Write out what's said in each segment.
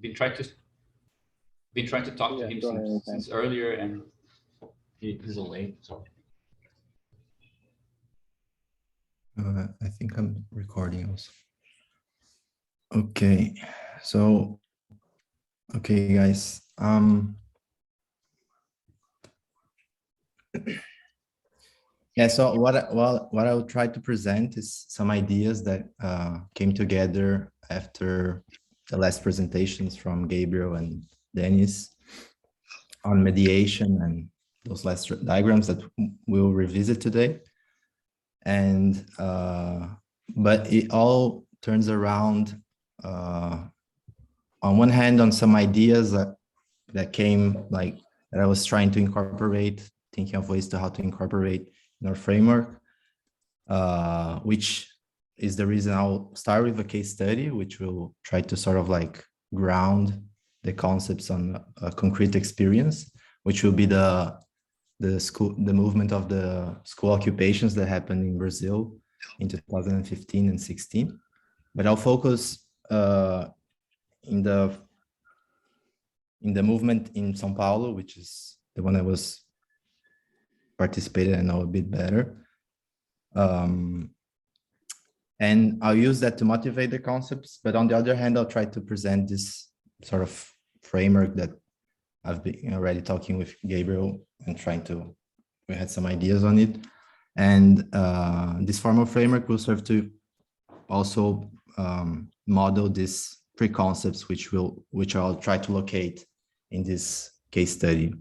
been trying to talk to him since earlier, and he's late. So I think I'm recording also. Okay, so okay, guys. Yeah. So what I will try to present is some ideas that came together after the last presentations from Gabriel and Dennis on mediation and those last diagrams that we'll revisit today. And but it all turns around on one hand on some ideas that came, like, that I was trying to incorporate, thinking of ways to how to incorporate in our framework, which is the reason I'll start with a case study, which will try to sort of like ground the concepts on a concrete experience, which will be the movement of the school occupations that happened in Brazil in 2015 and 16. But I'll focus in the movement in São Paulo, which is the one I was participated and know a bit better. And I'll use that to motivate the concepts. But on the other hand, I'll try to present this sort of framework that I've been already talking with Gabriel and we had some ideas on it. And this formal framework will serve to also model these preconcepts, which I'll try to locate in this case study.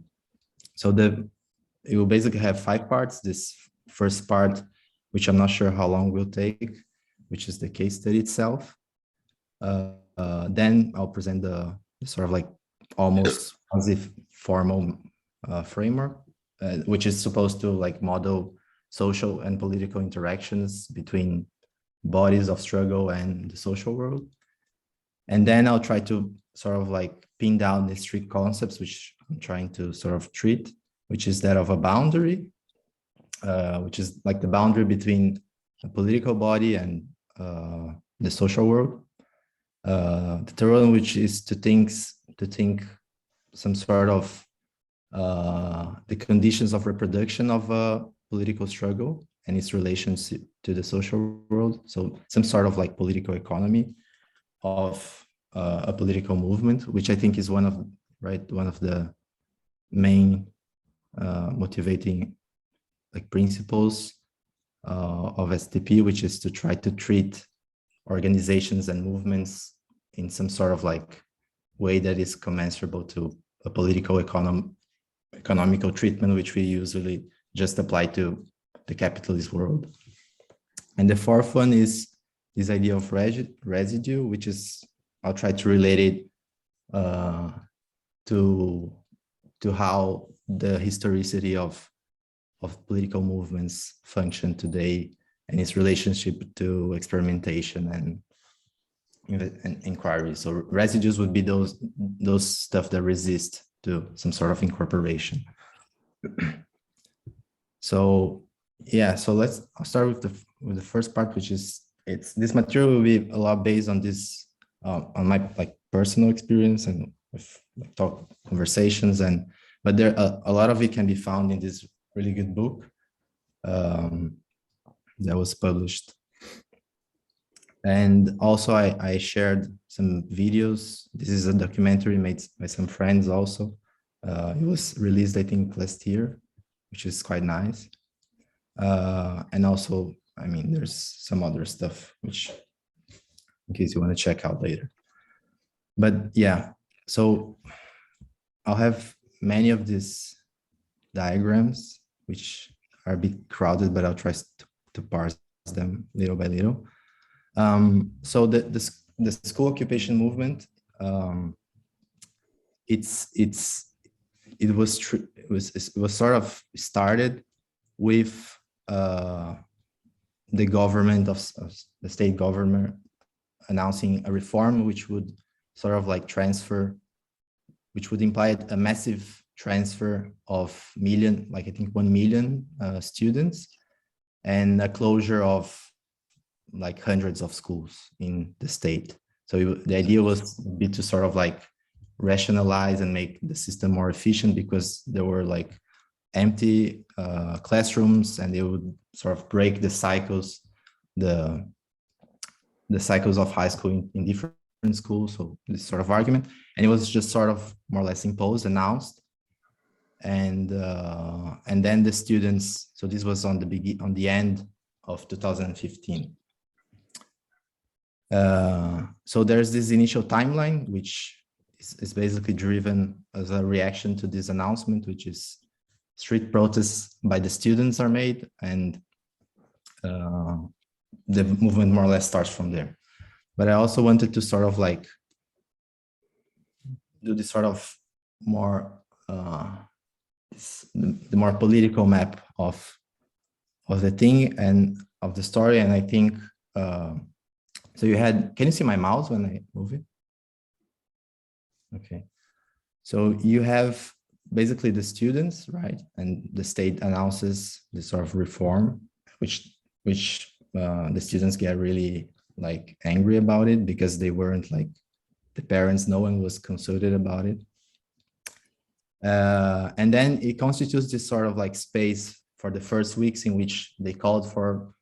So it will basically have 5 parts. This first part, which I'm not sure how long will take, which is the case study itself. Then I'll present the sort of like almost as if formal framework, which is supposed to like model social and political interactions between bodies of struggle and the social world. And then I'll try to sort of like pin down these 3 concepts, which I'm trying to sort of treat, which is that of a boundary, which is like the boundary between a political body and the social world. The third one, which is to think some sort of the conditions of reproduction of a political struggle and its relationship to the social world. So some sort of like political economy of a political movement, which I think is one of the main motivating like principles of STP, which is to try to treat organizations and movements in some sort of like way that is commensurable to a political economical treatment, which we usually just apply to the capitalist world. And the fourth one is this idea of residue, which is, I'll try to relate it to how the historicity of political movements function today and its relationship to experimentation and inquiry. So residues would be those stuff that resist to some sort of incorporation. So yeah, so I'll start with the first part, which is this material will be a lot based on this on my like personal experience and with like conversations, but there a lot of it can be found in this really good book that was published. And also I shared some videos. This is a documentary made by some friends also. It was released, I think, last year, which is quite nice. And also, I mean, there's some other stuff which, in case you want to check out later. But yeah, so I'll have many of these diagrams, which are a bit crowded, but I'll try to parse them little by little. So the school occupation movement, it was sort of started with the government of the state government announcing a reform which would sort of like which would imply a massive transfer of I think 1 million students, and a closure of like hundreds of schools in the state. So the idea was to sort of like rationalize and make the system more efficient, because there were like empty classrooms, and they would sort of break the cycles, the cycles of high school in different schools. So this sort of argument, and it was just sort of more or less imposed, announced, and then the students. So this was on the end of 2015. So there's this initial timeline, which is basically driven as a reaction to this announcement, which is street protests by the students are made, and the movement more or less starts from there. But I also wanted to sort of like do this sort of more the more political map of the thing and of the story. And I think so you had, can you see my mouse when I move it? Okay. So you have basically the students, right? And the state announces this sort of reform, which the students get really like angry about it, because they weren't like the parents, no one was consulted about it. And then it constitutes this sort of like space for the first weeks in which they called for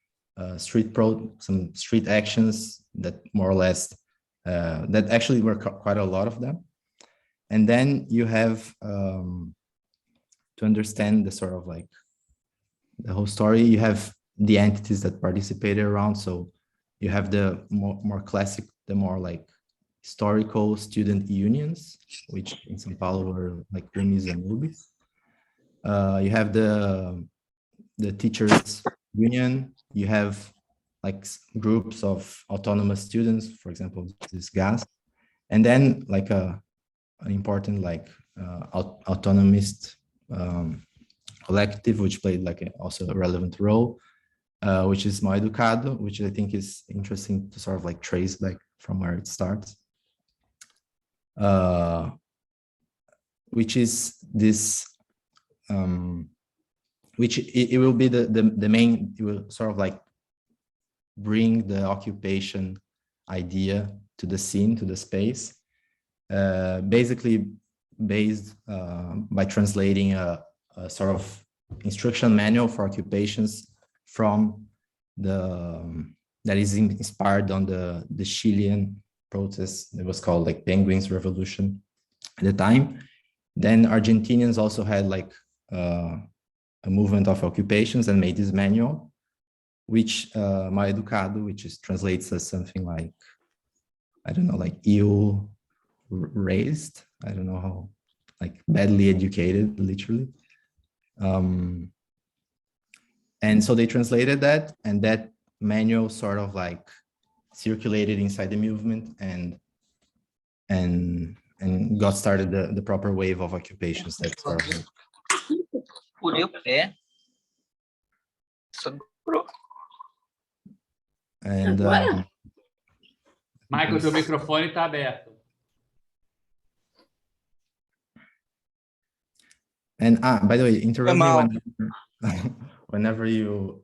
some street actions that more or less, that actually were quite a lot of them. And then you have, to understand the sort of like the whole story, you have the entities that participated around. So you have the more classic, the more like historical student unions, which in São Paulo were like Unis and UBIs. You have the teachers union. You have like groups of autonomous students, for example, this GAS, and then like an important like autonomist collective, which played like also a relevant role, which is Mal Educado, which I think is interesting to sort of like trace back from where it starts, which is this, which it will be the main, it will sort of like bring the occupation idea to the scene, to the space, basically based by translating a sort of instruction manual for occupations from that is inspired on the Chilean protest that was called like Penguins Revolution at the time. Then Argentinians also had like a movement of occupations and made this manual, which Mal Educado, which is translates as something like, I don't know, like ill raised, I don't know how, like badly educated, literally. And so they translated that, and that manual sort of like circulated inside the movement and got started the proper wave of occupations. That's sort of and Michael, teu microfone está aberto. And by the way, interrupt me whenever you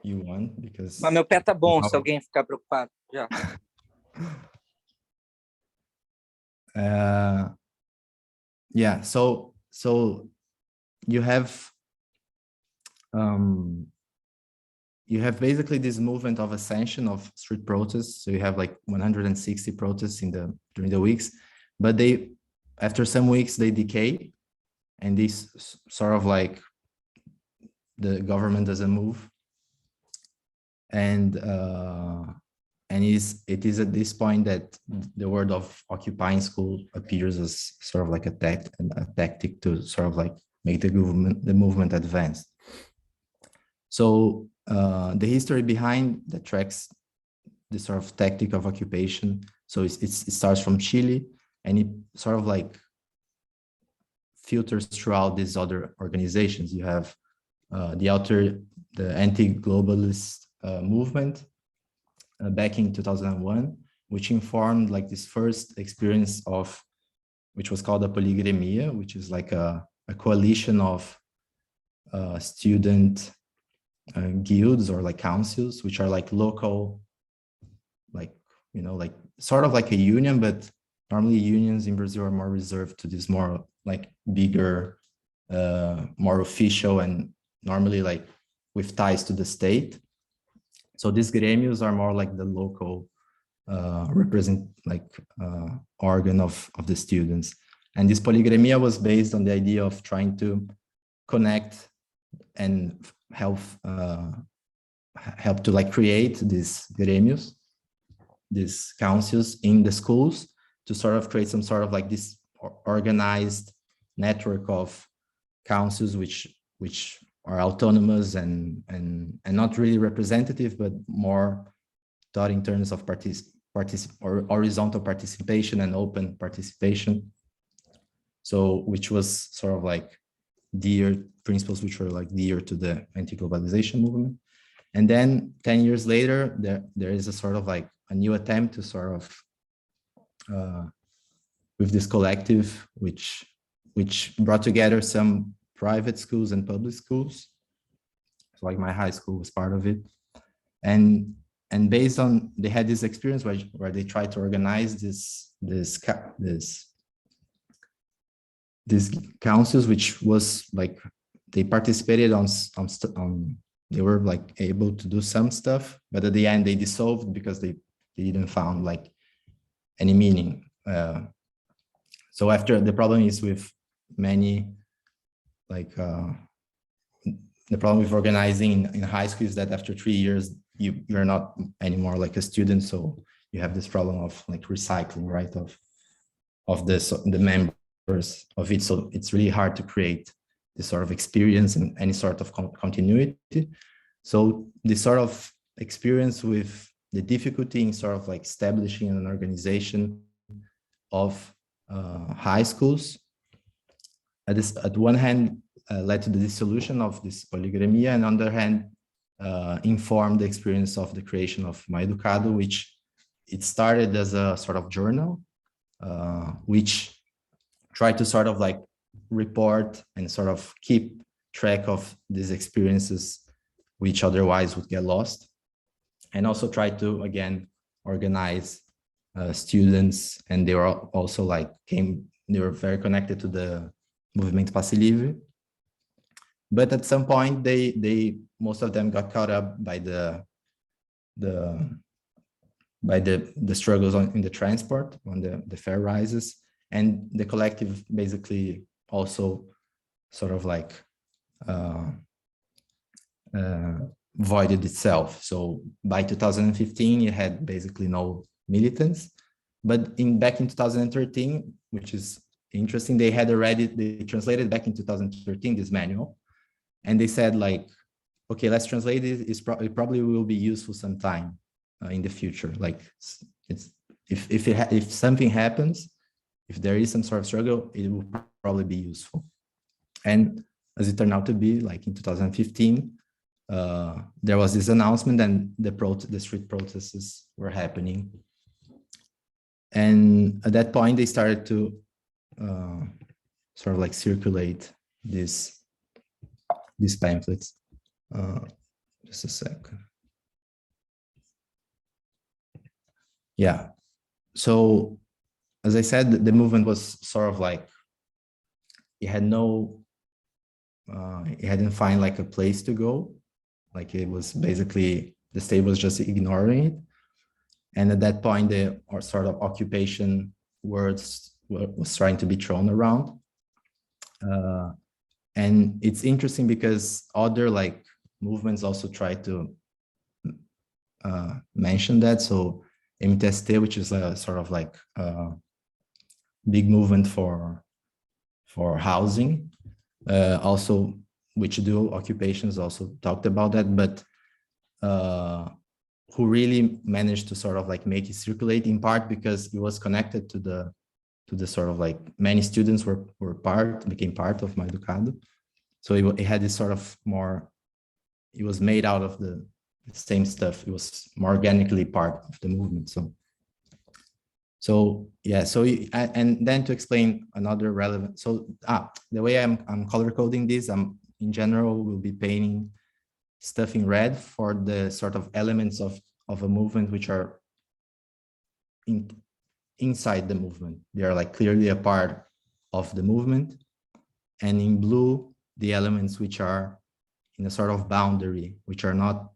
want, because. Mas meu pé tá bom, se alguém ficar preocupado já. Yeah, so you have basically this movement of ascension of street protests. So you have like 160 protests during the weeks, but after some weeks they decay, and this sort of like the government doesn't move, and it is at this point that the word of occupying school appears as sort of like a tactic to sort of like make the movement advance. So the history behind that tracks the sort of tactic of occupation. So it starts from Chile, and it sort of like filters throughout these other organizations. You have the anti-globalist movement back in 2001, which informed like this first experience of, which was called a poligremia, which is like a coalition of student guilds or like councils, which are like local, like, you know, like sort of like a union, but normally unions in Brazil are more reserved to this more like bigger, more official, and normally like with ties to the state. So these gremios are more like the local organ of the students. And this polygremia was based on the idea of trying to connect and help to like create these gremios, these councils in the schools, to sort of create some sort of like this organized network of councils which are autonomous and not really representative, but more thought in terms of horizontal participation and open participation. So which was sort of like principles which were like dear to the anti-globalization movement. And then 10 years later, there is a sort of like a new attempt to sort of with this collective, which brought together some private schools and public schools. So like my high school was part of it. And based on, they had this experience where they tried to organize these councils, which was like, they participated on they were like able to do some stuff, but at the end they dissolved because they didn't found like any meaning. So after, the problem is with many, like the problem with organizing in high school is that after 3 years, you're not anymore like a student. So you have this problem of like recycling, right? Of the members of it. So it's really hard to create this sort of experience and any sort of continuity. So this sort of experience with the difficulty in sort of like establishing an organization of high schools, at one hand, led to the dissolution of this polygremia, and on the other hand, informed the experience of the creation of Maeducado, which it started as a sort of journal, which tried to sort of like report and sort of keep track of these experiences, which otherwise would get lost, and also try to, again, organize students. And they were also like, they were very connected to the Movimento Passe Livre. But at some point, they most of them got caught up by the struggles in the transport, on the fare rises, and the collective basically also sort of like voided itself. So by 2015, it had basically no militants. But back in 2013, which is interesting, they translated back in 2013 this manual, and they said like, okay, let's translate it. It probably will be useful sometime in the future. Like, if something happens, if there is some sort of struggle, it will probably be useful. And as it turned out to be, like in 2015, there was this announcement, and the street protests were happening. And at that point, they started to sort of like circulate these pamphlets. Just a second. Yeah. So, as I said, the movement was sort of like, it hadn't found like a place to go. Like, it was basically, the state was just ignoring it. And at that point, the sort of occupation words was trying to be thrown around. And it's interesting because other like movements also try to mention that. So MTST, which is a sort of like big movement for housing, also, which do occupations, also talked about that, but who really managed to sort of like make it circulate, in part because it was connected to the sort of like, many students became part of Maeducado. So it had this sort of more, it was made out of the same stuff. It was more organically part of the movement. So yeah, and then to explain another relevant, so the way I'm color coding this, in general will be painting stuff in red for the sort of elements of a movement which are inside the movement. They are like clearly a part of the movement. And in blue, the elements which are in a sort of boundary, which are not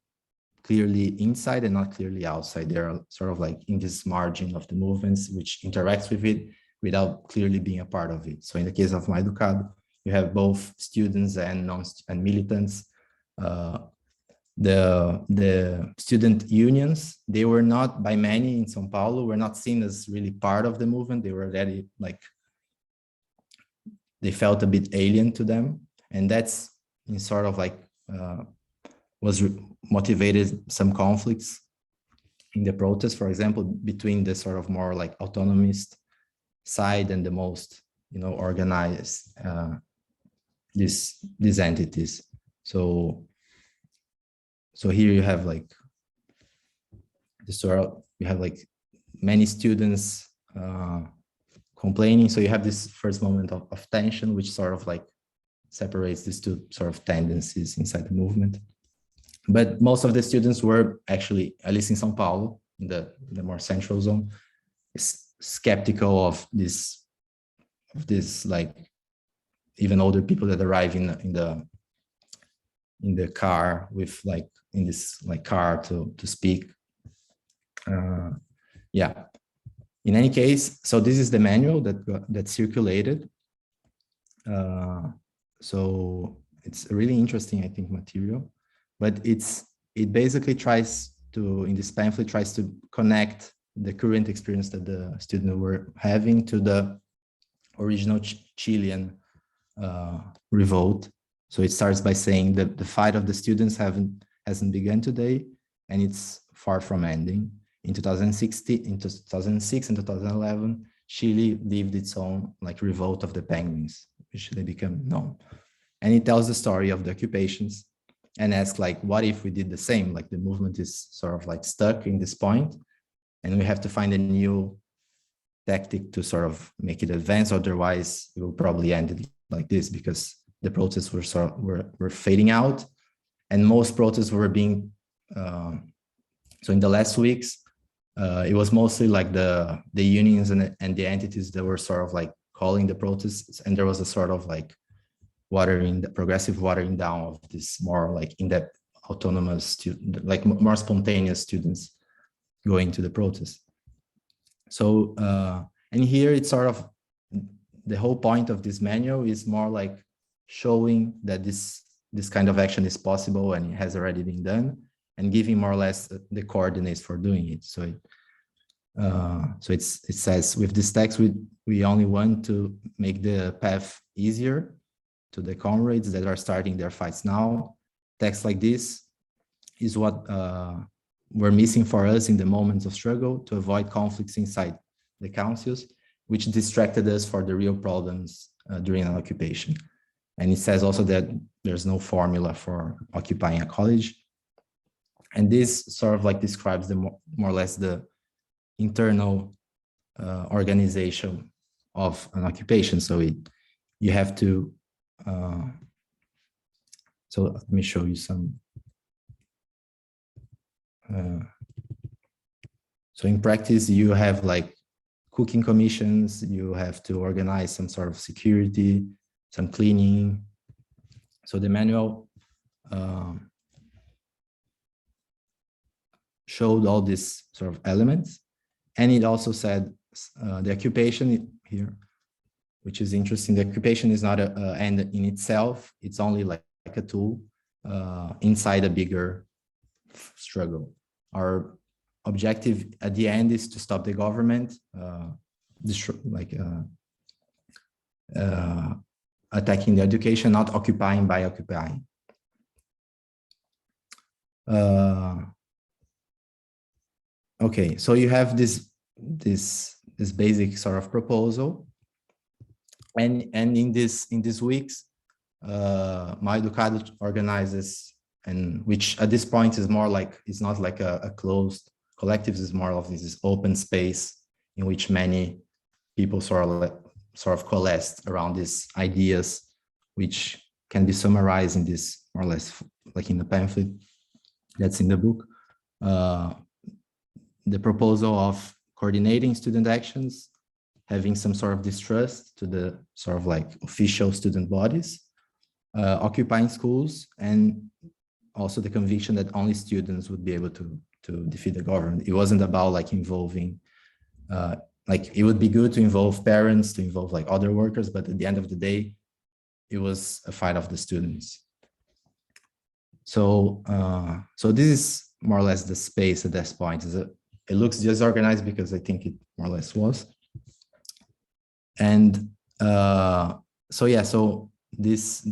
clearly inside and not clearly outside. They are sort of like in this margin of the movements, which interacts with it without clearly being a part of it. So in the case of My Educado, you have both students and militants. The student unions, they were not, by many in São Paulo, were not seen as really part of the movement. They were already like, they felt a bit alien to them. And that's in sort of like, motivated some conflicts in the protest, for example, between the sort of more like autonomist side and the most, organized, these entities. So here you have like you have like many students complaining. So you have this first moment of tension, which sort of like separates these two sort of tendencies inside the movement. But most of the students were actually, at least in São Paulo, in the more central zone, skeptical of this like even older people that arrive in the car with like in this like car to speak. Yeah. In any case, so this is the manual that circulated. So it's a really interesting, I think, material. But it basically tries to, in this pamphlet, tries to connect the current experience that the students were having to the original Chilean revolt. So it starts by saying that the fight of the students hasn't begun today, and it's far from ending. In 2006 and 2011, Chile lived its own like revolt of the penguins, which they become known. And it tells the story of the occupations and asks like, what if we did the same? Like the movement is sort of like stuck in this point, and we have to find a new tactic to sort of make it advance. Otherwise, it will probably end it like this, because the protests were fading out, and most protests were being. So in the last weeks, it was mostly like the unions and the entities that were sort of like calling the protests, and there was a sort of like progressive watering down of this more like in-depth autonomous student, like more spontaneous students going to the protest. So and here it's sort of the whole point of this manual is more like showing that this kind of action is possible and it has already been done, and giving more or less the coordinates for doing it. So it says with this text we only want to make the path easier to the comrades that are starting their fights now. Text like this is what were missing for us in the moments of struggle to avoid conflicts inside the councils, which distracted us for the real problems during an occupation. And it says also that there's no formula for occupying a college. And this sort of like describes the more or less the internal organization of an occupation. So you have to, so let me show you some. So in practice, you have like cooking commissions, you have to organize some sort of security, some cleaning. So the manual showed all these sort of elements. And it also said the occupation here, which is interesting. The occupation is not an end in itself. It's only like a tool inside a bigger struggle. Our objective at the end is to stop the government attacking the education, not occupying by occupying. Okay, so you have this basic sort of proposal, and in these weeks, My Educado organizes, and which at this point is more like, it's not like a closed collective, is more of this open space in which many people sort of coalesced around these ideas, which can be summarized in this more or less like in the pamphlet that's in the book. The proposal of coordinating student actions, having some sort of distrust to the sort of like official student bodies, occupying schools, and also the conviction that only students would be able to defeat the government. It wasn't about like involving, like it would be good to involve parents, to involve like other workers, but at the end of the day, it was a fight of the students. So, so this is more or less the space at this point. It looks disorganized because I think it more or less was. And so yeah, so this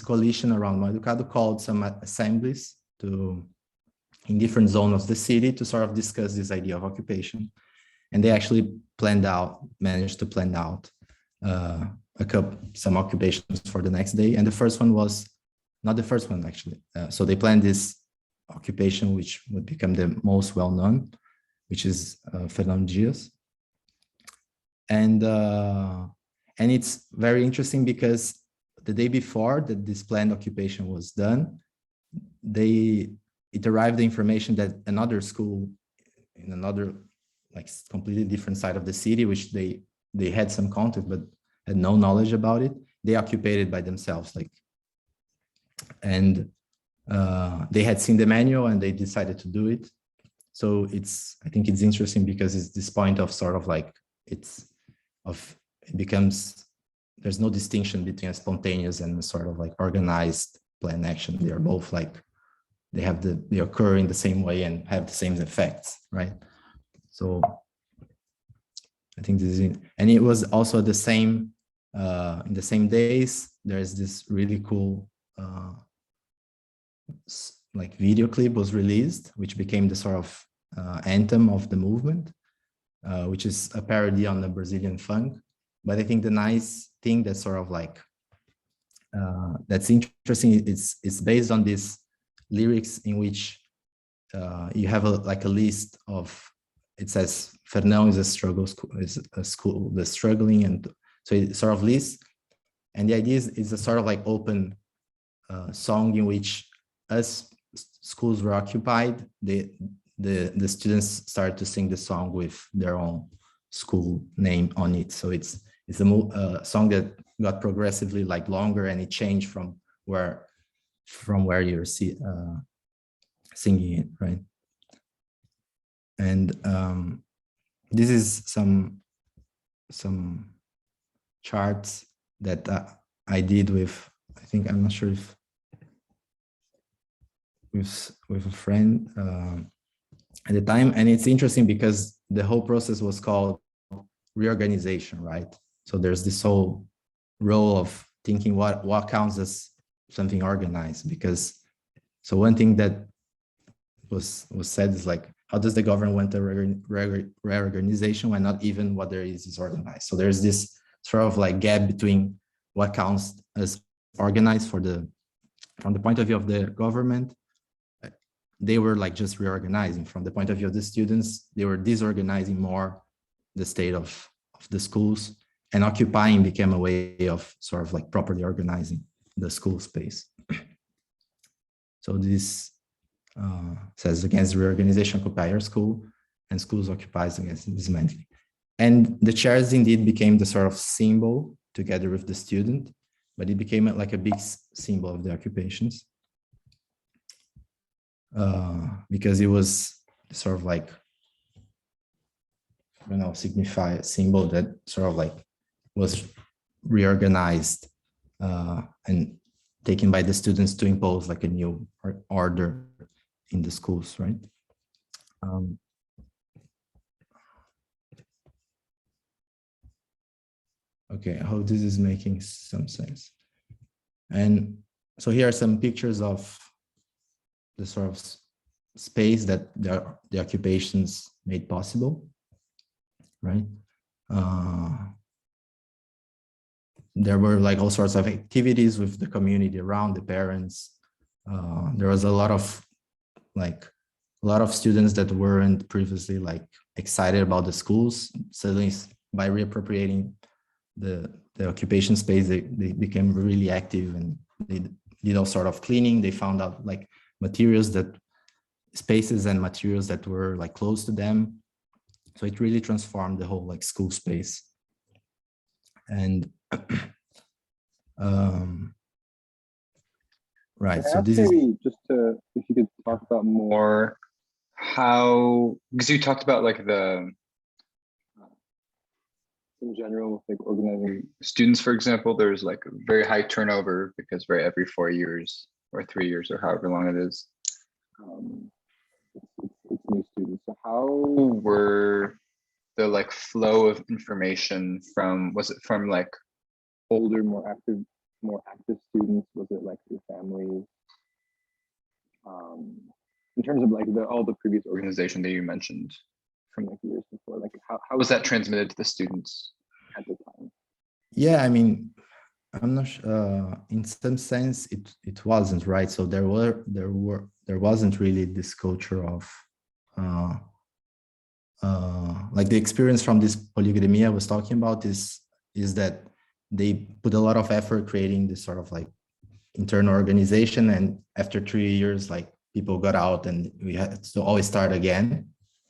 coalition around Maducado called some assemblies in different zones of the city to sort of discuss this idea of occupation. And they actually managed to plan out some occupations for the next day. And the first one was, not the first one actually. So they planned this occupation, which would become the most well-known, which is Fernando Dias. And it's very interesting because the day before that this planned occupation was done, it arrived the information that another school in another like completely different side of the city, which they had some contact but had no knowledge about it, they occupied it by themselves, like, and they had seen the manual and they decided to do it. So I think it's interesting because it's this point of sort of like it becomes, there's no distinction between a spontaneous and a sort of like organized planned action. They are both like, they occur in the same way and have the same effects, right? So I think this is it. And it was also the same, in the same days, there's this really cool like video clip was released, which became the sort of anthem of the movement, which is a parody on the Brazilian funk. But I think the nice thing that's sort of like, that's interesting, it's based on these lyrics in which you have like a list of, it says Fernão is a school, the struggling, and so it sort of lists, and the idea is a sort of like open song in which as schools were occupied, the students started to sing the song with their own school name on it. So it's a song that got progressively like longer, and it changed from where you're singing it, right? And this is some charts that I did with, I think, I'm not sure if with a friend at the time. And it's interesting because the whole process was called reorganization, right? So there's this whole role of thinking what counts as something organized, because so one thing that was said is like, how does the government want a reorganization when not even what there is organized? So there's this sort of like gap between what counts as organized from the point of view of the government. They were like just reorganizing. From the point of view of the students, they were disorganizing more the state of the schools, and occupying became a way of sort of like properly organizing the school space. So this says against reorganization, occupy your school, and schools occupies against dismantling. And the chairs indeed became the sort of symbol together with the student, but it became like a big symbol of the occupations. Because it was sort of like, you know, signify a symbol that sort of like was reorganized and taken by the students to impose like a new order in the schools, right? Okay, I hope this is making some sense. And so here are some pictures of the sort of space that the occupations made possible, right? There were like all sorts of activities with the community around, the parents. There was a lot of students that weren't previously like excited about the schools. Suddenly, by reappropriating the occupation space, they became really active, and they did all sort of cleaning. They found out like spaces and materials that were like close to them. So it really transformed the whole like school space. And right, so this is maybe just to, if you could talk about more how, because you talked about like the in general, like organizing students, for example, there's like a very high turnover because every 4 years or 3 years or however long it is, it's new students. So how were the like flow of information from, was it from like older, more active students? Was it like through families? In terms of like all the previous organization that you mentioned from like years before, like how was that transmitted to the students at the time? Yeah, I mean, I'm not sure, in some sense it wasn't, right? So there wasn't really this culture of like the experience from this polygamia I was talking about is that they put a lot of effort creating this sort of like internal organization, and after 3 years, like people got out and we had to always start again.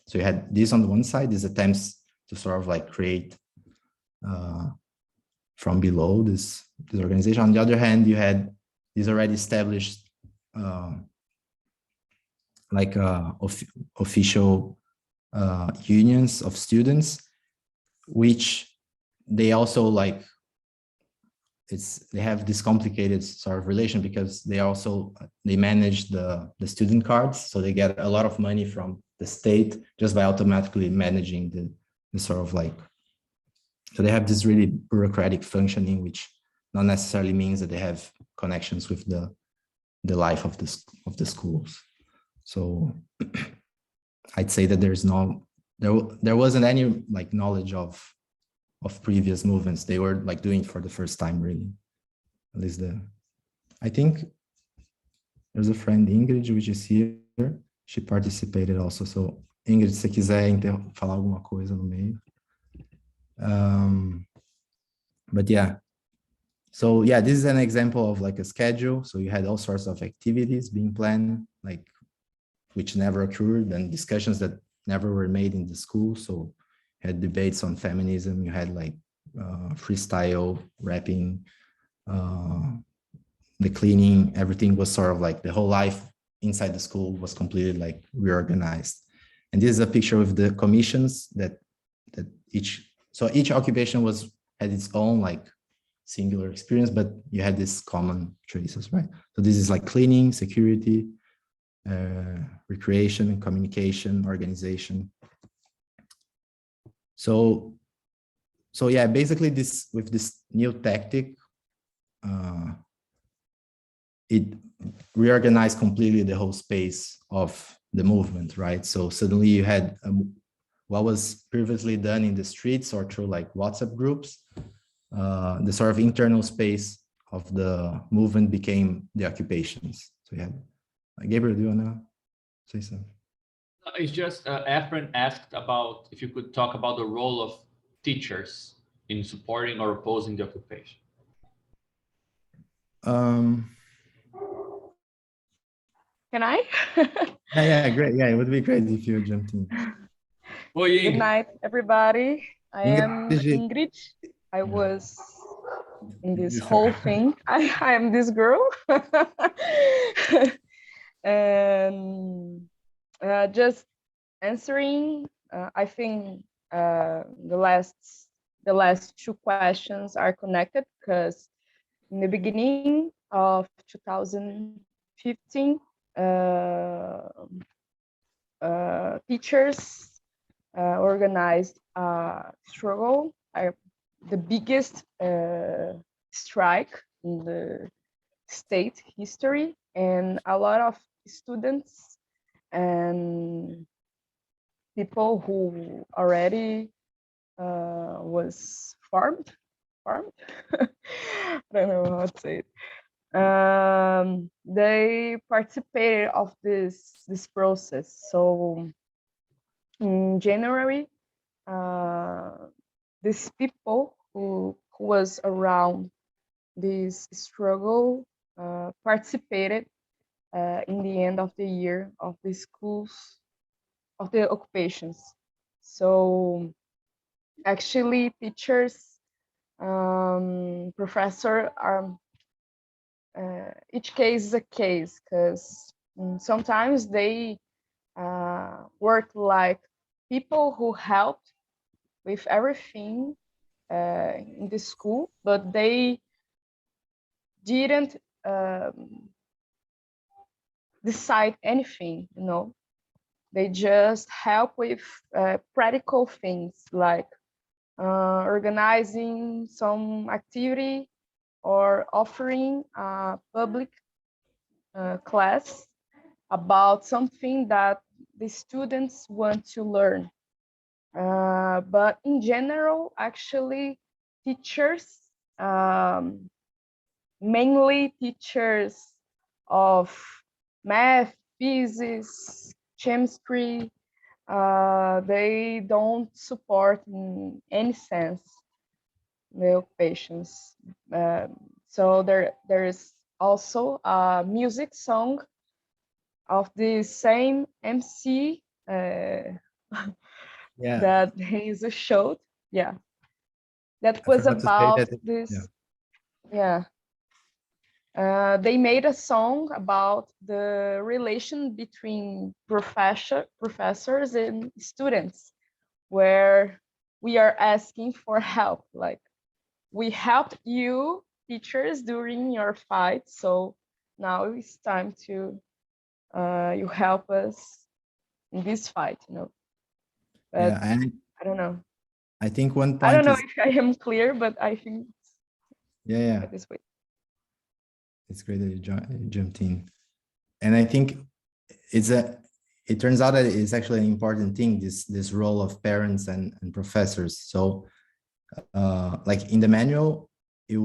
So you had this on the one side, these attempts to sort of like create from below this organization. On the other hand, you had these already established official unions of students, which they also like, they have this complicated sort of relation because they manage the student cards, so they get a lot of money from the state just by automatically managing the sort of like, so they have this really bureaucratic functioning, which not necessarily means that they have connections with the life of the schools. So I'd say that there wasn't any like knowledge of previous movements. They were like doing it for the first time, really. At least I think there's a friend, Ingrid, which is here. She participated also. So Ingrid, se quiser falar alguma coisa no meio. But yeah, so yeah, this is an example of like a schedule. So you had all sorts of activities being planned, like which never occurred, and discussions that never were made in the school. So you had debates on feminism, you had like freestyle rapping, the cleaning, everything was sort of like the whole life inside the school was completely like reorganized. And this is a picture of the commissions that each occupation had its own like singular experience, but you had these common traces, right? So this is like cleaning, security, recreation, communication, organization. So yeah, basically with this new tactic, it reorganized completely the whole space of the movement, right? So suddenly you had what was previously done in the streets or through like WhatsApp groups, the sort of internal space of the movement became the occupations. So you had, Gabriel, do you wanna say something? It's just Efren asked about if you could talk about the role of teachers in supporting or opposing the occupation. Can I? Yeah, great. Yeah, it would be great if you jumped in. Good night, everybody. I am Ingrid. I was in this whole thing. I am this girl. And just answering, I think the last two questions are connected, because in the beginning of 2015, teachers organized a struggle, the biggest strike in the state history, and a lot of students and people who already was farmed. I don't know how to say it. They participated of this process. So in January, these people who was around this struggle participated in the end of the year of the schools, of the occupations. So actually teachers, professor are, each case is a case, because sometimes they work like people who helped with everything in the school, but they didn't decide anything, you know. They just help with practical things like organizing some activity or offering a public class about something that the students want to learn. But in general, actually, teachers, mainly teachers of math, physics, chemistry, they don't support in any sense the occupations. So there is also a music song of the same MC Yeah, that is a show. Yeah, that I was forgot to say about that. this. Yeah, they made a song about the relation between professors and students, where we are asking for help. Like, we helped you teachers during your fight, so now it's time to you help us in this fight, you know. But Yeah, and I don't know. I think one I don't point know is, if I am clear, but I think yeah, this way. it's great that you jumped in. And I think it turns out that it's actually an important thing, this role of parents and professors. So like in the manual, they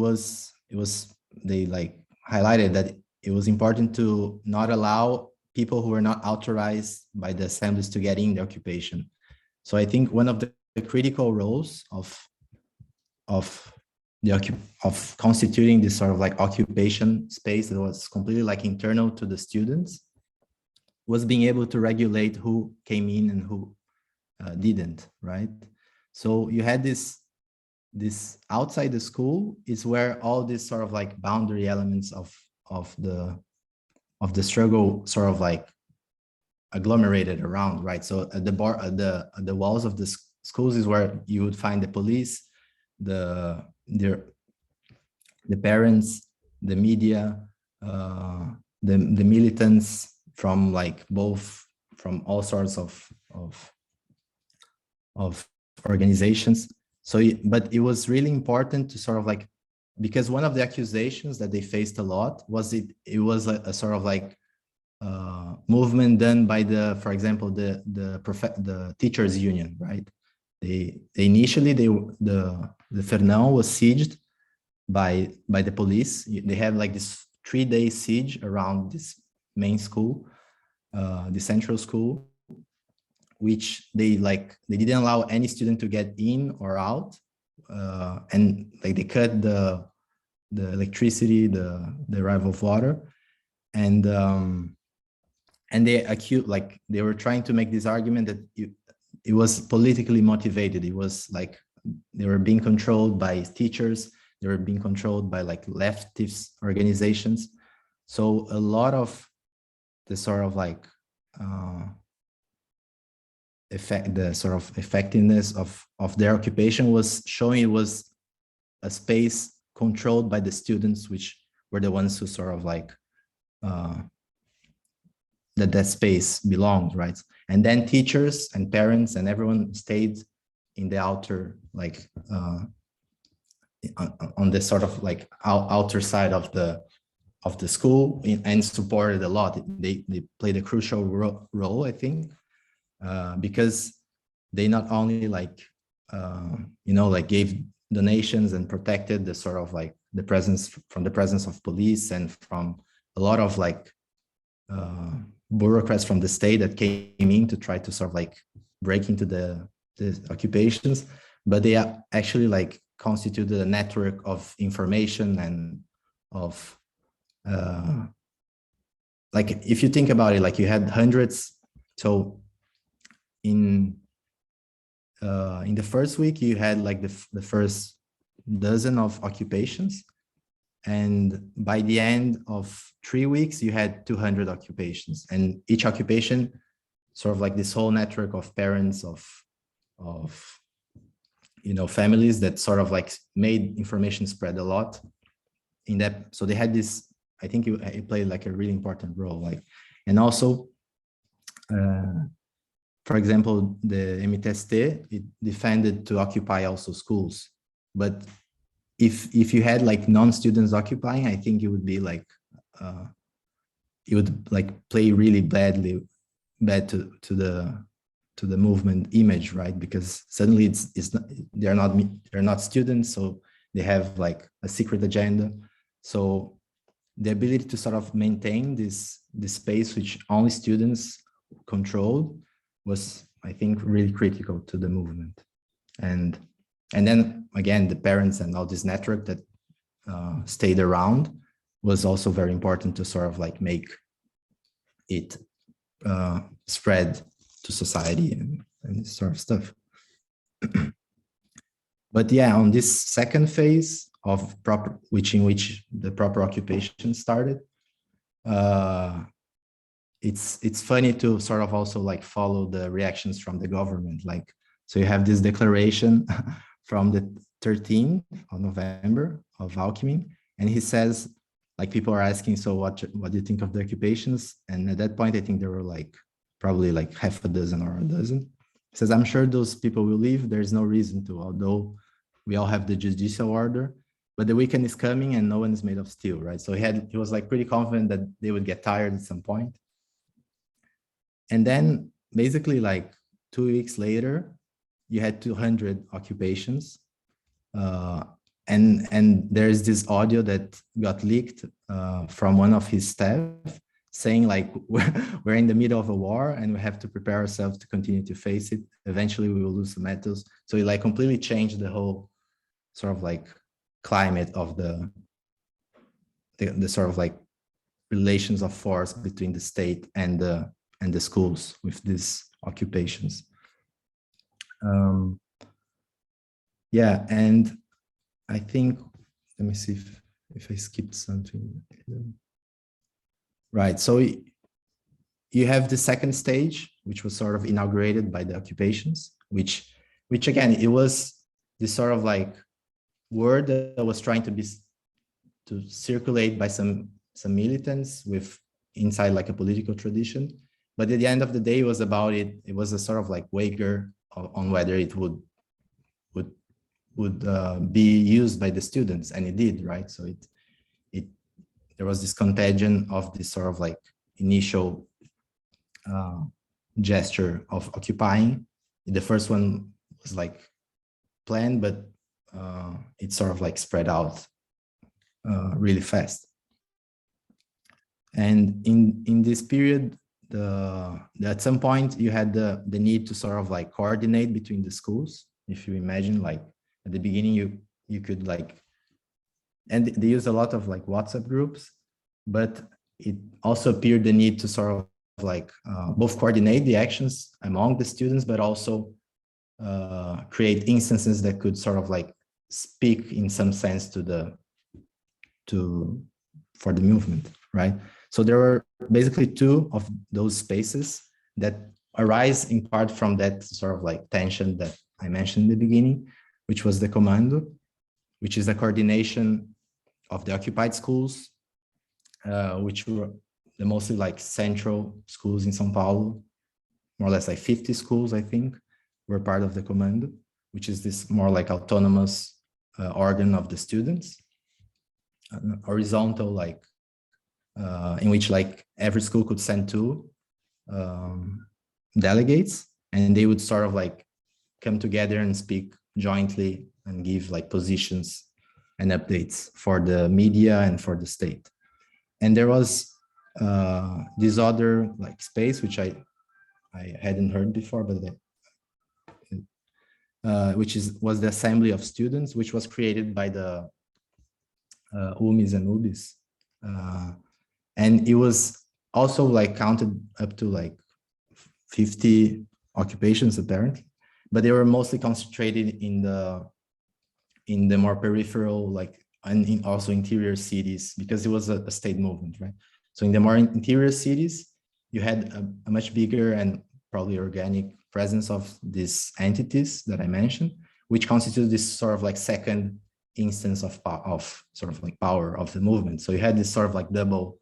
like highlighted that it was important to not allow people who were not authorized by the assemblies to get in the occupation. So I think one of the critical roles of constituting this sort of like occupation space that was completely like internal to the students was being able to regulate who came in and who didn't, right? So you had this outside the school is where all these sort of like boundary elements of the struggle sort of like agglomerated around, right? So at the walls of the schools is where you would find the police, the parents, the media, the militants from like both from all sorts of organizations. So, but it was really important to sort of like, because one of the accusations that they faced a lot was it was a sort of like movement done by for example, the teachers union, right? They initially the Fernão was sieged by the police. They had like this 3-day siege around this main school, the central school, which they didn't allow any student to get in or out, and like they cut the electricity, the arrival of water, and they accused, like they were trying to make this argument that it was politically motivated. It was like they were being controlled by teachers, they were being controlled by like leftist organizations. So a lot of the sort of like the sort of effectiveness of their occupation was showing it was a space controlled by the students, which were the ones who sort of like that space belonged, right? And then teachers and parents and everyone stayed in the outer, like on the sort of like outer side of the school, and supported a lot. They played a crucial role, I think, because they not only like like gave donations and protected the sort of like the presence of police and from a lot of like bureaucrats from the state that came in to try to sort of like break into the occupations, but they actually like constituted a network of information and of like, if you think about it, like you had hundreds. So in in the first week, you had like the first dozen of occupations. And by the end of 3 weeks, you had 200 occupations. And each occupation, sort of like this whole network of parents, of families that sort of like made information spread a lot in that. So they had this, I think it played like a really important role. Like, and also, for example, the MTST, it defended to occupy also schools. But if you had like non-students occupying, I think it would be like, it would like play really bad to the movement image, right? Because suddenly they're not students, so they have like a secret agenda. So the ability to sort of maintain this space which only students controlled was, I think, really critical to the movement. And then again, the parents and all this network that stayed around was also very important to sort of like make it spread to society and this sort of stuff. But yeah, on this second phase of in which the proper occupation started, it's funny to sort of also like follow the reactions from the government. Like, so you have this declaration from the 13th of November of Alckmin, and he says, like, people are asking, so what do you think of the occupations? And at that point, I think there were like probably like half a dozen or a dozen. He says, I'm sure those people will leave. There's no reason to, although we all have the judicial order, but the weekend is coming and no one is made of steel, right? So he was like pretty confident that they would get tired at some point. And then basically like 2 weeks later, you had 200 occupations. And there's this audio that got leaked from one of his staff saying like, we're in the middle of a war and we have to prepare ourselves to continue to face it. Eventually we will lose the metals. So it like completely changed the whole sort of like climate of the sort of like relations of force between the state and the schools with these occupations. Yeah, and I think, let me see if I skipped something. Right, so you have the second stage, which was sort of inaugurated by the occupations, which again, it was this sort of like word that was trying to circulate by some militants with inside like a political tradition. But at the end of the day, it was about it. It was a sort of like wager on whether it would be used by the students, and it did, right? So there was this contagion of this sort of like initial gesture of occupying. The first one was like planned, but it sort of like spread out really fast. And in this period, at some point you had the need to sort of like coordinate between the schools. If you imagine, like at the beginning, you could like, and they use a lot of like WhatsApp groups, but it also appeared the need to sort of like both coordinate the actions among the students, but also create instances that could sort of like speak in some sense for the movement, right? So there were basically two of those spaces that arise in part from that sort of like tension that I mentioned in the beginning, which was the commando, which is the coordination of the occupied schools, which were the mostly like central schools in São Paulo, more or less like 50 schools, I think, were part of the commando, which is this more like autonomous organ of the students, horizontal, like in which like every school could send two delegates, and they would sort of like come together and speak jointly and give like positions and updates for the media and for the state. And there was this other like space, which I hadn't heard before, but which was the Assembly of Students, which was created by the UMIs and UBIs. And it was also like counted up to like 50 occupations apparently, but they were mostly concentrated in the more peripheral, like, and in also interior cities, because it was a state movement, right? So in the more interior cities, you had a much bigger and probably organic presence of these entities that I mentioned, which constitute this sort of like second instance of sort of like power of the movement. So you had this sort of like double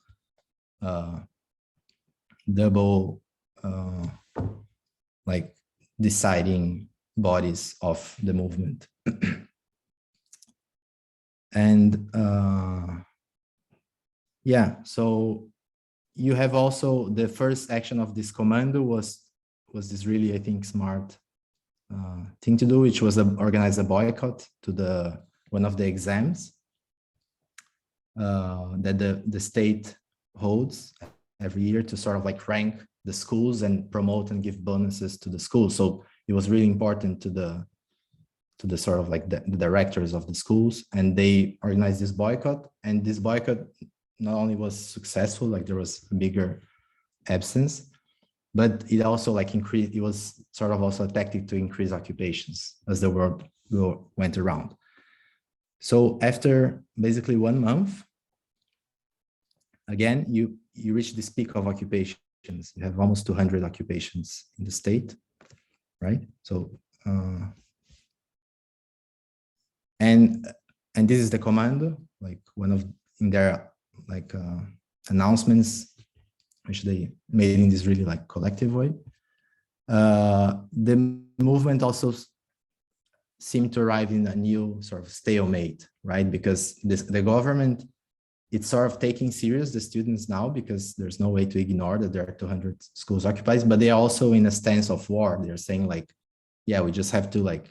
like deciding bodies of the movement. And yeah, so you have also the first action of this commando was this really, I think, smart thing to do, which was organize a boycott to one of the exams that the state holds every year to sort of like rank the schools and promote and give bonuses to the schools. So it was really important to the sort of like the directors of the schools, and they organized this boycott. And this boycott not only was successful, like there was a bigger absence, but it also like increased, it was sort of also a tactic to increase occupations as the world went around. So after basically 1 month, again, you reach this peak of occupations. You have almost 200 occupations in the state, right? So, and this is the commando, like one of in their like announcements, which they made in this really like collective way. The movement also seemed to arrive in a new sort of stalemate, right? Because the government, it's sort of taking serious the students now, because there's no way to ignore that there are 200 schools occupied, but they are also in a stance of war. They're saying like, yeah, we just have to like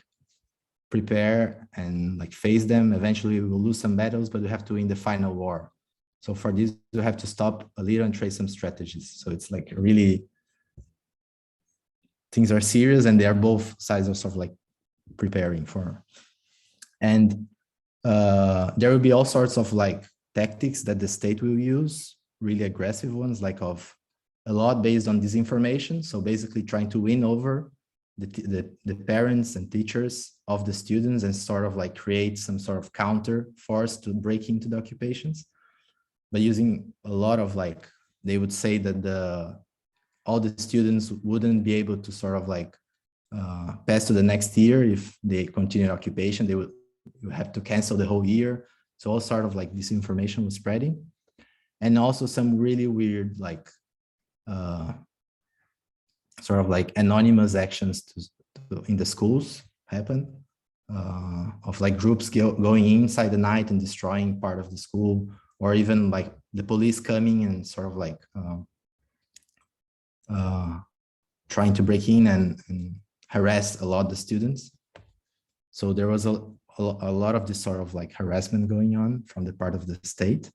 prepare and like face them. Eventually we will lose some battles, but we have to win the final war. So for this, we have to stop a little and trace some strategies. So it's like really, things are serious, and they are both sides of sort of like preparing for. And there will be all sorts of like tactics that the state will use, really aggressive ones, like of a lot based on disinformation. So basically trying to win over the parents and teachers of the students and sort of like create some sort of counter force to break into the occupations. But using a lot of like, they would say that all the students wouldn't be able to sort of like pass to the next year if they continue occupation. They would have to cancel the whole year. So all sort of like disinformation was spreading, and also some really weird like sort of like anonymous actions in the schools happened, of like groups going inside the night and destroying part of the school, or even like the police coming and sort of like trying to break in and harass a lot of the students. So there was a lot of this sort of like harassment going on from the part of the state,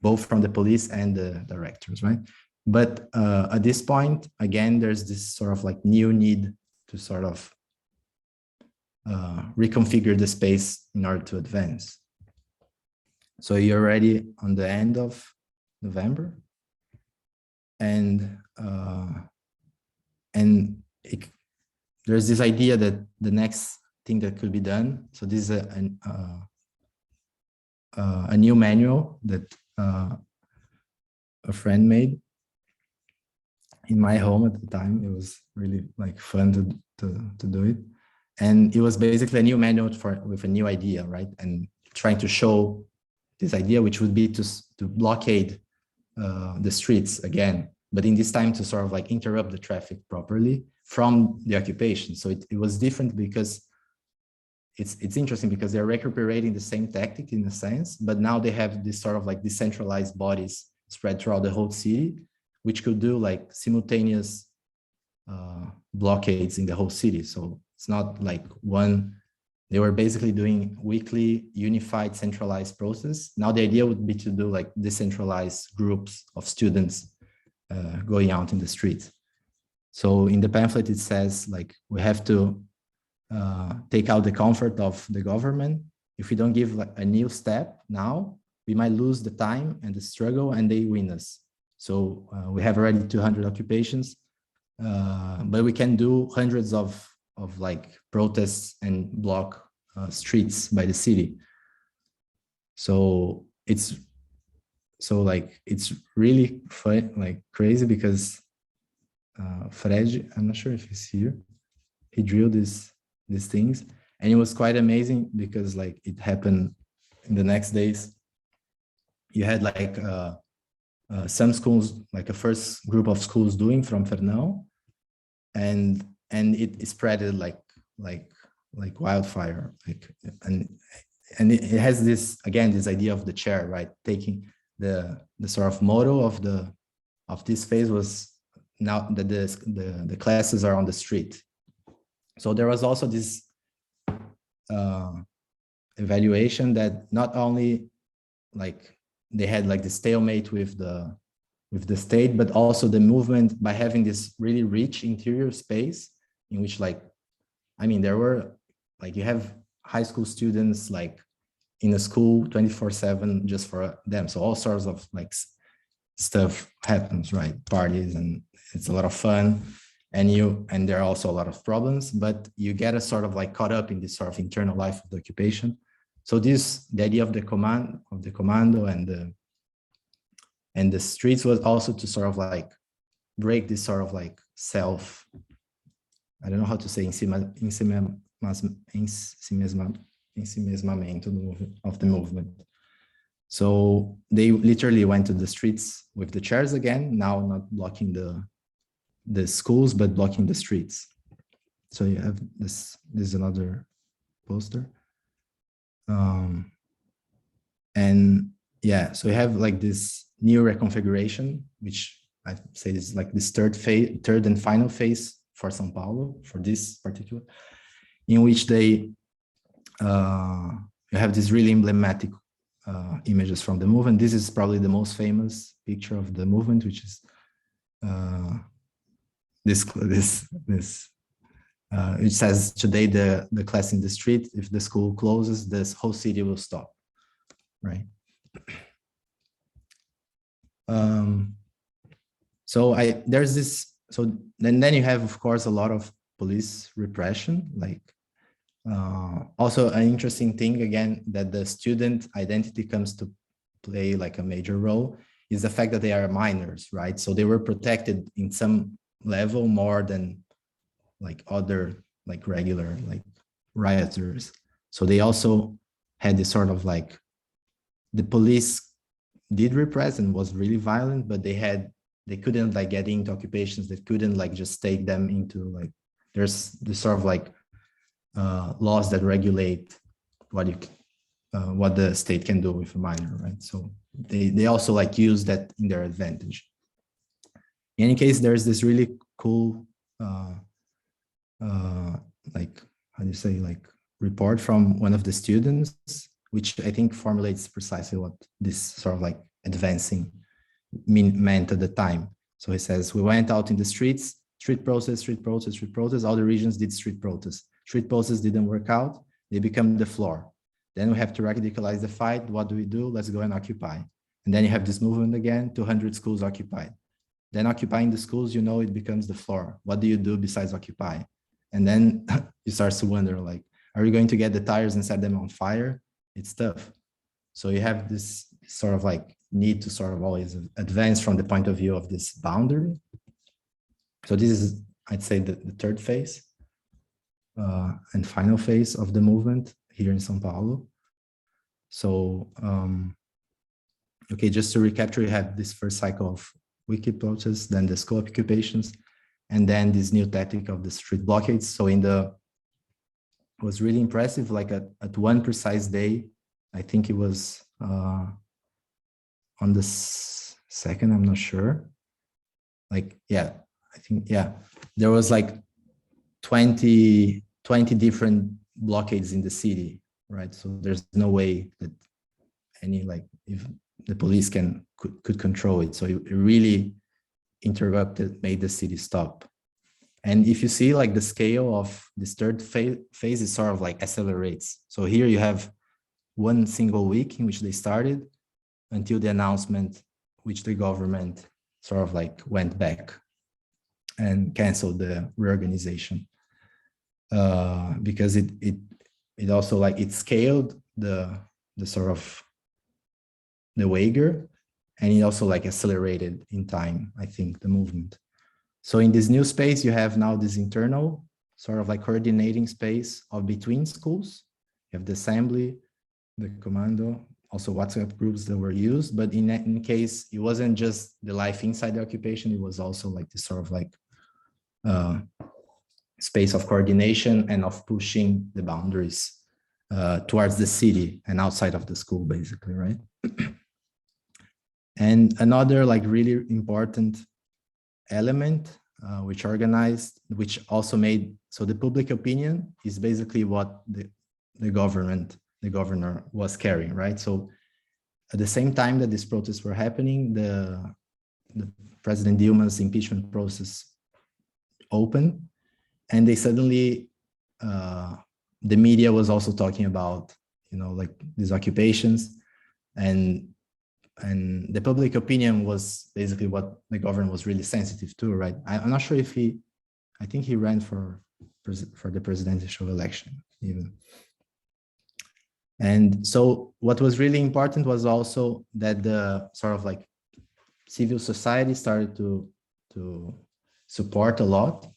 both from the police and the directors, right? But at this point, again, there's this sort of like new need to sort of reconfigure the space in order to advance. So you're already on the end of November, and there's this idea that the next thing that could be done. So this is a new manual that a friend made in my home at the time. It was really like fun to do it, and it was basically a new manual with a new idea, right? And trying to show this idea, which would be to blockade the streets again, but in this time to sort of like interrupt the traffic properly from the occupation. So it was different because it's interesting because they're recuperating the same tactic in a sense, but now they have this sort of like decentralized bodies spread throughout the whole city, which could do like simultaneous blockades in the whole city. So it's not like they were basically doing weekly unified centralized process. Now the idea would be to do like decentralized groups of students going out in the street. So in the pamphlet, it says like, we have to take out the comfort of the government. If we don't give like a new step now, we might lose the time and the struggle, and they win us. So we have already 200 occupations, but we can do hundreds of like protests and block streets by the city. So it's really fun, like crazy, because Fred, I'm not sure if he's here, he drilled these things, and it was quite amazing because like it happened in the next days. You had like some schools, like a first group of schools doing from Fernão, and it spreaded like wildfire, and it has this, again, this idea of the chair, right? Taking the sort of motto of this phase was, now that the classes are on the street. So there was also this evaluation that not only like they had like the stalemate with the state, but also the movement, by having this really rich interior space in which, like, I mean, there were like, you have high school students like in a school 24/7 just for them. So all sorts of like stuff happens, right? Parties, and it's a lot of fun. And there are also a lot of problems, but you get a sort of like caught up in this sort of internal life of the occupation. So the idea of the commando and the streets was also to sort of like break this sort of like self, I don't know how to say, ensimesmamento of the movement. So they literally went to the streets with the chairs again, now not blocking the schools, but blocking the streets. So you have this is another poster. And yeah, so you have like this new reconfiguration, which I say is like this third and final phase for São Paulo, for this particular, in which they you have these really emblematic images from the movement. This is probably the most famous picture of the movement, which is it says, today the class in the street, if the school closes, this whole city will stop, right? So there's this, so then you have, of course, a lot of police repression, like also an interesting thing, again, that the student identity comes to play like a major role, is the fact that they are minors, right? So they were protected in some level more than like other like regular like rioters. So they also had this sort of like, the police did repress and was really violent, but they couldn't like get into occupations, they couldn't like just take them into like, there's this sort of like laws that regulate what the state can do with a minor, right? So they also like use that in their advantage. In any case, there's this really cool like, how do you say, like report from one of the students, which I think formulates precisely what this sort of like advancing meant at the time. So he says, we went out in the streets, street protest, all the regions did street protests. Street protests didn't work out, they become the floor. Then we have to radicalize the fight. What do? Let's go and occupy. And then you have this movement again, 200 schools occupied. Then occupying the schools, you know, it becomes the floor. What do you do besides occupy? And then you start to wonder, like, are you going to get the tires and set them on fire? It's tough. So you have this sort of like need to sort of always advance from the point of view of this boundary. So this is, I'd say, the third phase and final phase of the movement here in São Paulo. So, okay, just to recapture, you have this first cycle of wiki protests, then the school occupations, and then this new tactic of the street blockades. So it was really impressive, like at one precise day, I think it was on the 2nd, I'm not sure. Like, yeah, I think, yeah, there was like 20 different blockades in the city, right? So there's no way that any, like, if the police could control it. So it really interrupted, made the city stop. And if you see like the scale of this third phase, it sort of like accelerates. So here you have one single week in which they started until the announcement, which the government sort of like went back and canceled the reorganization. because it also like it scaled the sort of the wager, and it also like accelerated in time, I think, the movement. So in this new space, you have now this internal sort of like coordinating space of between schools. You have the assembly, the commando, also WhatsApp groups that were used, but in case it wasn't just the life inside the occupation, it was also like this sort of like space of coordination and of pushing the boundaries towards the city and outside of the school, basically, right? And another like really important element which also made, so the public opinion is basically what the governor was carrying, right? So at the same time that these protests were happening, the President Dilma's impeachment process opened, and they suddenly, the media was also talking about, like these occupations, and the public opinion was basically what the government was really sensitive to, right? I'm not sure if I think he ran for the presidential election even. And so what was really important was also that the sort of like civil society started to support a lot.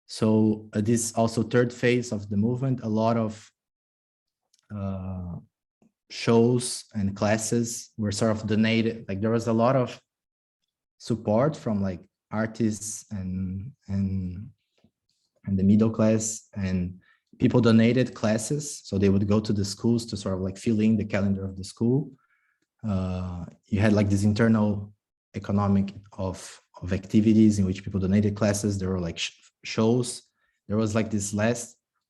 So this also third phase of the movement, a lot of shows and classes were sort of donated. Like there was a lot of support from like artists and the middle class, and people donated classes. So they would go to the schools to sort of like fill in the calendar of the school. You had like this internal economic of activities in which people donated classes. There were like shows. There was like this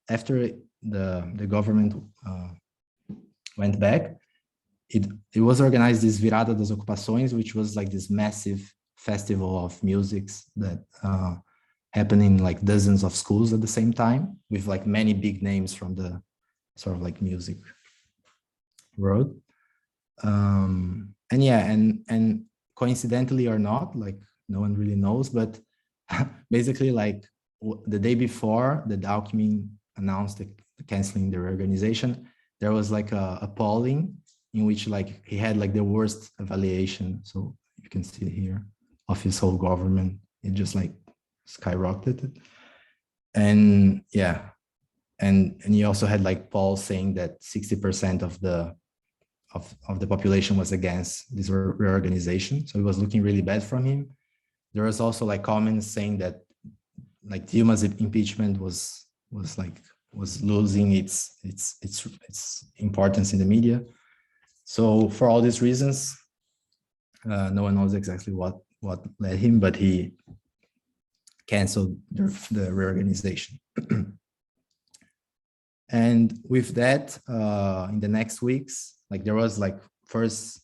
after the government went back, it was organized this Virada das Ocupações, which was like this massive festival of musics that happened in like dozens of schools at the same time, with like many big names from the sort of like music world. And yeah, and coincidentally or not, like no one really knows, but basically like the day before the Alckmin announced canceling the reorganization, there was like a polling in which like he had like the worst evaluation. So you can see here of his whole government. It just like skyrocketed. And yeah, and you also had like polls saying that 60% of the population was against this reorganization. So it was looking really bad from him. There was also like comments saying that like Dilma's impeachment was losing its importance in the media. So for all these reasons, no one knows exactly what led him, but he canceled the reorganization. And with that, in the next weeks, like there was like first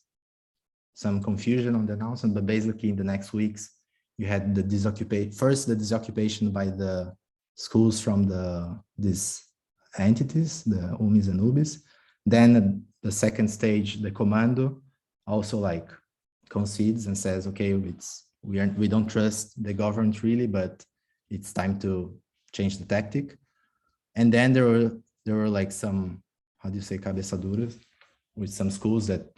some confusion on the announcement, but basically in the next weeks, you had the disoccupation by the schools from these entities, the UMIs and UBIs. Then the second stage, the commando also like concedes and says, okay, we don't trust the government really, but it's time to change the tactic. And then there were like some, how do you say, cabeçaduras, with some schools that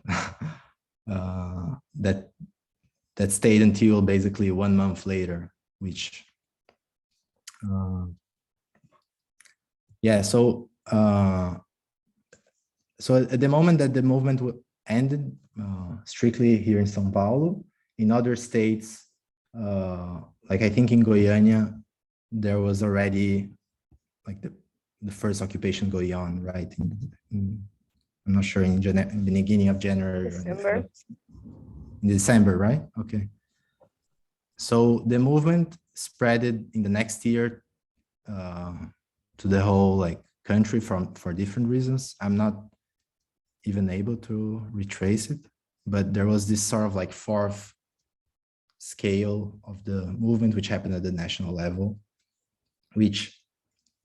that stayed until basically 1 month later, which yeah, so so at the moment that the movement ended, strictly here in São Paulo, in other states, like I think in Goiânia, there was already like the first occupation going on, right? I'm not sure, in the beginning of January. December. In December, right? Okay. So the movement spreaded in the next year to the whole like country for different reasons. I'm not even able to retrace it, but there was this sort of like fourth scale of the movement, which happened at the national level, which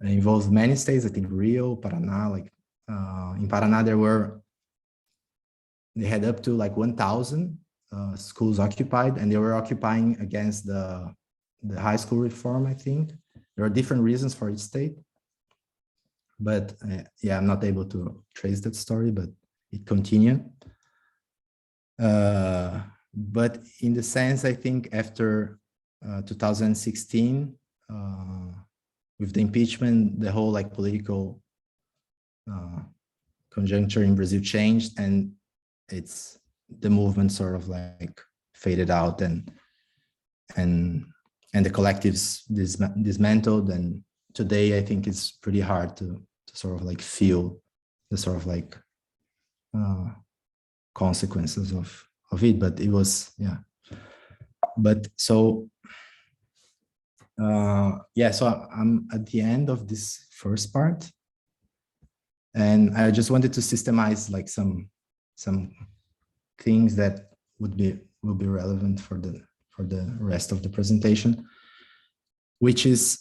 involves many states. I think Rio, Paraná, like in Paraná, they had up to like 1,000 schools occupied, and they were occupying against the high school reform, I think. There are different reasons for each state. but yeah, I'm not able to trace that story, but it continued. But in the sense, I think after 2016, with the impeachment, the whole like political conjuncture in Brazil changed, and the movement sort of like faded out, and the collectives dismantled. And today I think it's pretty hard to sort of like feel the sort of like consequences of it, but it was, yeah. But so yeah, so I'm at the end of this first part, and I just wanted to systemize like some things that will be relevant for the rest of the presentation, which is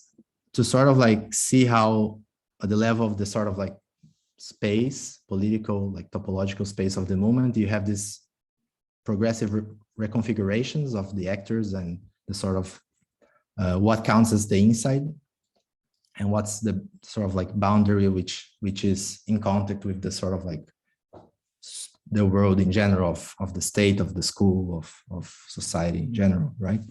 to sort of like see how at the level of the sort of like space, political, like topological space of the movement, you have this progressive reconfigurations of the actors and the sort of what counts as the inside, and what's the sort of like boundary which is in contact with the sort of like the world in general, of the state, of the school, of society in general, right?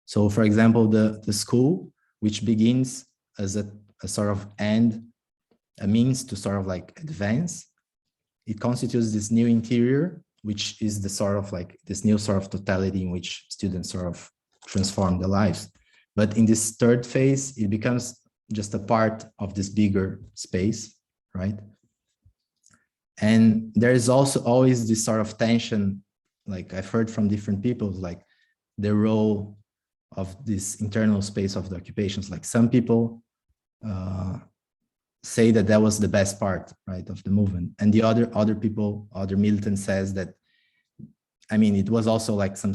So for example, the school, which begins as a sort of end, a means to sort of like advance, it constitutes this new interior, which is the sort of like this new sort of totality in which students sort of transform their lives. But in this third phase, it becomes just a part of this bigger space, right? And there is also always this sort of tension, like I've heard from different people, like the role of this internal space of the occupations. Like some people say that was the best part, right, of the movement, and the other people, other militants says that, I mean, it was also like some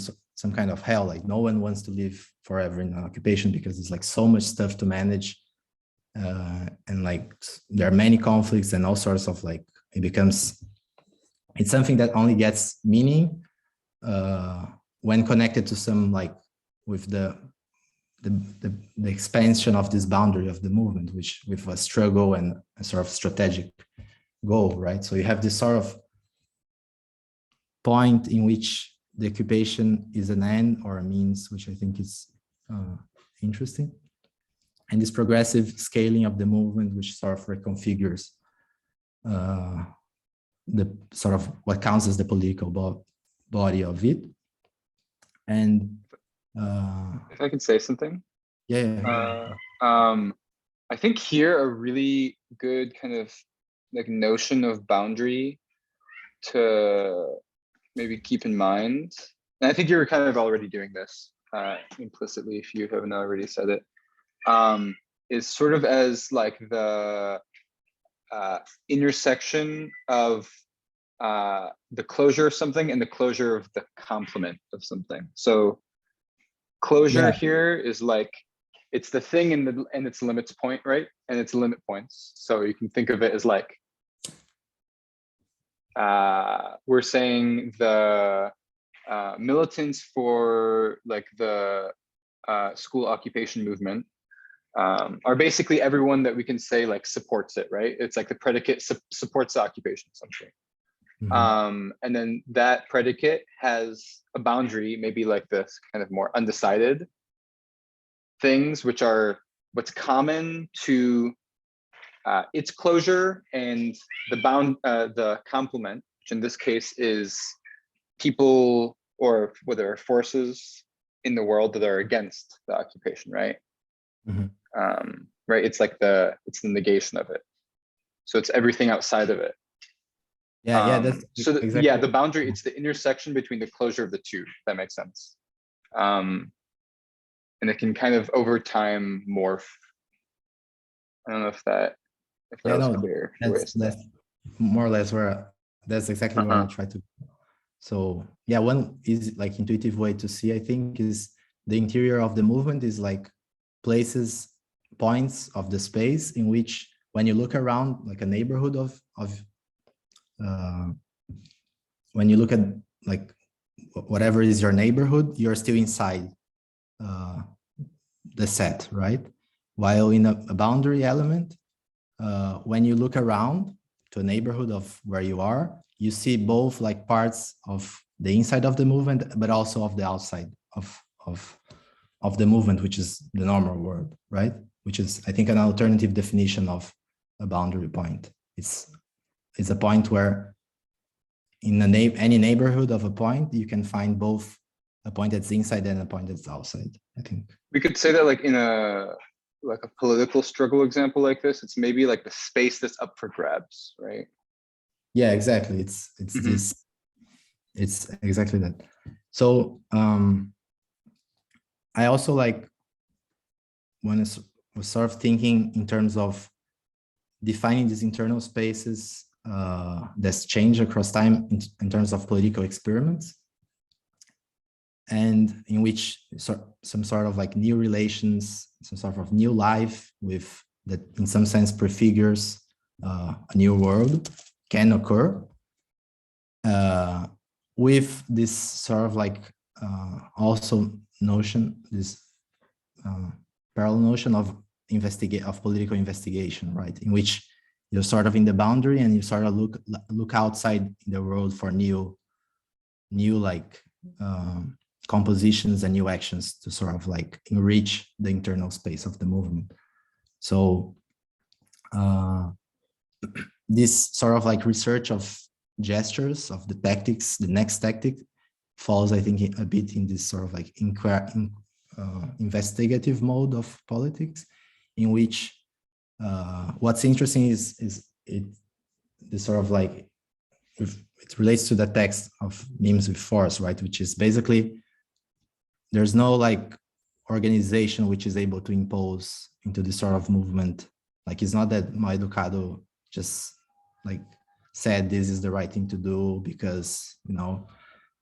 kind of hell. Like no one wants to live forever in an occupation because it's like so much stuff to manage, and like there are many conflicts and all sorts of like, it's something that only gets meaning when connected to some like with the expansion of this boundary of the movement, which with a struggle and a sort of strategic goal, right? So you have this sort of point in which the occupation is an end or a means, which I think is interesting. And this progressive scaling of the movement, which sort of reconfigures the sort of what counts as the political body of it. And if I could say something. Yeah. I think here a really good kind of like notion of boundary to maybe keep in mind, and I think you're kind of already doing this implicitly if you haven't already said it, is sort of as like the intersection of the closure of something and the closure of the complement of something. So closure here is like, it's the thing and its limits point, right? And its limit points. So you can think of it as like, we're saying the militants for like the school occupation movement are basically everyone that we can say like supports it, right? It's like the predicate supports the occupation, something. Mm-hmm. And then that predicate has a boundary, maybe like this kind of more undecided things, which are what's common to its closure and the complement, which in this case is people or whether forces in the world that are against the occupation, right? Mm-hmm. Right, it's like it's the negation of it. So it's everything outside of it. That's so exactly. The boundary, it's the intersection between the clear of the two, if that makes sense. And it can kind of over time morph. I don't know if that was clear. That's more or less where that's exactly what I try to. So yeah, one is like intuitive way to see, I think, is the interior of the movement is like points of the space in which when you look around like a neighborhood of when you look at like whatever is your neighborhood, you're still inside the set, right? While in a boundary element, when you look around to a neighborhood of where you are, you see both like parts of the inside of the movement, but also of the outside of the movement, which is the normal world, right? Which is, I think, an alternative definition of a boundary point. It's a point where in any neighborhood of a point, you can find both a point that's inside and a point that's outside, I think. We could say that like in a political struggle example like this, it's maybe like the space that's up for grabs, right? Yeah, exactly. It's this, it's exactly that. So I also like when I was sort of thinking in terms of defining these internal spaces that's changed across time in terms of political experiments, and in which some sort of like new relations, some sort of new life with that in some sense prefigures a new world can occur, with this sort of like also notion, this parallel notion of political investigation, right? In which you're sort of in the boundary and you sort of look outside the world for new like compositions and new actions to sort of like enrich the internal space of the movement. So this sort of like research of gestures, of the tactics, the next tactic falls, I think, a bit in this sort of like investigative mode of politics, in which what's interesting is the sort of like, it relates to the text of Memes with Force, right? Which is basically, there's no like organization which is able to impose into this sort of movement. Like, it's not that my Educado just like said this is the right thing to do because, you know,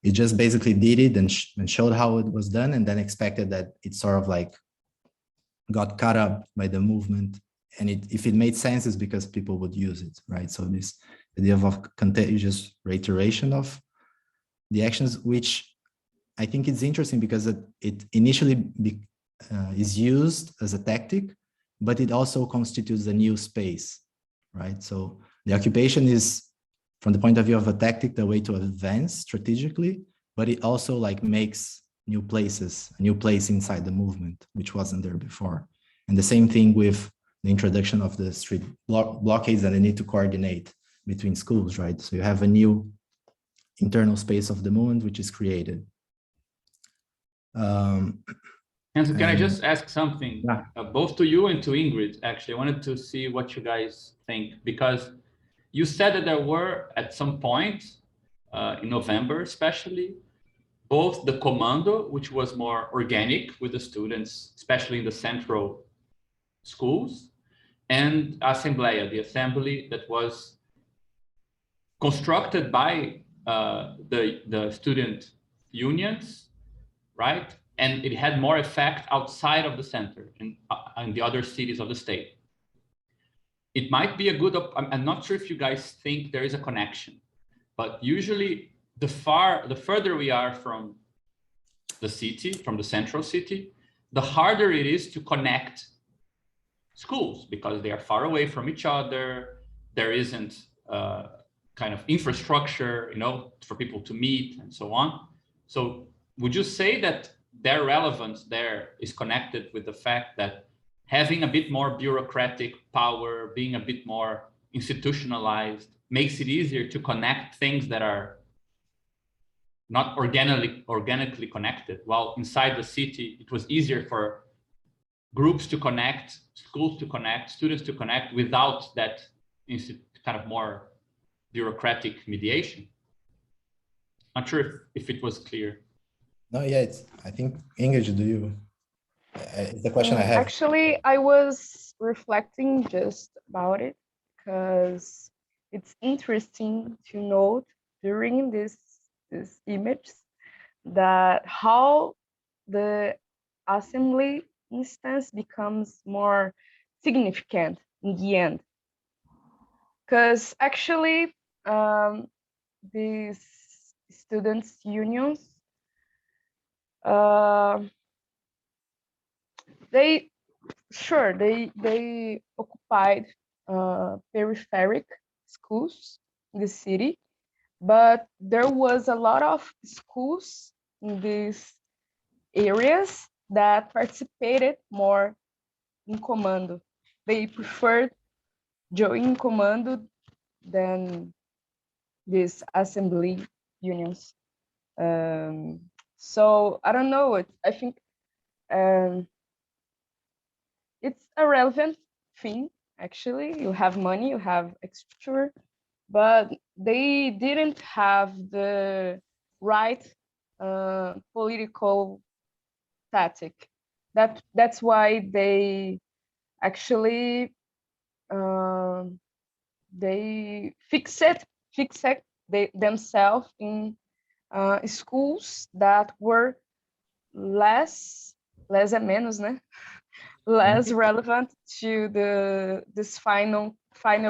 it just basically did it and showed how it was done, and then expected that it sort of like got caught up by the movement. And if it made sense, it's because people would use it, right? So this idea of contagious reiteration of the actions, which I think is interesting because it initially is used as a tactic, but it also constitutes a new space, right? So the occupation is, from the point of view of a tactic, the way to advance strategically, but it also like makes new places, a new place inside the movement, which wasn't there before. And the same thing with the introduction of the street blockades and the need to coordinate between schools, right? So you have a new internal space of the movement, which is created. And so can I just ask something, both to you and to Ingrid, actually? I wanted to see what you guys think, because you said that there were, at some point, in November especially, both the commando, which was more organic with the students, especially in the central schools, and Assembleia, the assembly that was constructed by the student unions, right? And it had more effect outside of the center in the other cities of the state. It might be a good, I'm not sure if you guys think there is a connection, but usually the further we are from the city, from the central city, the harder it is to connect schools because they are far away from each other. There isn't kind of infrastructure, you know, for people to meet and so on. So would you say that their relevance there is connected with the fact that having a bit more bureaucratic power, being a bit more institutionalized, makes it easier to connect things that are not organically connected, while inside the city, it was easier for groups to connect, schools to connect, students to connect without that kind of more bureaucratic mediation? Not sure if it was clear. No, yeah, I think, Ingrid, it's the question I have. Actually, I was reflecting just about it because it's interesting to note during this image that how the assembly instance becomes more significant in the end. Because actually, these students' unions, they occupied peripheral schools in the city, but there was a lot of schools in these areas that participated more in commando. They preferred joining commando than these assembly unions. So I don't know. I think it's a relevant thing. Actually, you have money, you have structure, but they didn't have the right political tactic. That's why they actually they fix it themselves in schools that were less é menos, né? Less relevant to this final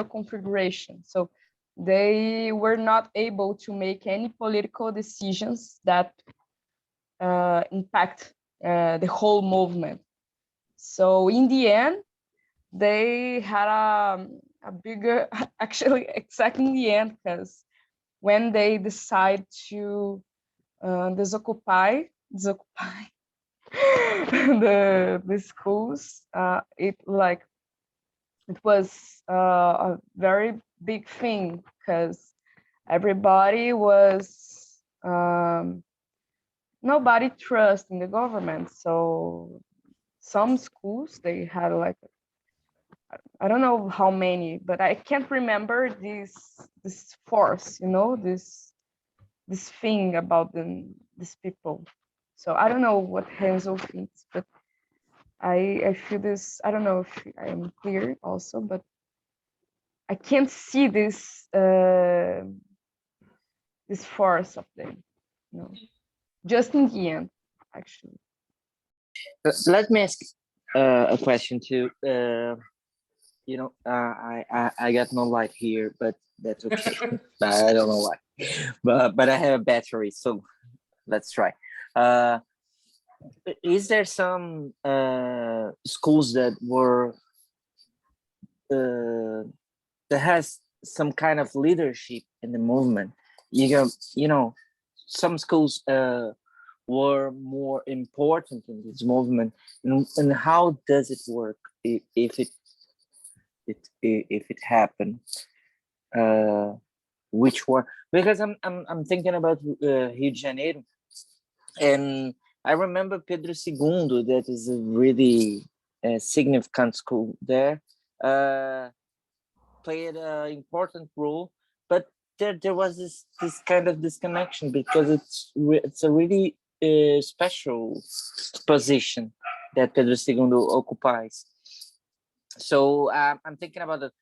configuration. So they were not able to make any political decisions that impact the whole movement. So in the end, they had a bigger, actually exactly in the end, because when they decide to disoccupy the schools, it was a very big thing because everybody was nobody trust in the government. So some schools, they had like, I don't know how many, but I can't remember this force, this thing about these people. So I don't know what Hansel thinks, but I feel this. I don't know if I am clear also, but I can't see this this force of them. Just in the end, actually. Let me ask a question too. I got no light here, but that's okay. I don't know why, but I have a battery, so let's try. Is there some schools that were that has some kind of leadership in the movement? Some schools were more important in this movement, and how does it work if it happened? Which one? Because I'm thinking about Rio de Janeiro, and I remember Pedro II, that is a really significant school there, played an important role, but there was this kind of disconnection because it's a really special position that Pedro II occupies. So I'm thinking about it.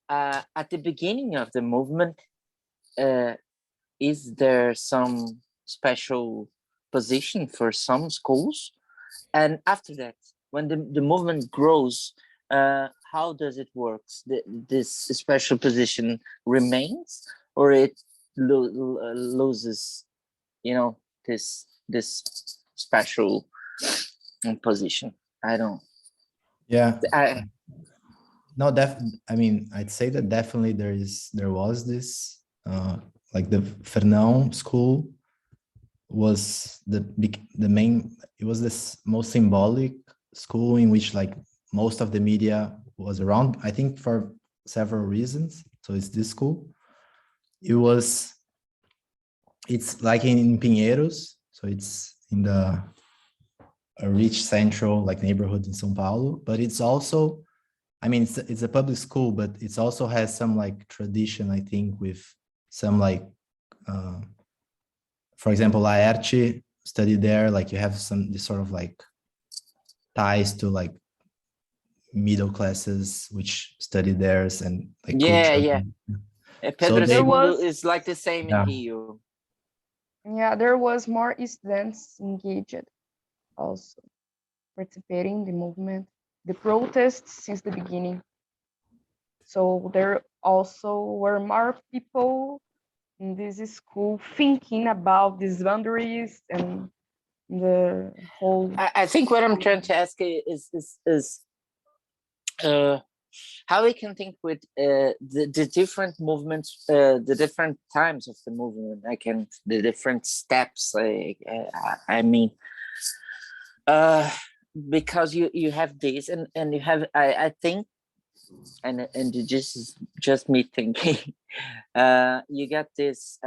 At the beginning of the movement, is there some special position for some schools? And after that, when the movement grows, how does it work? This special position remains, or it loses, this special position? I don't. Yeah. No, I mean, I'd say that definitely there was this, like the Fernão school was the main, it was this most symbolic school in which like most of the media was around, I think for several reasons. So it's this school. It's like in Pinheiros, so it's in a rich central like neighborhood in São Paulo, but it's also, I mean, it's a public school, but it also has some like tradition, I think, with some like, for example, Laerte studied there, like you have this sort of like ties to like middle classes which study theirs and like yeah. Pedro II is like the same in Rio. Yeah, there was more students engaged also participating in the movement, the protests since the beginning. So there also were more people in this school thinking about these boundaries and the whole. I think what I'm trying to ask is how we can think with the different movements, the different times of the movement, the different steps. I mean, because you have this, and you have, I think, and just me thinking, you get this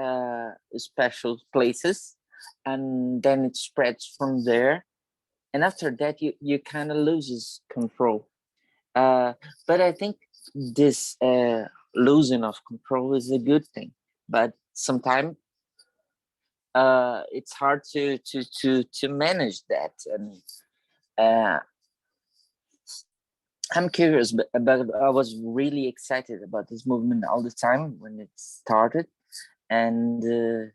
special places, and then it spreads from there, and after that you kind of loses control. But I think this losing of control is a good thing, but sometimes it's hard to manage that. And I'm curious, but I was really excited about this movement all the time when it started, and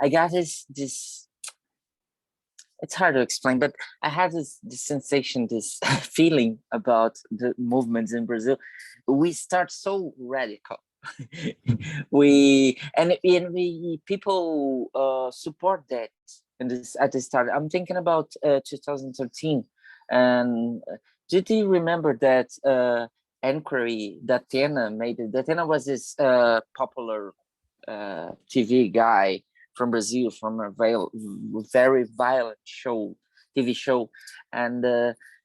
I got this. It's hard to explain, but I had this sensation, this feeling about the movements in Brazil. We start so radical. we people support that at the start. I'm thinking about 2013, and did you remember that inquiry that Tena made? Datena was this popular TV guy from Brazil, from a very violent TV show, and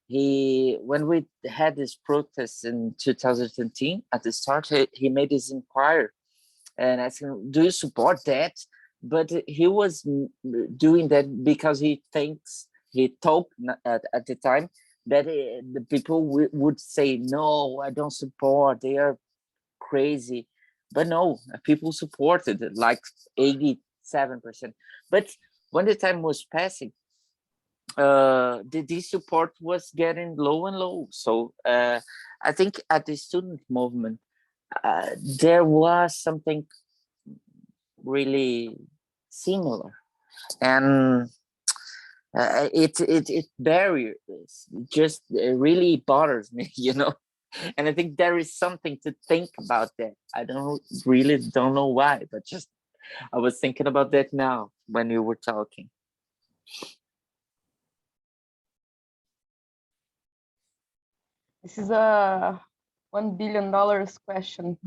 when we had this protest in 2013 at the start, he made this inquiry, and I said, "Do you support that?" But he was doing that because he thought at the time that the people would say, "No, I don't support. They are crazy." But no, people supported it, like 87%. But when the time was passing, the support was getting low and low. So I think at the student movement, there was something really similar, and it barriers just really bothers me, you know. And I think there is something to think about that. I don't know why, but just I was thinking about that now when you were talking. This is a $1 billion question.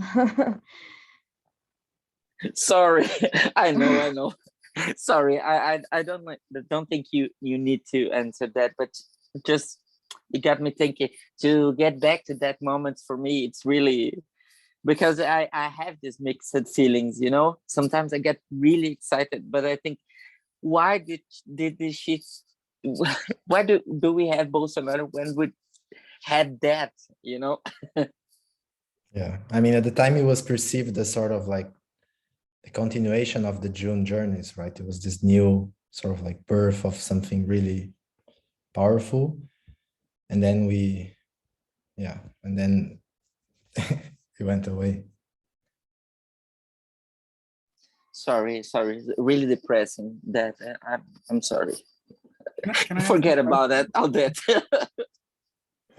Sorry, I know. Sorry, I don't think you need to answer that, but just it got me thinking. To get back to that moment, for me, it's really because I have these mixed feelings, you know. Sometimes I get really excited, but I think, why did this shit? Why do we have Bolsonaro when we had that, you know? Yeah, I mean, at the time it was perceived as sort of like the continuation of the June journeys, right? It was this new sort of like birth of something really powerful. And then and then it went away. Sorry, really depressing. That I'm sorry. Can I Forget about that. All that.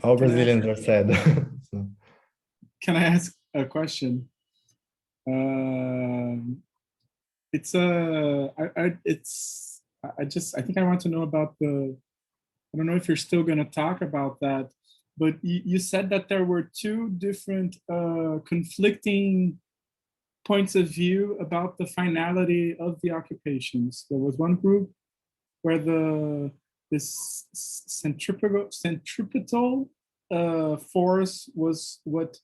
All Brazilians are sad. So. Can I ask a question? I think I want to know about I don't know if you're still going to talk about that, but you said that there were two different conflicting points of view about the finality of the occupations. There was one group where this centripetal force was what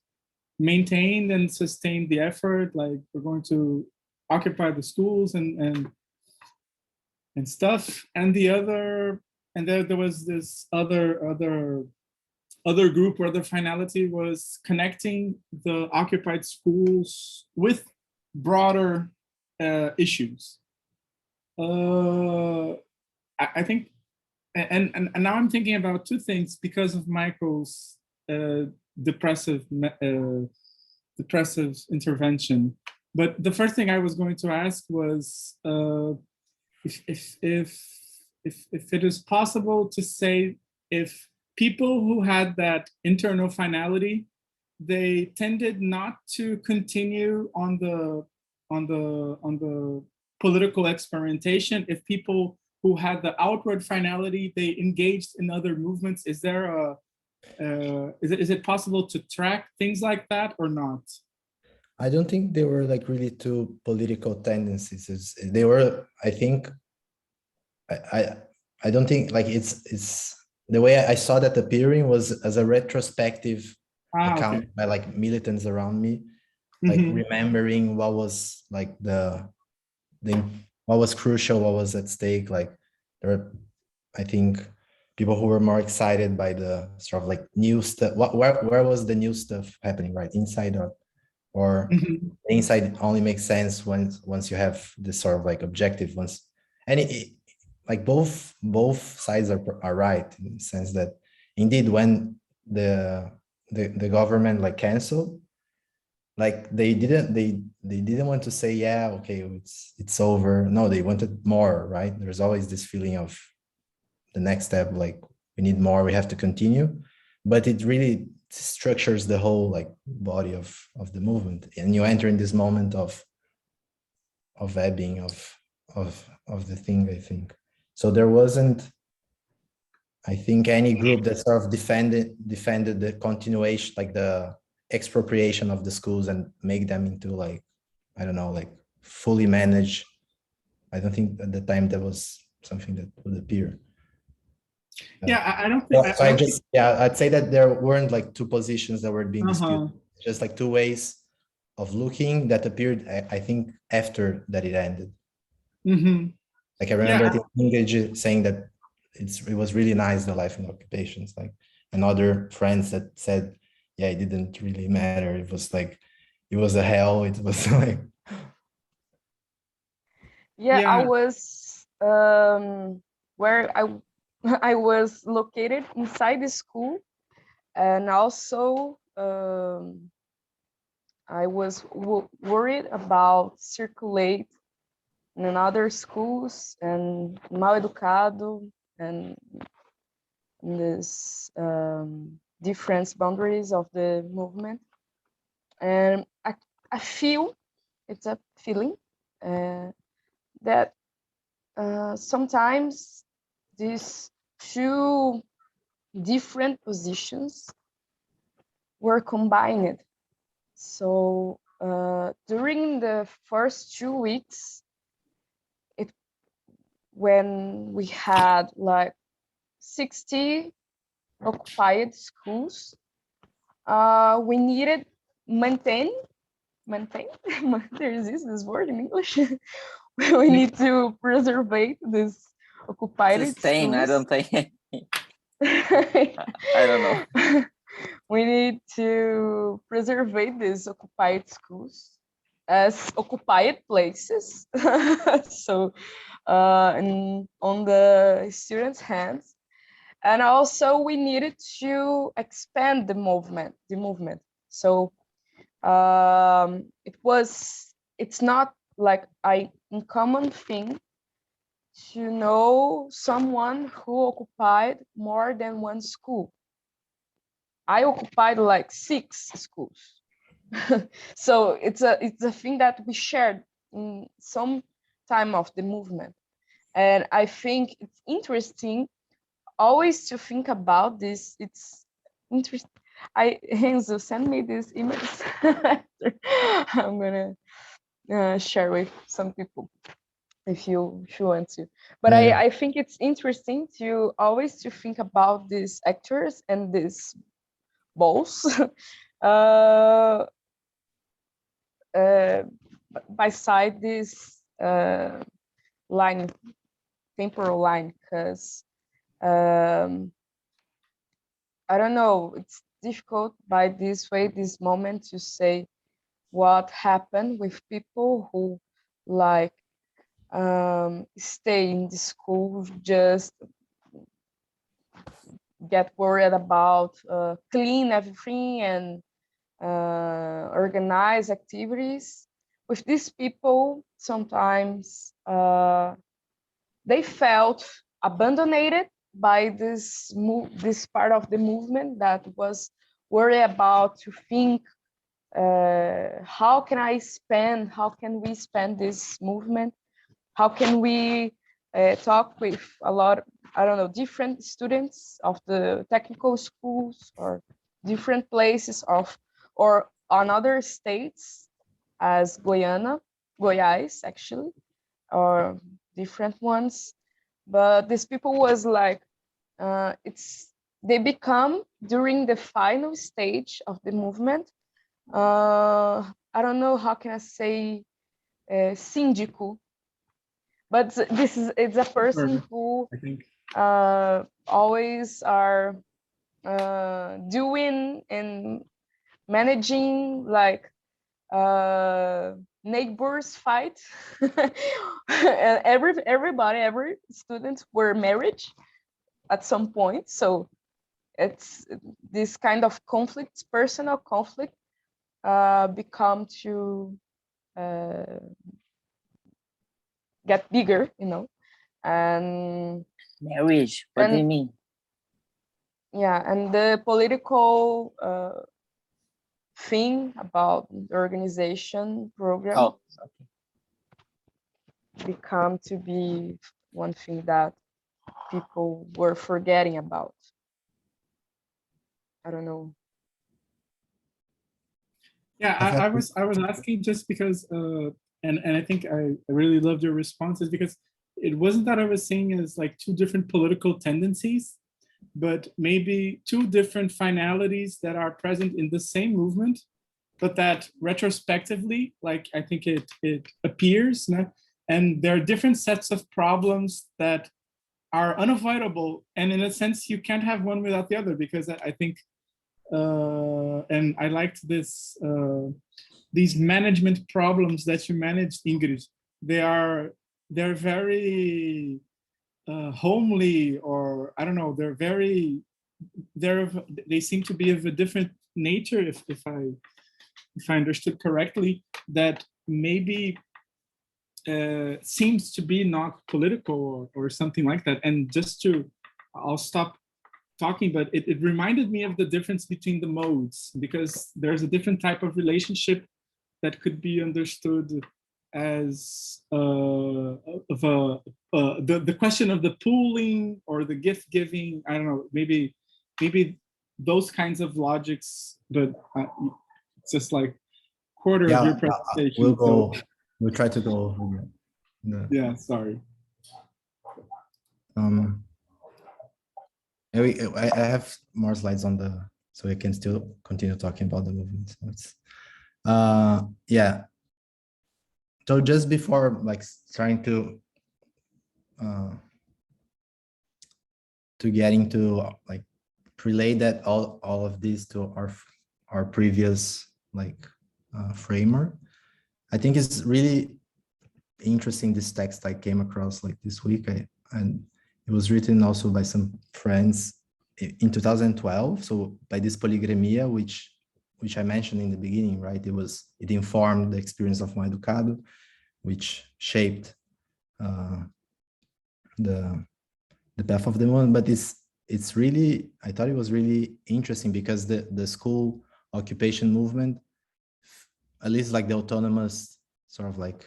maintained and sustained the effort, like we're going to occupy the schools and stuff, and there was this other group where the finality was connecting the occupied schools with broader issues. I think, and now I'm thinking about two things because of Michael's depressive intervention. But the first thing I was going to ask was if it is possible to say if people who had that internal finality, they tended not to continue on the political experimentation. If people who had the outward finality, they engaged in other movements. Is there Is it possible to track things like that or not? I don't think they were like really two political tendencies. They were, I think, I don't think like it's the way I saw that appearing was as a retrospective account Okay. by like militants around me, like remembering what was like the what was crucial, what was at stake. Like there were, I think, people who were more excited by the sort of like new stuff. Where was the new stuff happening, right? Inside or Mhm. inside only makes sense once you have this sort of like objective once, and like both sides are right in the sense that indeed when the government like canceled, like they didn't want to say, yeah, okay, it's over. No, they wanted more, right? There's always this feeling of the next step, like we need more, we have to continue, but it really structures the whole like body of the movement, and you enter in this moment of ebbing of the thing, I think. So there wasn't, I think, any group that sort of defended the continuation, like the expropriation of the schools and make them into like, I don't know, like fully managed. I don't think at the time that was something that would appear. Yeah, I don't think. So I just, yeah, I'd say that there weren't like two positions that were being disputed, just like two ways of looking that appeared, I think, after that it ended. Like I remember, I think Ingrid saying that it was really nice, the life in occupations, like, and other friends that said, yeah, it didn't really matter. It was like, it was a hell. It was like, yeah, I was where I was located inside the school, and also I was worried about circulate in other schools and Mal Educado and this different boundaries of the movement. And I feel, it's a feeling that sometimes these two different positions were combined. So during the first 2 weeks, when we had like 60 occupied schools, we needed maintain there is this word in English. We need to preserve this occupied Sustain, schools. I don't think. I don't know. We need to preserve these occupied schools as occupied places. So on the students' hands. And also we needed to expand the movement. So it's not like a uncommon thing to know someone who occupied more than one school. I occupied like 6 schools. So it's a thing that we shared in some time of the movement. And I think it's interesting always to think about this. It's interesting. Renzo, send me these images. I'm gonna share with some people if you want to. But yeah. I think it's interesting to always to think about these actors and these balls beside this line, temporal line, because I don't know, it's difficult by this moment to say what happened with people who like stay in the school, just get worried about clean everything and organize activities. With these people, sometimes they felt abandoned by this part of the movement that was worried about to think how can we spend this movement, how can we talk with a lot, I don't know, different students of the technical schools or different places or on other states as Goiás actually, or different ones. But these people was like, they become during the final stage of the movement. I don't know how can I say síndico, but it's a person who I think always are doing and managing like neighbors fight. And every student were married at some point, so it's this kind of conflict, personal conflict, become to get bigger, and Marriage, what do you mean? yeah, and the political thing about the organization program Oh, become to be one thing that people were forgetting about. I don't know. yeah, I was asking just because and I think I really loved your responses, because it wasn't that I was seeing as like two different political tendencies, but maybe two different finalities that are present in the same movement, but that retrospectively, like I think it appears, and there are different sets of problems that are unavoidable, and in a sense you can't have one without the other, because I think and I liked this these management problems that you managed, Ingrid. They're very homely, or I don't know, they seem to be of a different nature, if I understood correctly, that maybe seems to be not political or something like that. And I'll stop talking, but it reminded me of the difference between the modes, because there's a different type of relationship that could be understood as the question of the pooling or the gift giving. I don't know, maybe those kinds of logics, but it's just like quarter of your presentation. We'll try to go over it. Yeah, sorry. I have more slides so we can still continue talking about the movement. So it's, yeah. So just before like trying to get into like relay that all of this to our previous like framework, I think it's really interesting, this text I came across like this week, and it was written also by some friends in 2012. So by this Poligremia, which I mentioned in the beginning, right? It informed the experience of Mãe Educado, which shaped the path of the movement. But it's really, I thought it was really interesting, because the school occupation movement, at least like the autonomous sort of like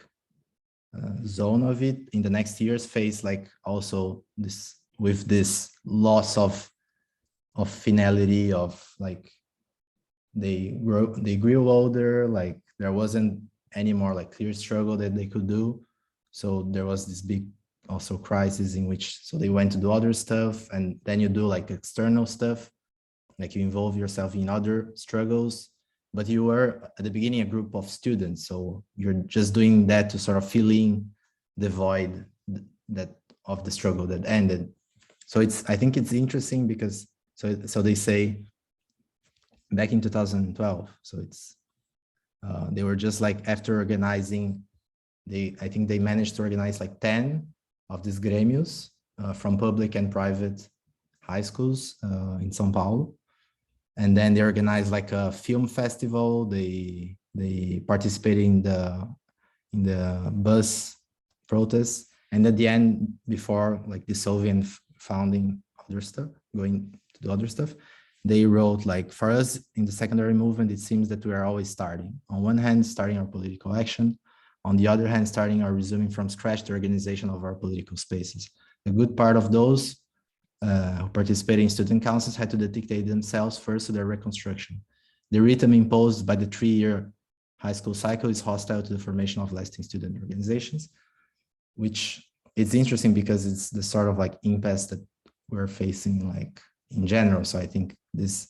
zone of it in the next years, face like also this loss of finality, of like they grew older, like there wasn't any more like clear struggle that they could do. So there was this big also crisis in which, so they went to do other stuff, and then you do like external stuff, like you involve yourself in other struggles, but you were at the beginning a group of students, so you're just doing that to sort of fill in the void that of the struggle that ended. So I think it's interesting, because so they say back in 2012, so it's they were just like, after organizing, I think they managed to organize like 10 of these gremios from public and private high schools in São Paulo. And then they organized like a film festival. They participated in the bus protests, and at the end, before like dissolving, founding other stuff, going to do other stuff, they wrote like, for us in the secondary movement, it seems that we are always starting. On one hand, starting our political action. on the other hand, starting or resuming from scratch the organization of our political spaces. A good part of those who participated in student councils had to dedicate themselves first to their reconstruction. The rhythm imposed by the 3-year high school cycle is hostile to the formation of lasting student organizations, which it's interesting because it's the sort of like impasse that we're facing like in general. So I think this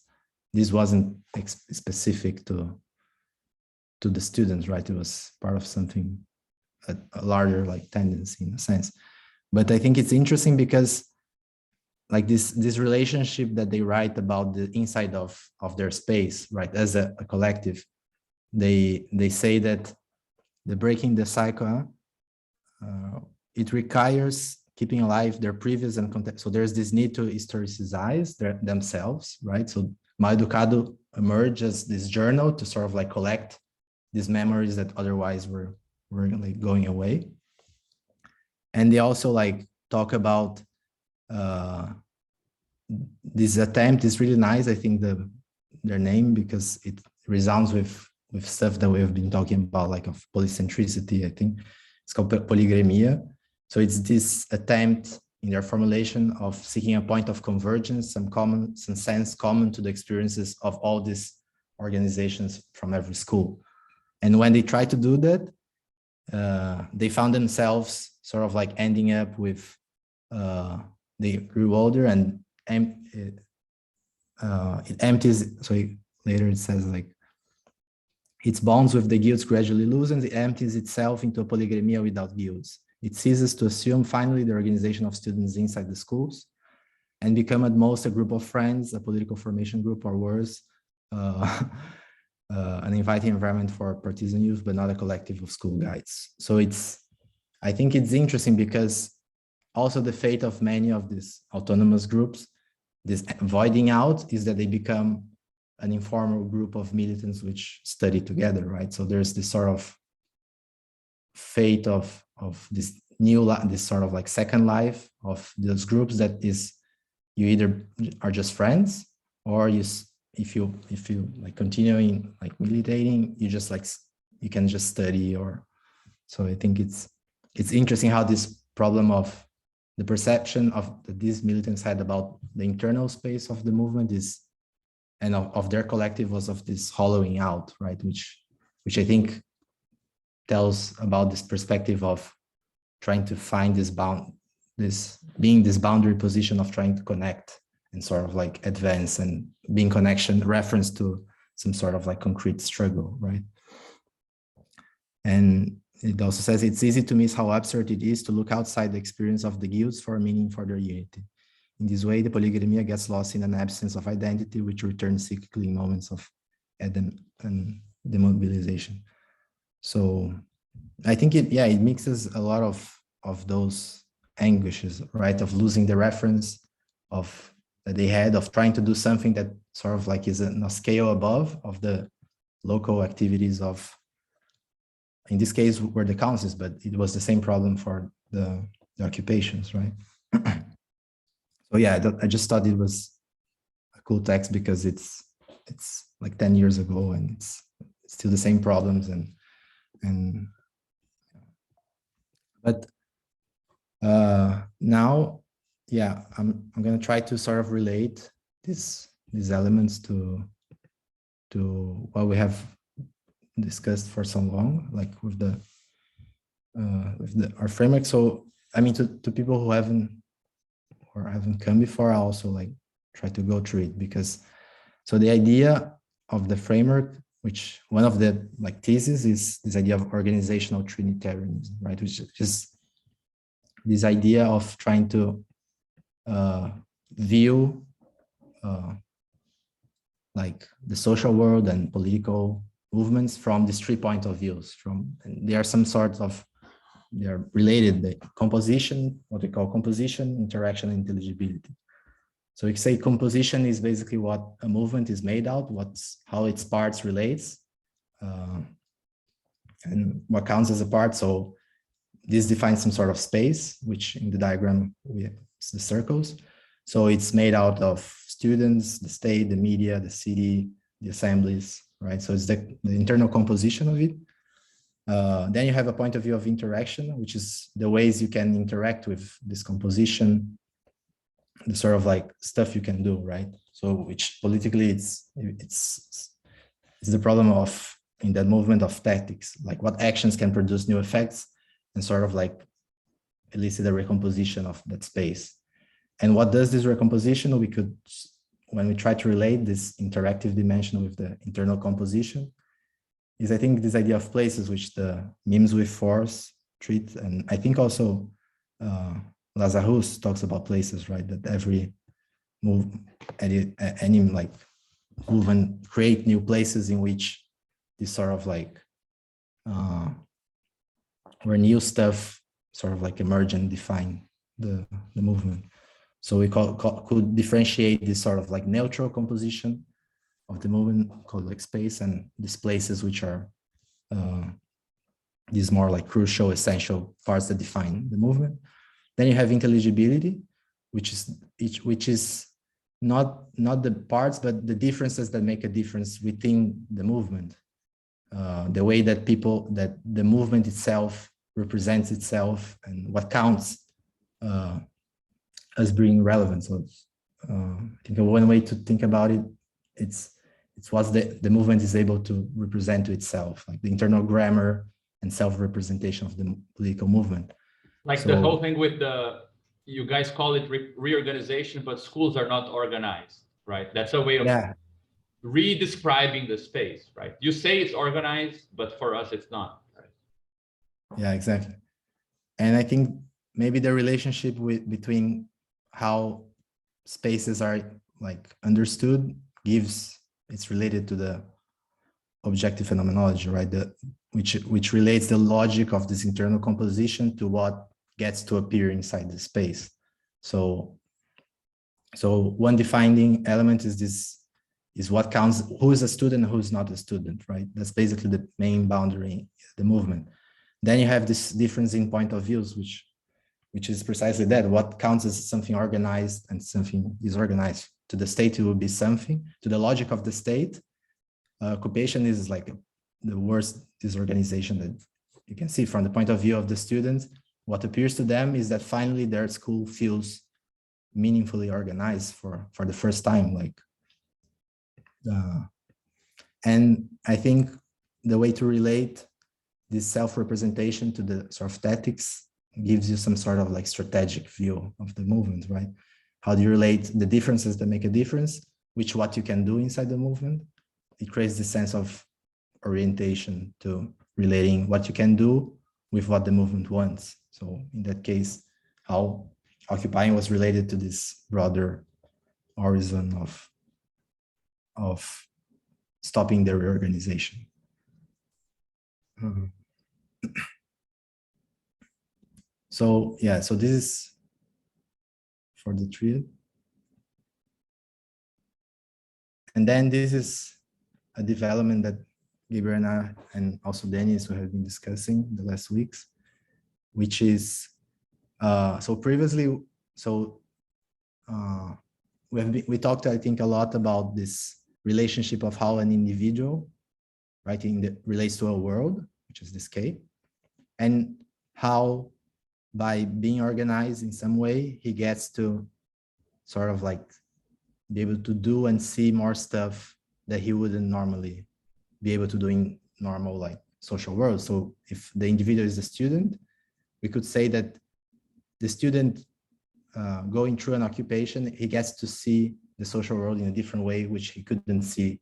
wasn't specific to the students, right? It was part of something, a larger like tendency in a sense. But I think it's interesting because like this relationship that they write about the inside of their space, right? As a collective, they say that the breaking the cycle, it requires keeping alive their previous and context. So there's this need to historicize themselves, right? So Mal Educado emerged as this journal to sort of like collect these memories that otherwise were like going away. And they also like talk about this attempt is really nice. I think their name, because it resounds with stuff that we've been talking about, like of polycentricity. I think it's called polygremia. So it's this attempt in their formulation of seeking a point of convergence, some sense common to the experiences of all these organizations from every school. And when they try to do that, they found themselves sort of like ending up with they grew older and it empties. So later it says like its bonds with the guilds gradually loosens, it empties itself into a polygremia without guilds. It ceases to assume finally the organization of students inside the schools and become at most a group of friends, a political formation group, or worse, an inviting environment for partisan youth, but not a collective of school guides. So I think it's interesting because also the fate of many of these autonomous groups, this voiding out, is that they become an informal group of militants which study together, right? So there's this sort of fate of this this sort of like second life of those groups that is, you either are just friends, or if you like continuing like militating, you can just study. Or so I think it's interesting how this problem of the perception that these militants had about the internal space of the movement and of their collective was of this hollowing out, right? Which I think tells about this perspective of trying to find this boundary position of trying to connect and sort of like advance and being connection reference to some sort of like concrete struggle, right? And it also says it's easy to miss how absurd it is to look outside the experience of the guilds for a meaning for their unity. In this way, the polygremia gets lost in an absence of identity, which returns cyclically in moments of and demobilization. So I think it mixes a lot of those anguishes, right? Of losing the reference that they had of trying to do something that sort of like is on a scale above of the local activities of, in this case, were the councils, but it was the same problem for the occupations, right? So yeah, I just thought it was a cool text because it's like 10 years ago and it's still the same problems but now, yeah, I'm gonna try to sort of relate these elements to what we have discussed for so long, like with our framework. So I mean, to people who haven't come before, I also like try to go through it because so the idea of the framework, which one of the like theses is this idea of organizational Trinitarianism, right? Which is just this idea of trying to view like the social world and political movements from these 3 points of views. And they are some sort of, they are related, the composition, what we call composition, interaction, and intelligibility. So we say composition is basically what a movement is made out, how its parts relates, and what counts as a part. So this defines some sort of space, which in the diagram it's the circles. So it's made out of students, the state, the media, the city, the assemblies, right? So it's the internal composition of it. Then you have a point of view of interaction, which is the ways you can interact with this composition, the sort of like stuff you can do, right? So which politically it's the problem of, in that movement, of tactics, like what actions can produce new effects and sort of like elicit a recomposition of that space. And what does this recomposition? We could, when we try to relate this interactive dimension with the internal composition, is I think this idea of places, which the memes with force treat. And I think also Lazarus talks about places, right? That every move, any like movement create new places in which this sort of like, where new stuff sort of like emerge and define the movement. So we could differentiate this sort of like neutral composition of the movement called like space, and these places which are these more like crucial, essential parts that define the movement. Then you have intelligibility, which is not the parts, but the differences that make a difference within the movement. The way that the movement itself represents itself, and what counts as being relevant. So I think one way to think about it, it's what the movement is able to represent to itself, like the internal grammar and self-representation of the political movement. Like So, the whole thing with you guys call it reorganization, but schools are not organized, right? That's a way of re-describing the space, right? You say it's organized, but for us, it's not. Right? Yeah, exactly. And I think maybe the relationship between how spaces are like understood it's related to the objective phenomenology, right? Which relates the logic of this internal composition to what gets to appear inside the space. So one defining element is what counts, who is a student, who's not a student, right? That's basically the main boundary, the movement. Then you have this difference in point of views, which is precisely that. What counts as something organized and something disorganized. To the state, it will be something. To the logic of the state, occupation is like the worst disorganization that you can see. From the point of view of the students, what appears to them is that finally their school feels meaningfully organized for the first time. And I think the way to relate this self-representation to the sort of tactics gives you some sort of like strategic view of the movement, right? How do you relate the differences that make a difference, which what you can do inside the movement? It creates this sense of orientation to relating what you can do with what the movement wants. So in that case, how occupying was related to this broader horizon of stopping the reorganization. So yeah, so this is for the triad. And then this is a development that Gabriel and also Dennis we have been discussing the last weeks, which is, so previously, we talked, I think, a lot about this relationship of how an individual, right, relates to a world, which is this K, and how by being organized in some way, he gets to sort of like be able to do and see more stuff that he wouldn't normally be able to do in normal like social world. So if the individual is the student, we could say that the student going through an occupation, he gets to see the social world in a different way, which he couldn't see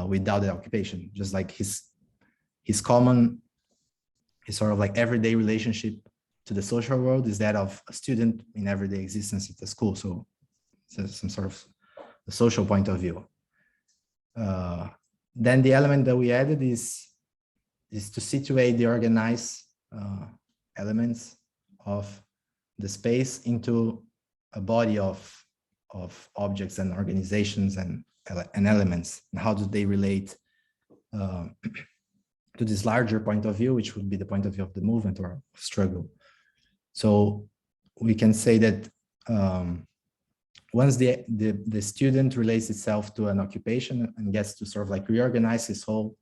without the occupation. Just like his sort of like everyday relationship to the social world is that of a student in everyday existence at the school. So it's some sort of a social point of view. Then the element that we added is to situate the organized elements of the space into a body of objects and organizations and elements, and how do they relate to this larger point of view, which would be the point of view of the movement or struggle. So we can say that once the student relates itself to an occupation and gets to sort of like reorganize his whole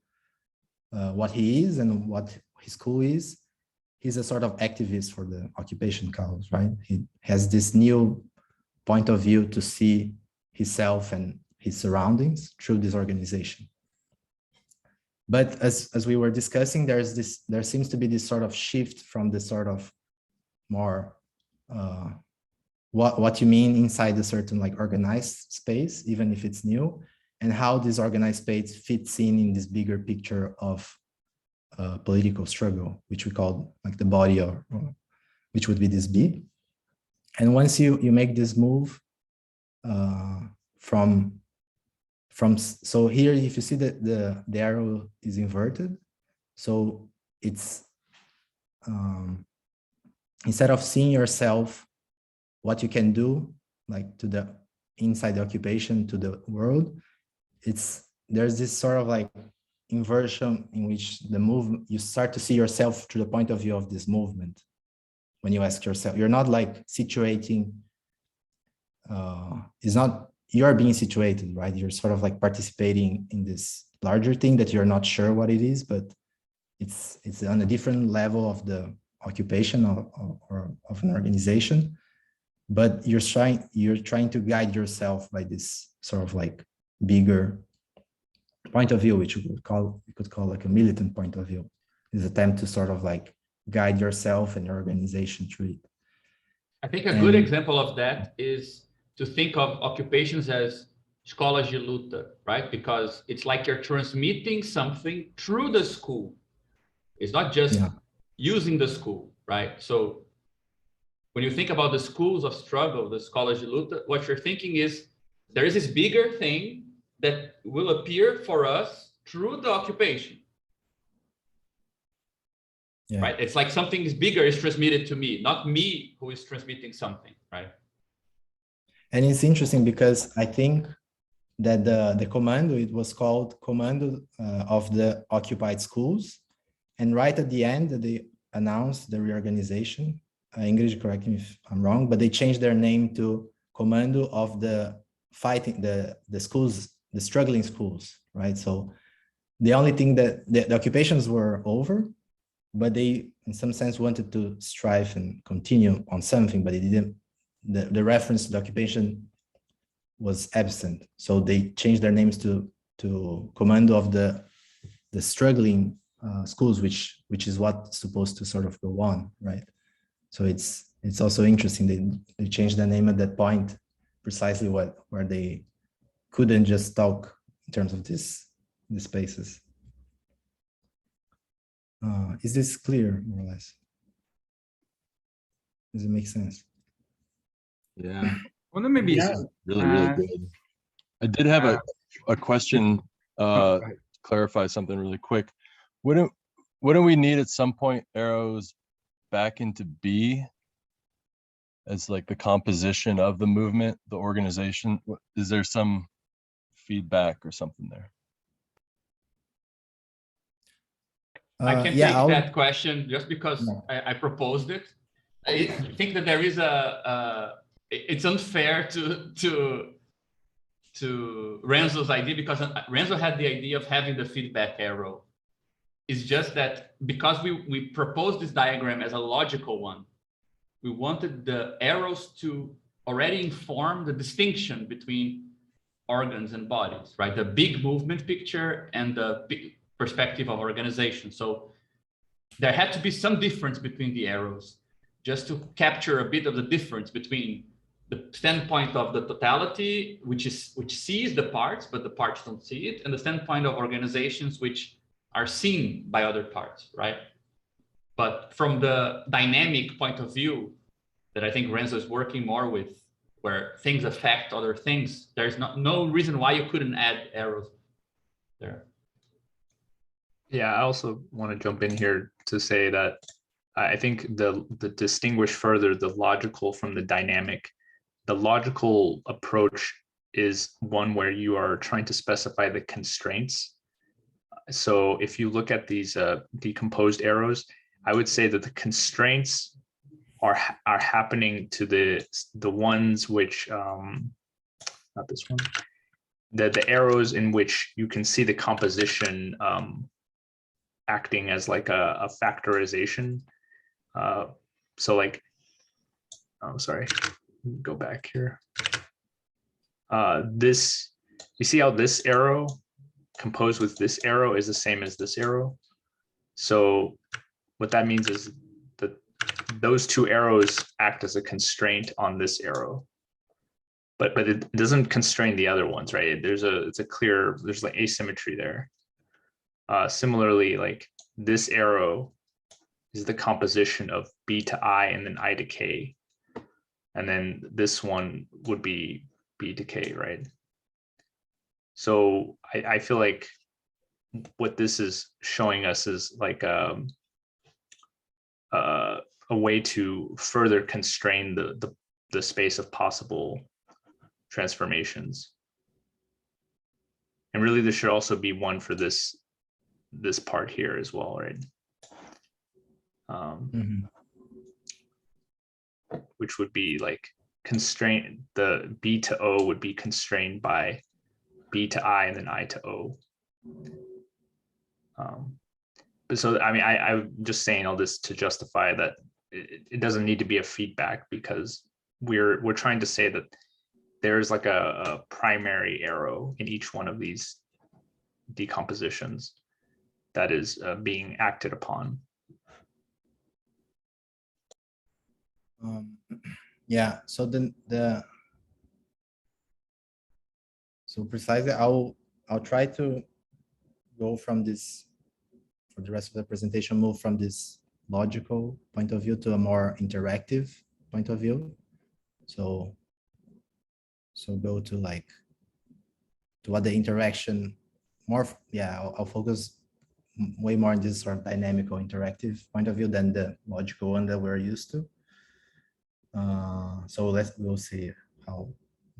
what he is and what his school is. He's a sort of activist for the occupation cause, right? He has this new point of view to see himself and his surroundings through this organization. But as we were discussing, there seems to be this sort of shift from the sort of more what you mean inside a certain like organized space, even if it's new, and how this organized space fits in this bigger picture of political struggle, which we call like the body, or which would be this B. And once you make this move so here, if you see that the arrow is inverted, so it's instead of seeing yourself, what you can do, like to the inside the occupation to the world, there's this sort of like inversion in which the movement, you start to see yourself through the point of view of this movement. When you ask yourself, you're not like situating, it's not, you're being situated, right? You're sort of like participating in this larger thing that you're not sure what it is, but it's on a different level of the occupation or of an organization. But you're trying to guide yourself by this sort of like bigger point of view, which we could call like a militant point of view. This attempt to sort of like guide yourself and your organization through it. I think a good example of that is to think of occupations as escolas de luta, right? Because it's like you're transmitting something through the school. It's not just using the school, right? So when you think about the schools of struggle, the escolas de luta, what you're thinking is there is this bigger thing that will appear for us through the occupation. Yeah. Right? It's like something is bigger is transmitted to me, not me who is transmitting something, right? And it's interesting because I think that the commando, it was called Commando of the Occupied Schools. And right at the end, they announced the reorganization. Ingrid, correct me if I'm wrong, but they changed their name to Commando of the Fighting, the schools, the struggling schools, right? So the only thing that the occupations were over, but they in some sense wanted to strive and continue on something, but it didn't, the reference to the occupation was absent. So they changed their names to Commando of the struggling schools, which is what's supposed to sort of go on, right? So it's also interesting they changed the name at that point, precisely where they couldn't just talk in terms of these spaces. Is this clear, more or less? Does it make sense? Yeah. Well, then maybe this is really good. I did have a question, clarify something really quick. Wouldn't we need at some point arrows back into B as like the composition of the movement, the organization? Is there some feedback or something there? I can take that question just because I proposed it. I think that there is it's unfair to Renzo's idea, because Renzo had the idea of having the feedback arrow. It's just that because we proposed this diagram as a logical one, we wanted the arrows to already inform the distinction between organs and bodies, right? The big movement picture and the big perspective of organization. So there had to be some difference between the arrows, just to capture a bit of the difference between the standpoint of the totality, which sees the parts, but the parts don't see it, and the standpoint of organizations which are seen by other parts, right? But from the dynamic point of view that I think Renzo is working more with, where things affect other things, there's no reason why you couldn't add arrows there. Yeah, I also want to jump in here to say that I think the distinguish further the logical from the dynamic. The logical approach is one where you are trying to specify the constraints. So if you look at these decomposed arrows, I would say that the constraints are happening to the ones which not this one, the arrows in which you can see the composition acting as like a factorization. So like, oh, sorry, go back here. This, you see how this arrow composed with this arrow is the same as this arrow? So what that means is that those two arrows act as a constraint on this arrow, but it doesn't constrain the other ones, right? There's like asymmetry there. Similarly, like this arrow is the composition of B to I and then I to K. And then this one would be B to K, right? So I feel like what this is showing us is like a way to further constrain the space of possible transformations. And really, there should also be one for this part here as well, right? Which would be like constraint, the B to O would be constrained by B to I and then I to O. But so, I mean, I'm just saying all this to justify that it doesn't need to be a feedback, because we're trying to say that there's like a primary arrow in each one of these decompositions that is being acted upon. Yeah, so so precisely I'll try to go from this, for the rest of the presentation, move from this logical point of view to a more interactive point of view. So go to like to what the interaction more, yeah, I'll focus way more on this sort of dynamical interactive point of view than the logical one that we're used to. So we'll see how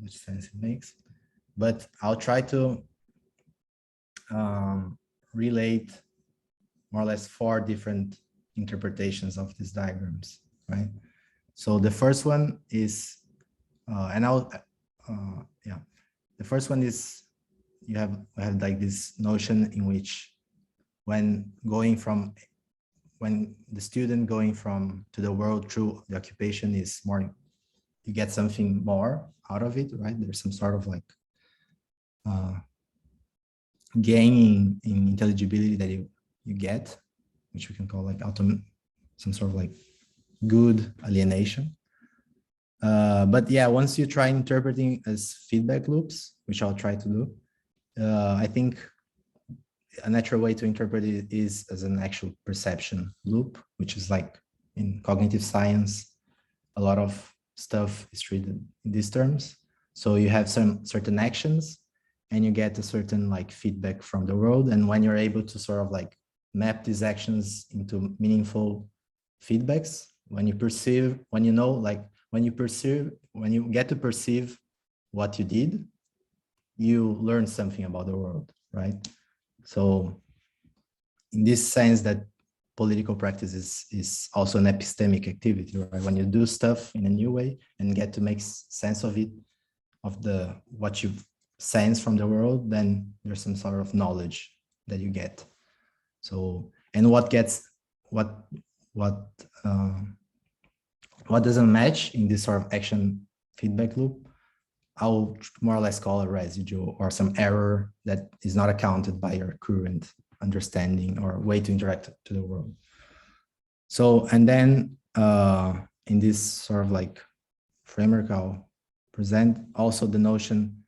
much sense it makes, but I'll try to relate more or less 4 different interpretations of these diagrams, right? So the first one is, the first one is we have like this notion in which when the student going from to the world through the occupation is more, you get something more out of it, right? There's some sort of like gain in intelligibility that you get, which we can call like some sort of like good alienation. But yeah, once you try interpreting as feedback loops, which I'll try to do, I think a natural way to interpret it is as an actual perception loop, which is like in cognitive science, a lot of stuff is treated in these terms. So you have some certain actions and you get a certain like feedback from the world. And when you're able to sort of like map these actions into meaningful feedbacks, when you get to perceive what you did, you learn something about the world, right? So in this sense that political practice is also an epistemic activity, right? When you do stuff in a new way and get to make sense of it, of what you sense from the world, then there's some sort of knowledge that you get. So, and what doesn't match in this sort of action feedback loop, I'll more or less call a residue or some error that is not accounted by your current understanding or way to interact to the world. So, and then in this sort of like framework, I'll present also the notion,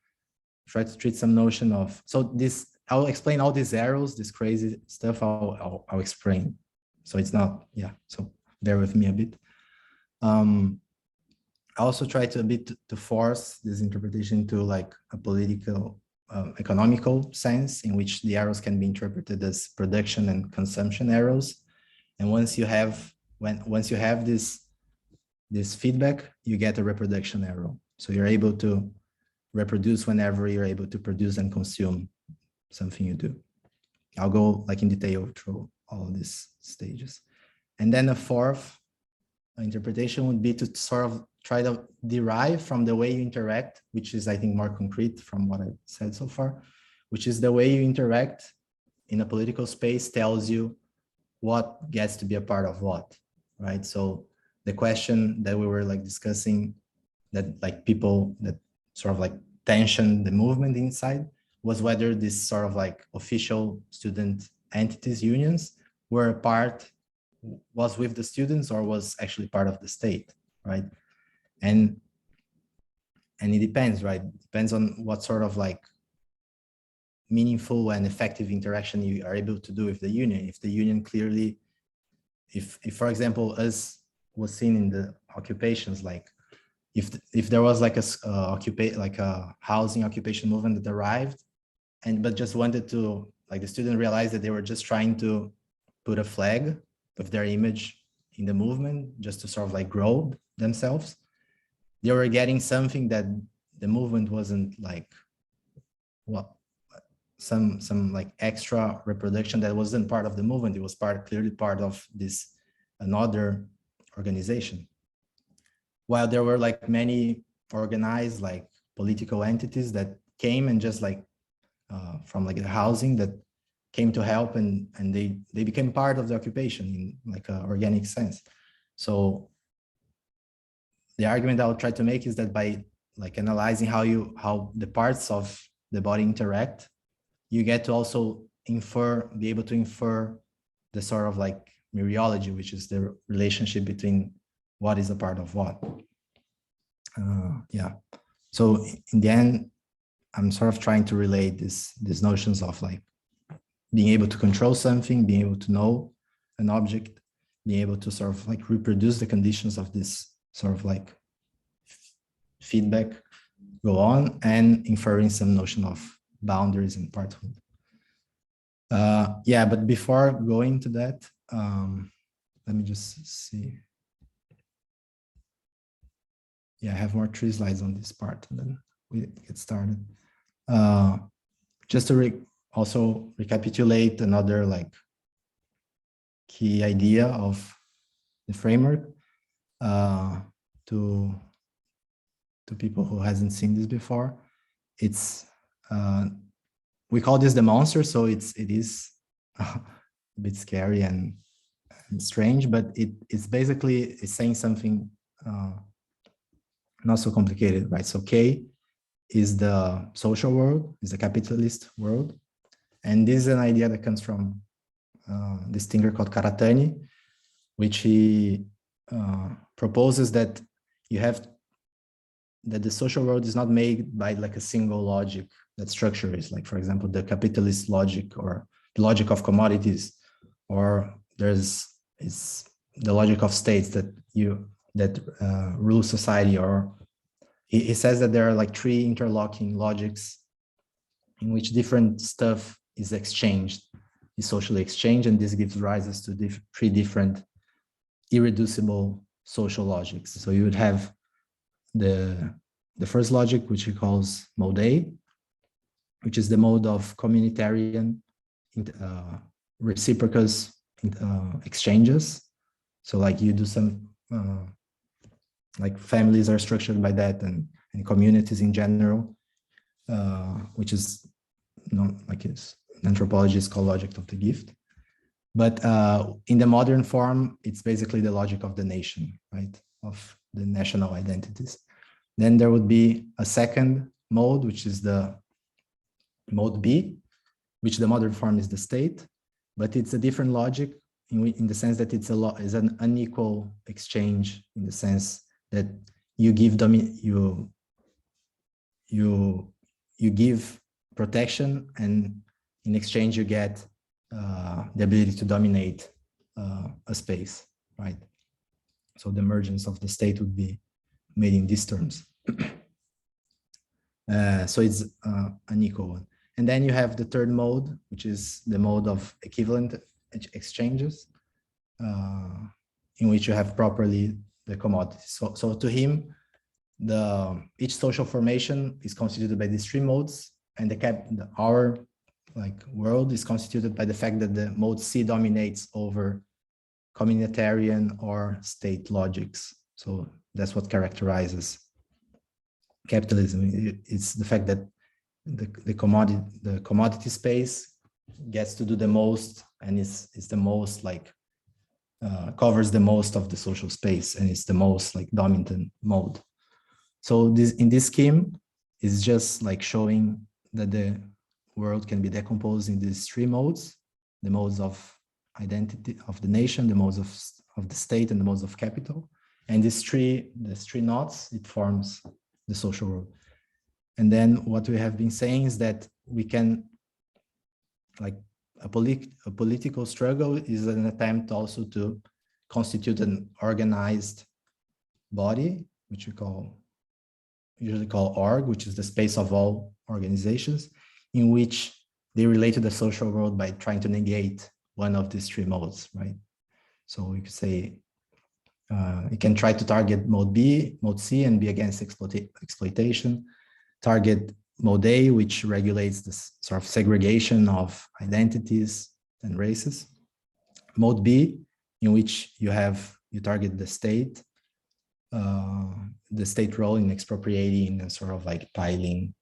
try to treat some notion of, so this, I'll explain all these arrows, this crazy stuff, I'll explain. So it's not, yeah, so bear with me a bit. I also try to force this interpretation to like a political, economical sense in which the arrows can be interpreted as production and consumption arrows. And once you have this feedback, you get a reproduction arrow. So you're able to reproduce whenever you're able to produce and consume something you do. I'll go like in detail through all of these stages. And then a fourth interpretation would be to sort of try to derive from the way you interact, which is, I think, more concrete from what I've said so far, which is the way you interact in a political space tells you what gets to be a part of what, right? So the question that we were like discussing, that like people that sort of like tension the movement inside, was whether this sort of like official student entities, unions, were a part, was with the students or was actually part of the state, right? And it depends, right? It depends on what sort of like meaningful and effective interaction you are able to do with the union. If the union clearly, if for example, as was seen in the occupations, like if there was like a housing occupation movement that arrived but just wanted to, like, the student realized that they were just trying to put a flag of their image in the movement just to sort of like grow themselves, they were getting something that the movement wasn't like, what, some like extra reproduction that wasn't part of the movement. It was clearly part of this another organization. While there were like many organized like political entities that came and just like from like the housing that came to help, and they became part of the occupation in like an organic sense. So the argument I would try to make is that by like analyzing how the parts of the body interact, you get to also be able to infer the sort of like mereology, which is the relationship between what is a part of what. Yeah. So in the end, I'm sort of trying to relate these notions of like being able to control something, being able to know an object, being able to sort of like reproduce the conditions of this sort of like feedback go on, and inferring some notion of boundaries and parthood. Yeah, but before going to that, let me just see. Yeah, I have more 3 slides on this part, and then we get started. Just to also recapitulate another like key idea of the framework to people who hasn't seen this before. It's we call this the monster, so it is a bit scary and strange, but it's basically saying something not so complicated, right? So K is the social world, is the capitalist world. And this is an idea that comes from this thinker called Karatani, which he proposes that that the social world is not made by like a single logic that structure is, like, for example, the capitalist logic or the logic of commodities, or is the logic of states that rule society. Or he says that there are like 3 interlocking logics in which different stuff is exchanged, is socially exchanged, and this gives rises to 3 different irreducible social logics. So you would have the first logic, which he calls mode A, which is the mode of communitarian reciprocous exchanges. So like you do some like families are structured by that, and communities in general, which is like anthropology is called logic of the gift. But in the modern form, it's basically the logic of the nation, right? Of the national identities. Then there would be a second mode, which is the mode B, which the modern form is the state, but it's a different logic in the sense that it's an unequal exchange, in the sense that you give you give protection, and in exchange you get the ability to dominate a space, right? So the emergence of the state would be made in these terms. So it's unequal one. And then you have the third mode, which is the mode of equivalent exchanges, in which you have properly the commodities. So to him, each social formation is constituted by these 3 modes, and our like world is constituted by the fact that the mode C dominates over communitarian or state logics. So that's what characterizes capitalism. It's the fact that the commodity space gets to do the most and is the most like covers the most of the social space and it's the most like dominant mode. So this in this scheme is just like showing that the world can be decomposed in these three modes: the modes of identity of the nation, the modes of the state, and the modes of capital. And these three knots, it forms the social world. And then what we have been saying is that we can, like a political struggle is an attempt also to constitute an organized body, which we usually call org, which is the space of all organizations, in which they relate to the social world by trying to negate one of these three modes, right? So you could say you can try to target mode B, mode C, and be against exploitation. Target mode A, which regulates this sort of segregation of identities and races. Mode B, in which you target the state role in expropriating and sort of like piling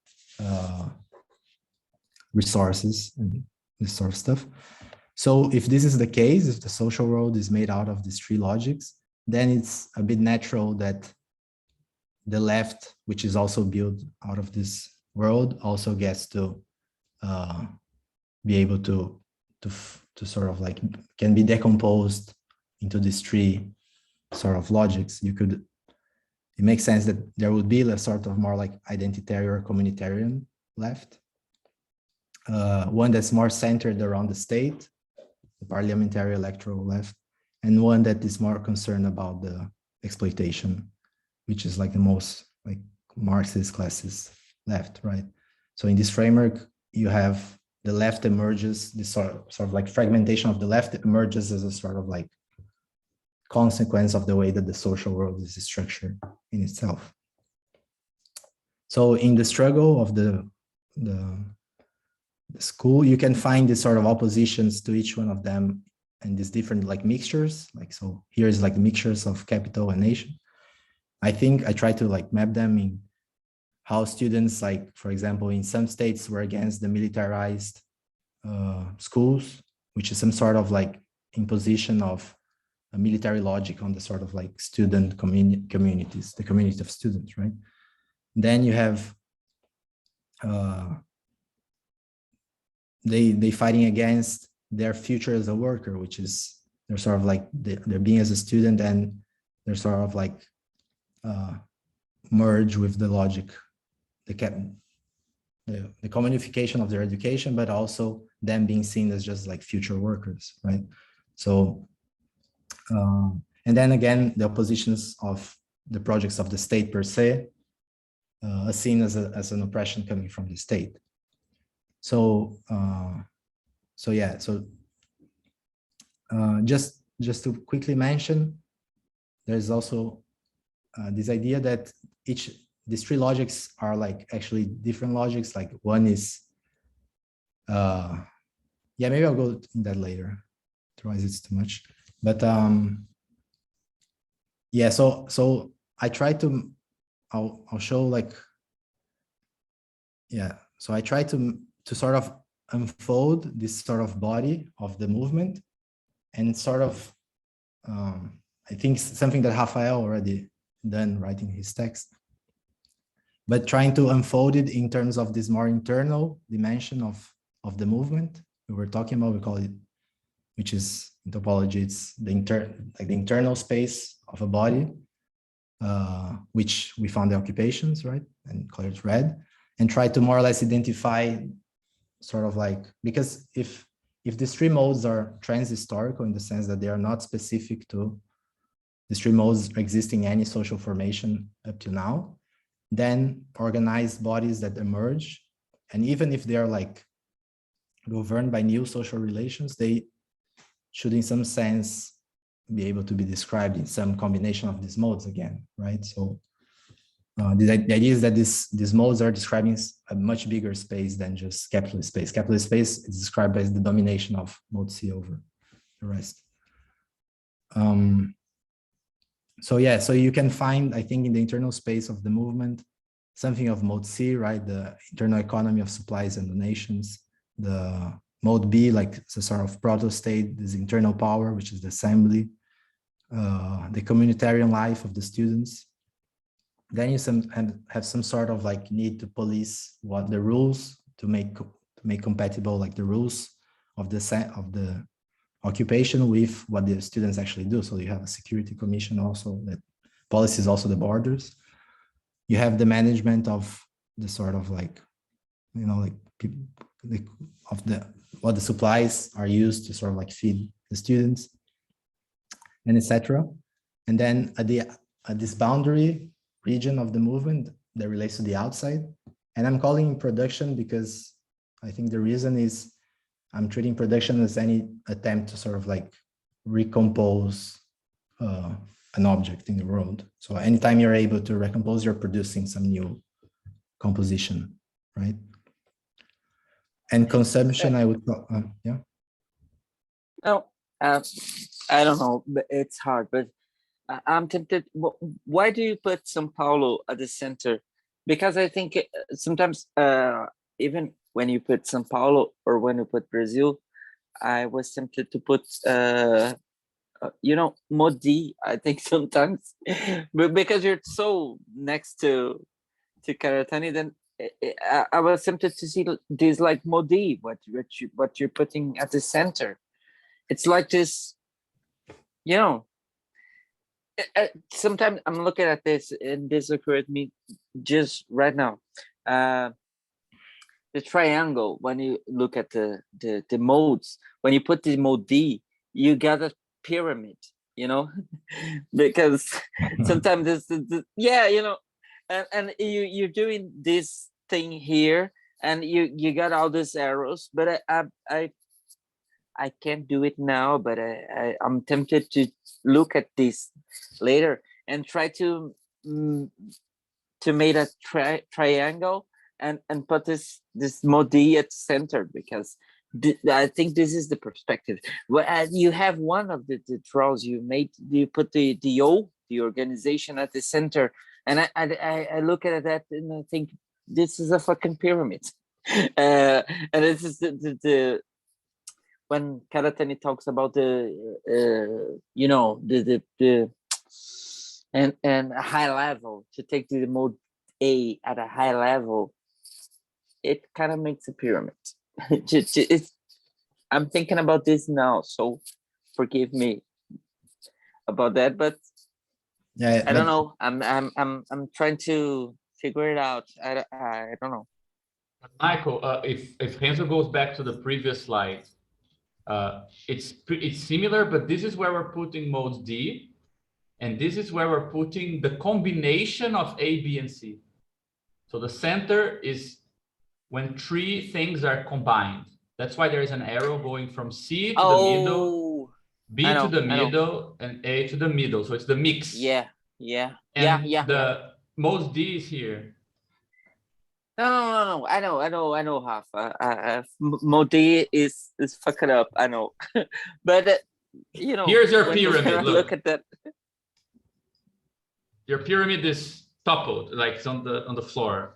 resources and this sort of stuff. So if this is the case, if the social world is made out of these three logics, then it's a bit natural that the left, which is also built out of this world, also gets to be able to sort of like can be decomposed into these three sort of logics. It makes sense that there would be a sort of more like identitarian or communitarian left, one that's more centered around the state, the parliamentary electoral left, and one that is more concerned about the exploitation, which is like the most like Marxist classist left, right? So in this framework, you have the left emerges, this sort of like fragmentation of the left emerges as a sort of like consequence of the way that the social world is structured in itself. So in the struggle of the school, you can find these sort of oppositions to each one of them and these different like mixtures. Like, so here's like the mixtures of capital and nation. I think I try to like map them in how students, like, for example, in some states were against the militarized schools, which is some sort of like imposition of a military logic on the sort of like student communities, the community of students, right? Then you have they fighting against their future as a worker, which is they're sort of like they're being as a student and they're sort of like merge with the logic, the commodification of their education, but also them being seen as just like future workers, right? So, and then again, the oppositions of the projects of the state per se are seen as an oppression coming from the state. So, yeah, so just to quickly mention, there's also this idea that these three logics are like actually different logics. Like one is, yeah, maybe I'll go in that later. Otherwise it's too much. But yeah, so I try to, I'll show like, yeah. So I try to sort of unfold this sort of body of the movement and sort of, I think something that Rafael already done writing his text, but trying to unfold it in terms of this more internal dimension of the movement we were talking about. We call it, which is in topology, it's the internal space of a body, which we found the occupations, right, and color it red, and try to more or less identify sort of like, because if these three modes are trans-historical in the sense that they are not specific to these three modes existing in any social formation up to now, then organized bodies that emerge, and even if they are like governed by new social relations, they should in some sense be able to be described in some combination of these modes again, right? So the idea is that these modes are describing a much bigger space than just capitalist space. Capitalist space is described as the domination of mode C over the rest. So yeah, so you can find, I think, in the internal space of the movement, something of mode C, right? The internal economy of supplies and donations, the Mode B, like it's a sort of proto-state, this internal power, which is the assembly, the communitarian life of the students. Then you have some sort of like need to police what the rules to make compatible like the rules of the occupation with what the students actually do. So you have a security commission also that policies also the borders. You have the management of the sort of like, you know, like people what the supplies are used to sort of like feed the students and etc. And then at this boundary region of the movement that relates to the outside, and I'm calling production because I think the reason is I'm treating production as any attempt to sort of like recompose an object in the world. So anytime you're able to recompose, you're producing some new composition, right? And consumption, I would, yeah. No, I don't know, but it's hard, but I'm tempted. Why do you put São Paulo at the center? Because I think sometimes even when you put São Paulo or when you put Brazil, I was tempted to put, you know, Modi, I think sometimes, but because you're so next to Karatani, then I was tempted to see this like Modi, what you're putting at the center. It's like this, you know, sometimes I'm looking at this and this occurred to me just right now. The triangle, when you look at the modes, when you put the mode D, you got a pyramid, you know, because sometimes this, yeah, you know, and you're doing this thing here and you got all these arrows, but I can't do it now, but I'm tempted to look at this later and try to make a triangle and put this Modi at center, because I think this is the perspective. Well, you have one of the draws you made, you put the O, the organization, at the center, and I look at that and I think this is a fucking pyramid. And this is the when Karatani talks about the you know, the and a high level, to take the mode A at a high level, it kind of makes a pyramid. I'm thinking about this now, so forgive me about that, but yeah, I don't know. I'm trying to figure it out. I don't know. Michael, if Renzo goes back to the previous slide, it's similar, but this is where we're putting mode D, and this is where we're putting the combination of A, B, and C. So the center is when three things are combined. That's why there is an arrow going from C to the middle, B to the middle, and A to the middle. So it's the mix. Yeah. And the mode D is here. No. I know, Rafa. Modi is fucking up. I know, but you know. Here's your pyramid. Look at that. Your pyramid is toppled, like it's on the floor.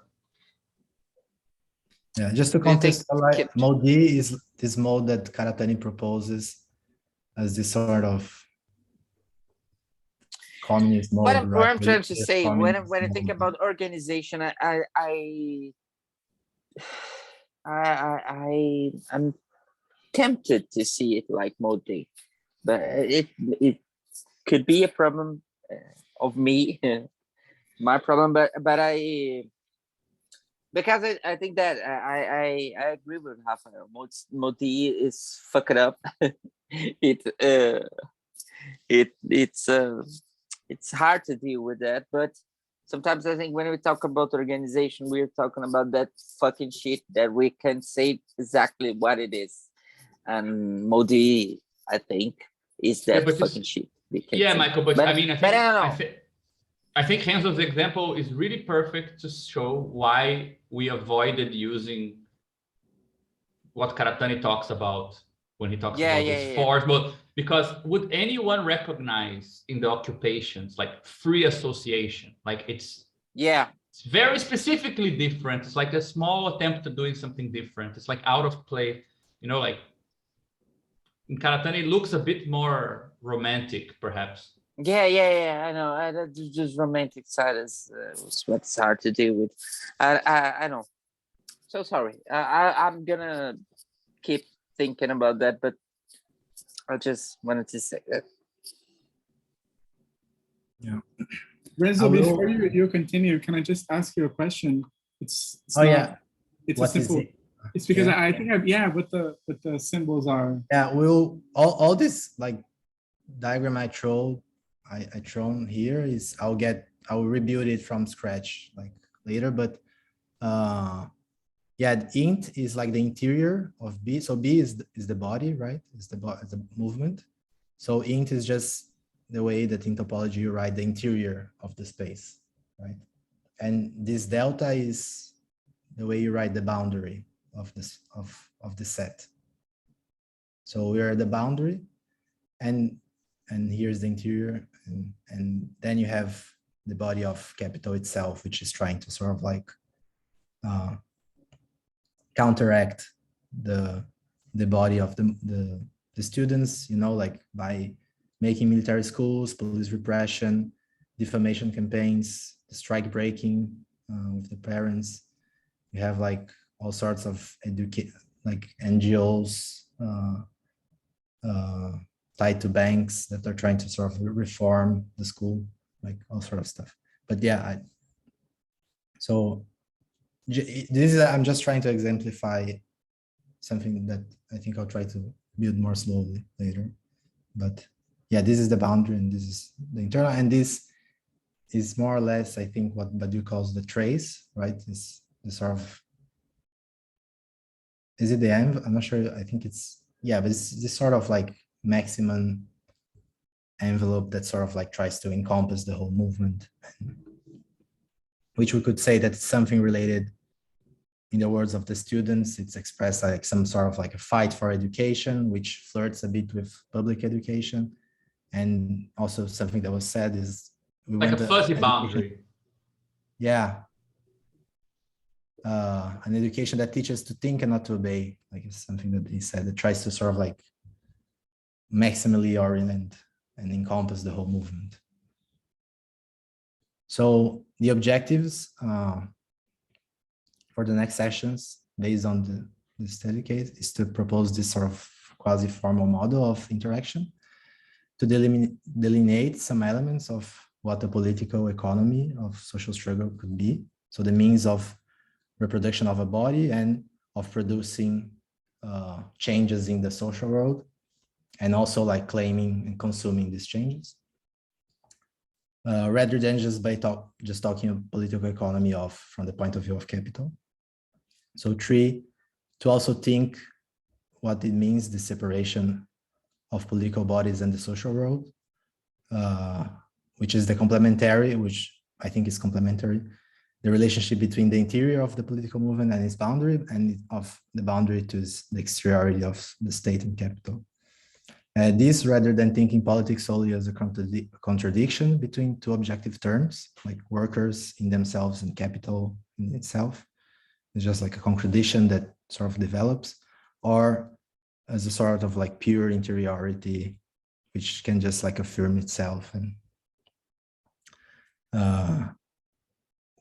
Yeah, just to contextualize, mode D is this mode that Karatani proposes as this sort of communist mode. What I'm trying to say, when I think about organization, I'm tempted to see it like mode D, but it could be a problem of me, my problem, but because I think that I agree with Rafael. Mode D is fucked up. It's hard to deal with that, but sometimes I think when we talk about organization, we're talking about that fucking shit that we can say exactly what it is. And Modi, I think, is that fucking shit. Yeah, Michael, but I mean, I think Renzo's example is really perfect to show why we avoided using what Karatani talks about when he talks about this force mode. Because would anyone recognize in the occupations like free association? Like it's very specifically different. It's like a small attempt at doing something different. It's like out of place. you know, like in Karatani, it looks a bit more romantic, perhaps. Yeah. I know. That just romantic side is what's hard to deal with. I know. So sorry. I'm gonna keep thinking about that, but I just wanted to say that. Yeah. Renzo, I will- before you continue, can I just ask you a question? It's Oh, not, yeah. It's What a is simple. it? It's because Yeah. I think what the symbols are. Yeah, we'll all this like diagram I thrown here is I'll rebuild it from scratch like later, but yeah, int is like the interior of B. So B is the body, right? Is the movement. So int is just the way that in topology you write the interior of the space, right? And this delta is the way you write the boundary of this of the set. So we are at the boundary, and here's the interior, and then you have the body of capital itself, which is trying to sort of like counteract the body of the students, you know, like by making military schools, police repression, defamation campaigns, the strike breaking with the parents. You have like all sorts of like NGOs tied to banks that are trying to sort of reform the school, like all sort of stuff. But yeah, so this is, I'm just trying to exemplify something that I think I'll try to build more slowly later. But yeah, this is the boundary and this is the internal, and this is more or less, I think, what Badiou calls the trace, right? Is the sort of, is it the end? I'm not sure. I think it's, yeah, but it's this sort of like maximum envelope that sort of like tries to encompass the whole movement, which we could say that it's something related. In the words of the students, it's expressed like some sort of like a fight for education, which flirts a bit with public education. And also something that was said is we like want a fuzzy boundary. Yeah. An education that teaches to think and not to obey, like it's something that he said, that tries to sort of like maximally orient and encompass the whole movement. So the objectives for the next sessions, based on the study case, is to propose this sort of quasi-formal model of interaction, to delineate some elements of what the political economy of social struggle could be. So the means of reproduction of a body and of producing changes in the social world, and also like claiming and consuming these changes. Rather than just talking political economy from the point of view of capital. So 3, to also think what it means, the separation of political bodies and the social world, which is the complementary, which I think is complementary, the relationship between the interior of the political movement and its boundary, and of the boundary to the exteriority of the state and capital. This, rather than thinking politics solely as a contradiction between two objective terms, like workers in themselves and capital in itself, it's just like a contradiction that sort of develops, or as a sort of like pure interiority, which can just like affirm itself, and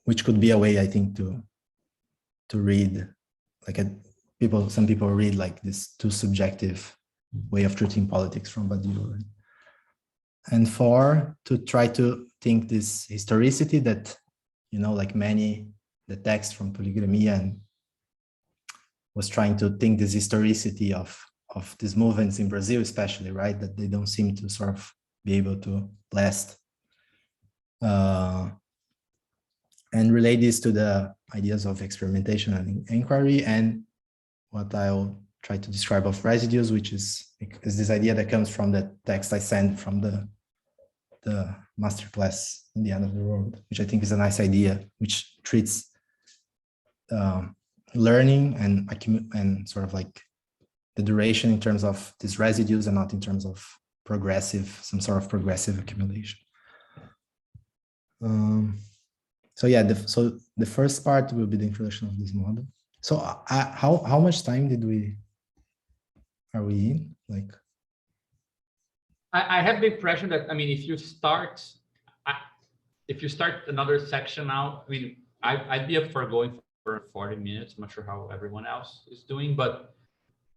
which could be a way, I think, to read, like some people read like this too subjective way of treating politics from Badiou. And 4, to try to think this historicity that, you know, like the text from Polygramia, and was trying to think this historicity of these movements in Brazil, especially, right? That they don't seem to sort of be able to last. And relate this to the ideas of experimentation and inquiry, and what I'll try to describe of residues, which is this idea that comes from the text I sent from the masterclass in the end of the world, which I think is a nice idea, which treats learning and sort of like the duration in terms of these residues and not in terms of some sort of progressive accumulation. So yeah, so the first part will be the introduction of this model. So how much time did we are we in? Like, I have the impression that, I mean, if you start another section now, I mean, I'd be up for going for 40 minutes. I'm not sure how everyone else is doing, but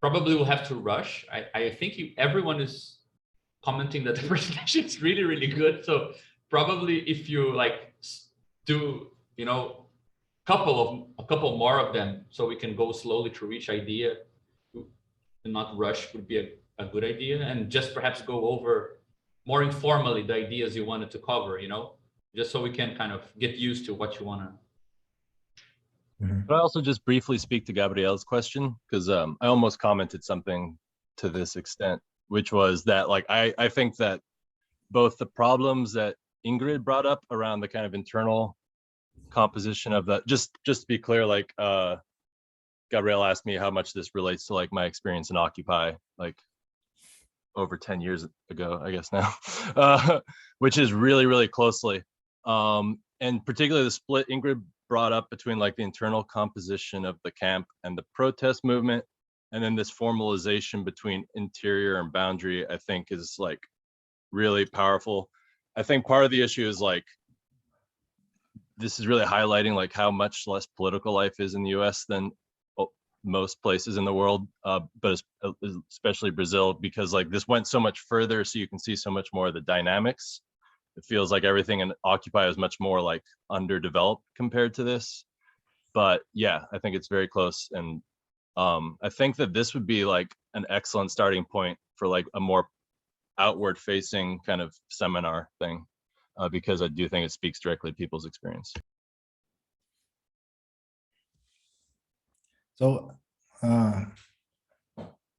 probably we'll have to rush. I think everyone is commenting that the presentation is really, really good. So probably if you like do, you know, a couple more of them, so we can go slowly through each idea and not rush, would be a good idea. And just perhaps go over more informally the ideas you wanted to cover, you know, just so we can kind of get used to what you want to. But I also just briefly speak to Gabrielle's question, because I almost commented something to this extent, which was that, like, I think that both the problems that Ingrid brought up around the kind of internal composition of that, just to be clear, like Gabrielle asked me how much this relates to like my experience in Occupy, like over 10 years ago, I guess now, which is really, really closely. And particularly the split Ingrid brought up between like the internal composition of the camp and the protest movement, and then this formalization between interior and boundary, I think is like really powerful. I think part of the issue is like, this is really highlighting like how much less political life is in the US than most places in the world, but especially Brazil, because like this went so much further, so you can see so much more of the dynamics. It feels like everything in Occupy is much more like underdeveloped compared to this. But yeah, I think it's very close. And I think that this would be like an excellent starting point for like a more outward facing kind of seminar thing, because I do think it speaks directly to people's experience. so,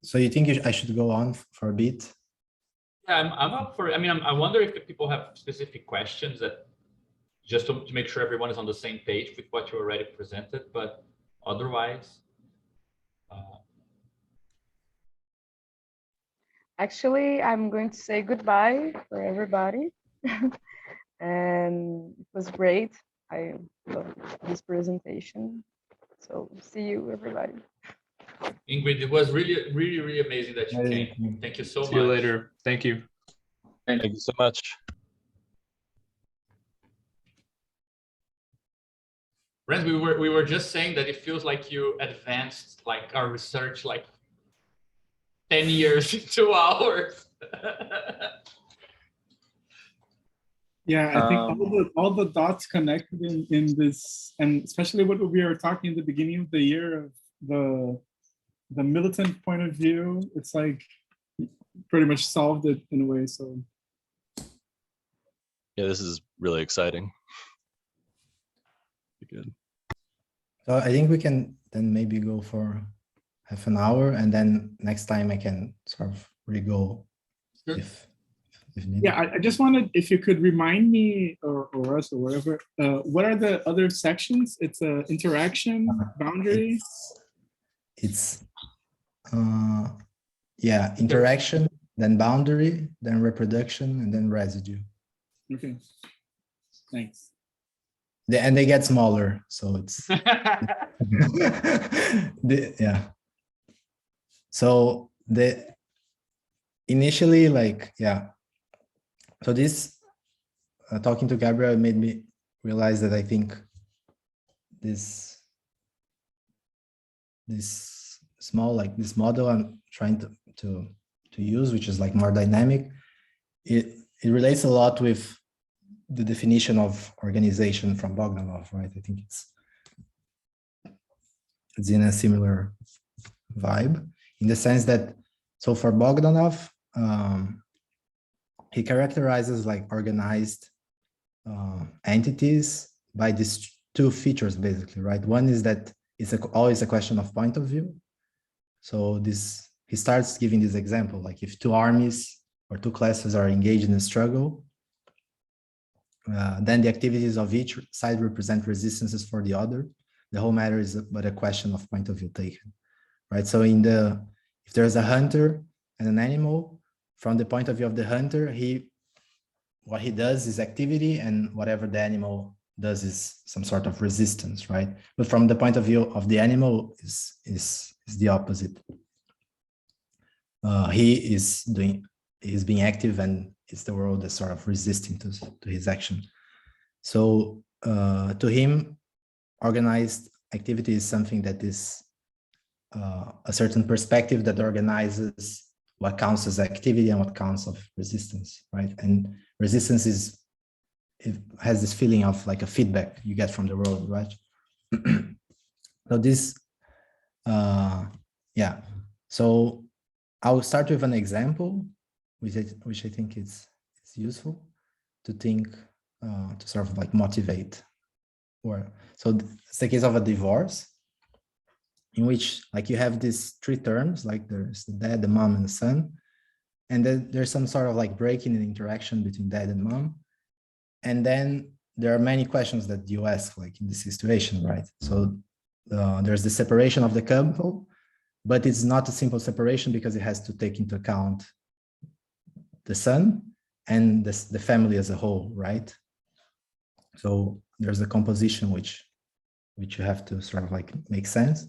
so you think I should go on for a bit? Yeah, I'm up for it. I mean, I wonder if the people have specific questions that just to make sure everyone is on the same page with what you already presented, but otherwise. Actually, I'm going to say goodbye for everybody. And it was great. I love this presentation. So see you, everybody. Ingrid, it was really, really, really amazing that you came. Thank you so much. See you later. Thank you. Thank you so much. Brent, we were just saying that it feels like you advanced like our research like 10 years in 2 hours. Yeah, I think all the dots connected in this, and especially what we were talking in the beginning of the year of the militant point of view, it's like pretty much solved it in a way. So Yeah, this is really exciting. Good. So I think we can then maybe go for half an hour, and then next time I can sort of re-go if needed. yeah, I just wanted, if you could remind me or us or whatever, what are the other sections? It's interaction, boundary. It's yeah, interaction, then boundary, then reproduction, and then residue. Okay, thanks. And they get smaller, so it's yeah. So initially, like, yeah. So this talking to Gabriel made me realize that I think this small, like this model I'm trying to use, which is like more dynamic, it relates a lot with the definition of organization from Bogdanov, right? I think it's in a similar vibe, in the sense that, so for Bogdanov, he characterizes like organized entities by these two features, basically, right? One is that it's always a question of point of view. So he starts giving this example, like if two armies or two classes are engaged in a struggle, then the activities of each side represent resistances for the other. The whole matter is but a question of point of view taken, right? So if there's a hunter and an animal, from the point of view of the hunter, what he does is activity, and whatever the animal does is some sort of resistance, right? But from the point of view of the animal is the opposite. he's being active, and it's the world that's sort of resisting to his action. So to him, organized activity is something that is a certain perspective that organizes what counts as activity and what counts of resistance, right? And resistance it has this feeling of like a feedback you get from the world, right? So this, yeah. So I'll start with an example, which I think it's useful to think, to sort of like motivate. So it's the case of a divorce, in which like you have these three terms, like there's the dad, the mom, and the son, and then there's some sort of like breaking in interaction between dad and mom, and then there are many questions that you ask like in this situation, right? So there's the separation of the couple, but it's not a simple separation because it has to take into account the son and the family as a whole, right? So there's a composition which you have to sort of like make sense.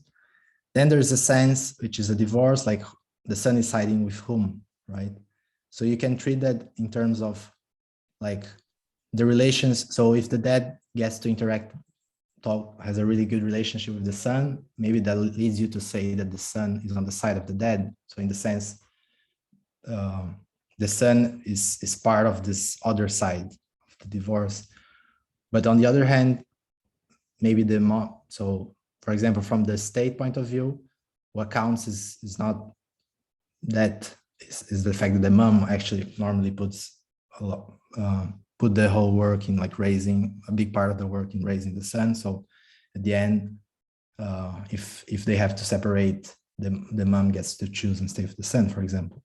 Then there's a sense, which is a divorce, like the son is siding with whom, right? So you can treat that in terms of like the relations. So if the dad gets to interact, has a really good relationship with the son, maybe that leads you to say that the son is on the side of the dad. So in the sense, the son is part of this other side of the divorce. But on the other hand, maybe the mom, so for example, from the state point of view, what counts is not that, is the fact that the mom actually normally puts a lot, put the whole work in like raising, a big part of the work in raising the son. So at the end, if they have to separate, the mom gets to choose and stay with the son, for example.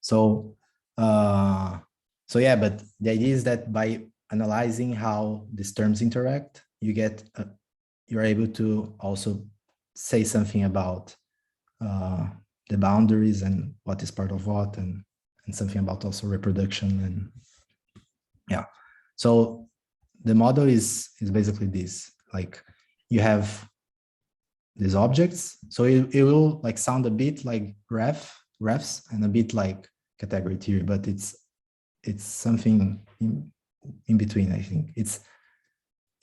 So yeah, but the idea is that by analyzing how these terms interact, you're able to also say something about the boundaries and what is part of what, and something about also reproduction. And yeah, so the model is basically this, like you have these objects, so it will like sound a bit like graphs and a bit like category theory, but it's something in between. I think it's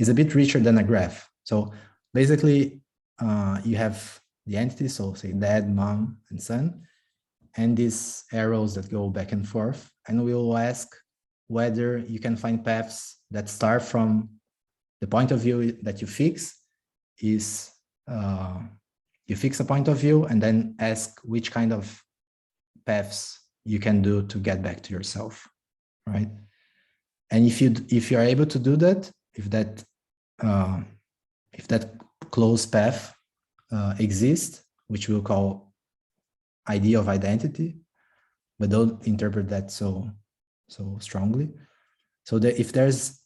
a bit richer than a graph. So basically you have the entity, so say dad, mom, and son, and these arrows that go back and forth, and we will ask whether you can find paths that start from the point of view that you fix. Is you fix a point of view and then ask which kind of paths you can do to get back to yourself, right? And if you are able to do that, if that closed path exists, which we'll call idea of identity, but don't interpret that so strongly. So that if there's,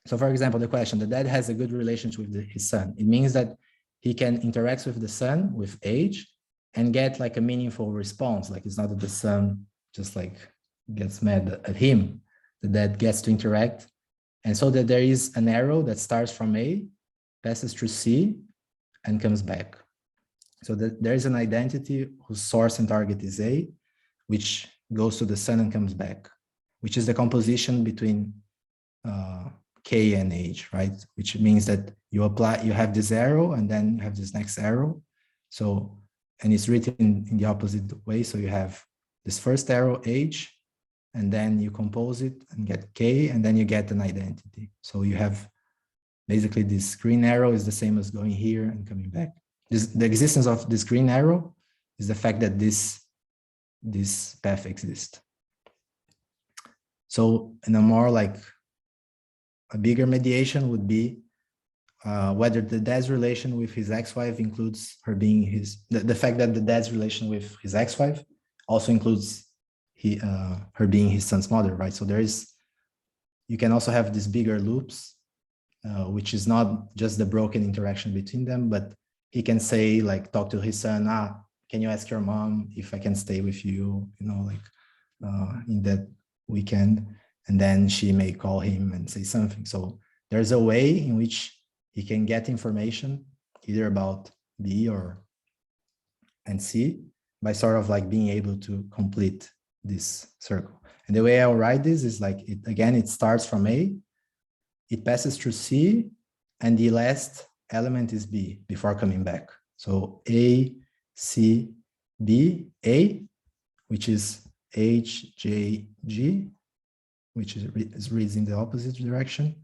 so for example, the question, the dad has a good relationship with his son, it means that he can interact with the son with age and get like a meaningful response. Like it's not that the son just like gets mad at him, the dad gets to interact. And so that there is an arrow that starts from A, passes through C, and comes back. So that there is an identity whose source and target is A, which goes to the son and comes back, which is the composition between K and H, right? Which means that you have this arrow and then you have this next arrow. So, and it's written in the opposite way. So you have this first arrow, H, and then you compose it and get K, and then you get an identity. So you have basically this green arrow is the same as going here and coming back. The existence of this green arrow is the fact that this path exists. So in a more like a bigger mediation would be whether the dad's relation with his ex-wife includes her being the fact that the dad's relation with his ex-wife also includes her being his son's mother, right? So you can also have these bigger loops, which is not just the broken interaction between them, but he can say, like, talk to his son, can you ask your mom if I can stay with you, in that weekend? And then she may call him and say something. So there's a way in which he can get information either about B and C, by sort of like being able to complete this circle. And the way I'll write this is like, it starts from A, it passes through C, and the last element is B before coming back. So A, C, B, A, which is H, J, G, which is reads in the opposite direction,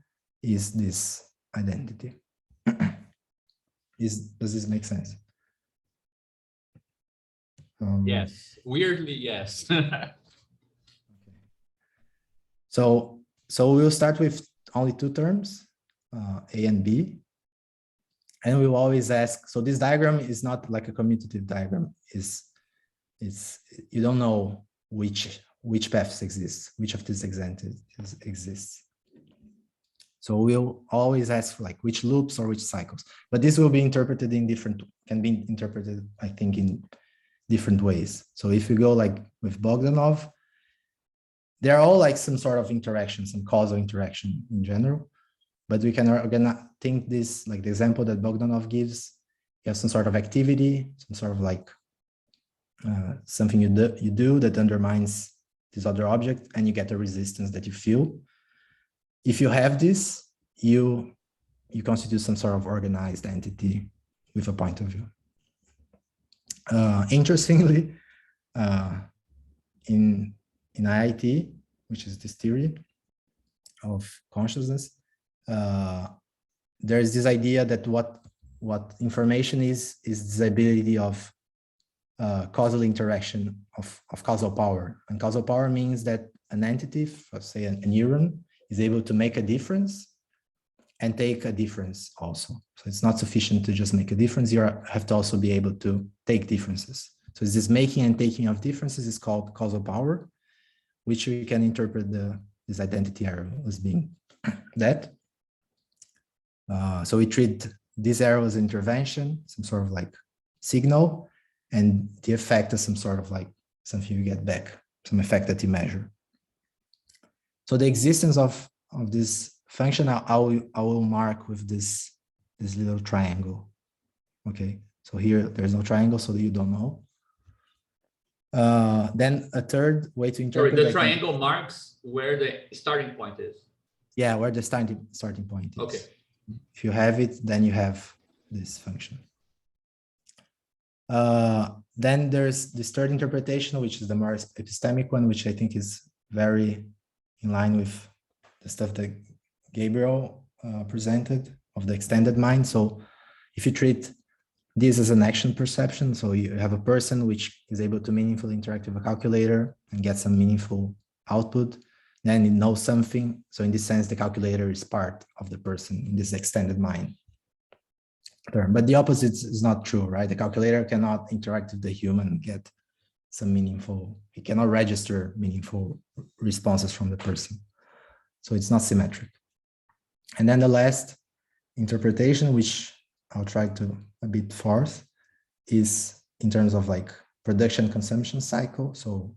is this identity. Does this make sense? Yes, weirdly, yes. So we'll start with only two terms, A and B. And we'll always ask, so this diagram is not like a commutative diagram. You don't know which paths exist, which of these exists. So we'll always ask like which loops or which cycles, but this will be interpreted can be interpreted, I think, in different ways. So if you go like with Bogdanov, they're all like some sort of interaction, some causal interaction in general, but we can think this, like the example that Bogdanov gives, you have some sort of activity, some sort of like something you do that undermines this other object, and you get a resistance that you feel. If you have this, you constitute some sort of organized entity with a point of view. Interestingly, in IIT, which is this theory of consciousness, there is this idea that what information is this ability of causal interaction of causal power. And causal power means that an entity, let's say a neuron, is able to make a difference and take a difference also. So it's not sufficient to just make a difference. You have to also be able to take differences. So this making and taking of differences is called causal power, which we can interpret this identity arrow as being that. So we treat this arrow as intervention, some sort of like signal, and the effect is some sort of like something you get back, some effect that you measure. So the existence of this function, I will mark with this little triangle. Okay, so here there's no triangle, so you don't know. Then a third way to interpret. Sorry, the triangle marks where the starting point is. Yeah, where the starting point is. Okay. If you have it, then you have this function. Then there's this third interpretation, which is the more epistemic one, which I think is very in line with the stuff that Gabriel presented of the extended mind. So if you treat this as an action perception, so you have a person which is able to meaningfully interact with a calculator and get some meaningful output, then it knows something. So in this sense, the calculator is part of the person in this extended mind term. But the opposite is not true, right? The calculator cannot interact with the human and get some meaningful, it cannot register meaningful responses from the person. So it's not symmetric. And then the last interpretation, which I'll try to a bit forth, is in terms of like production consumption cycle. So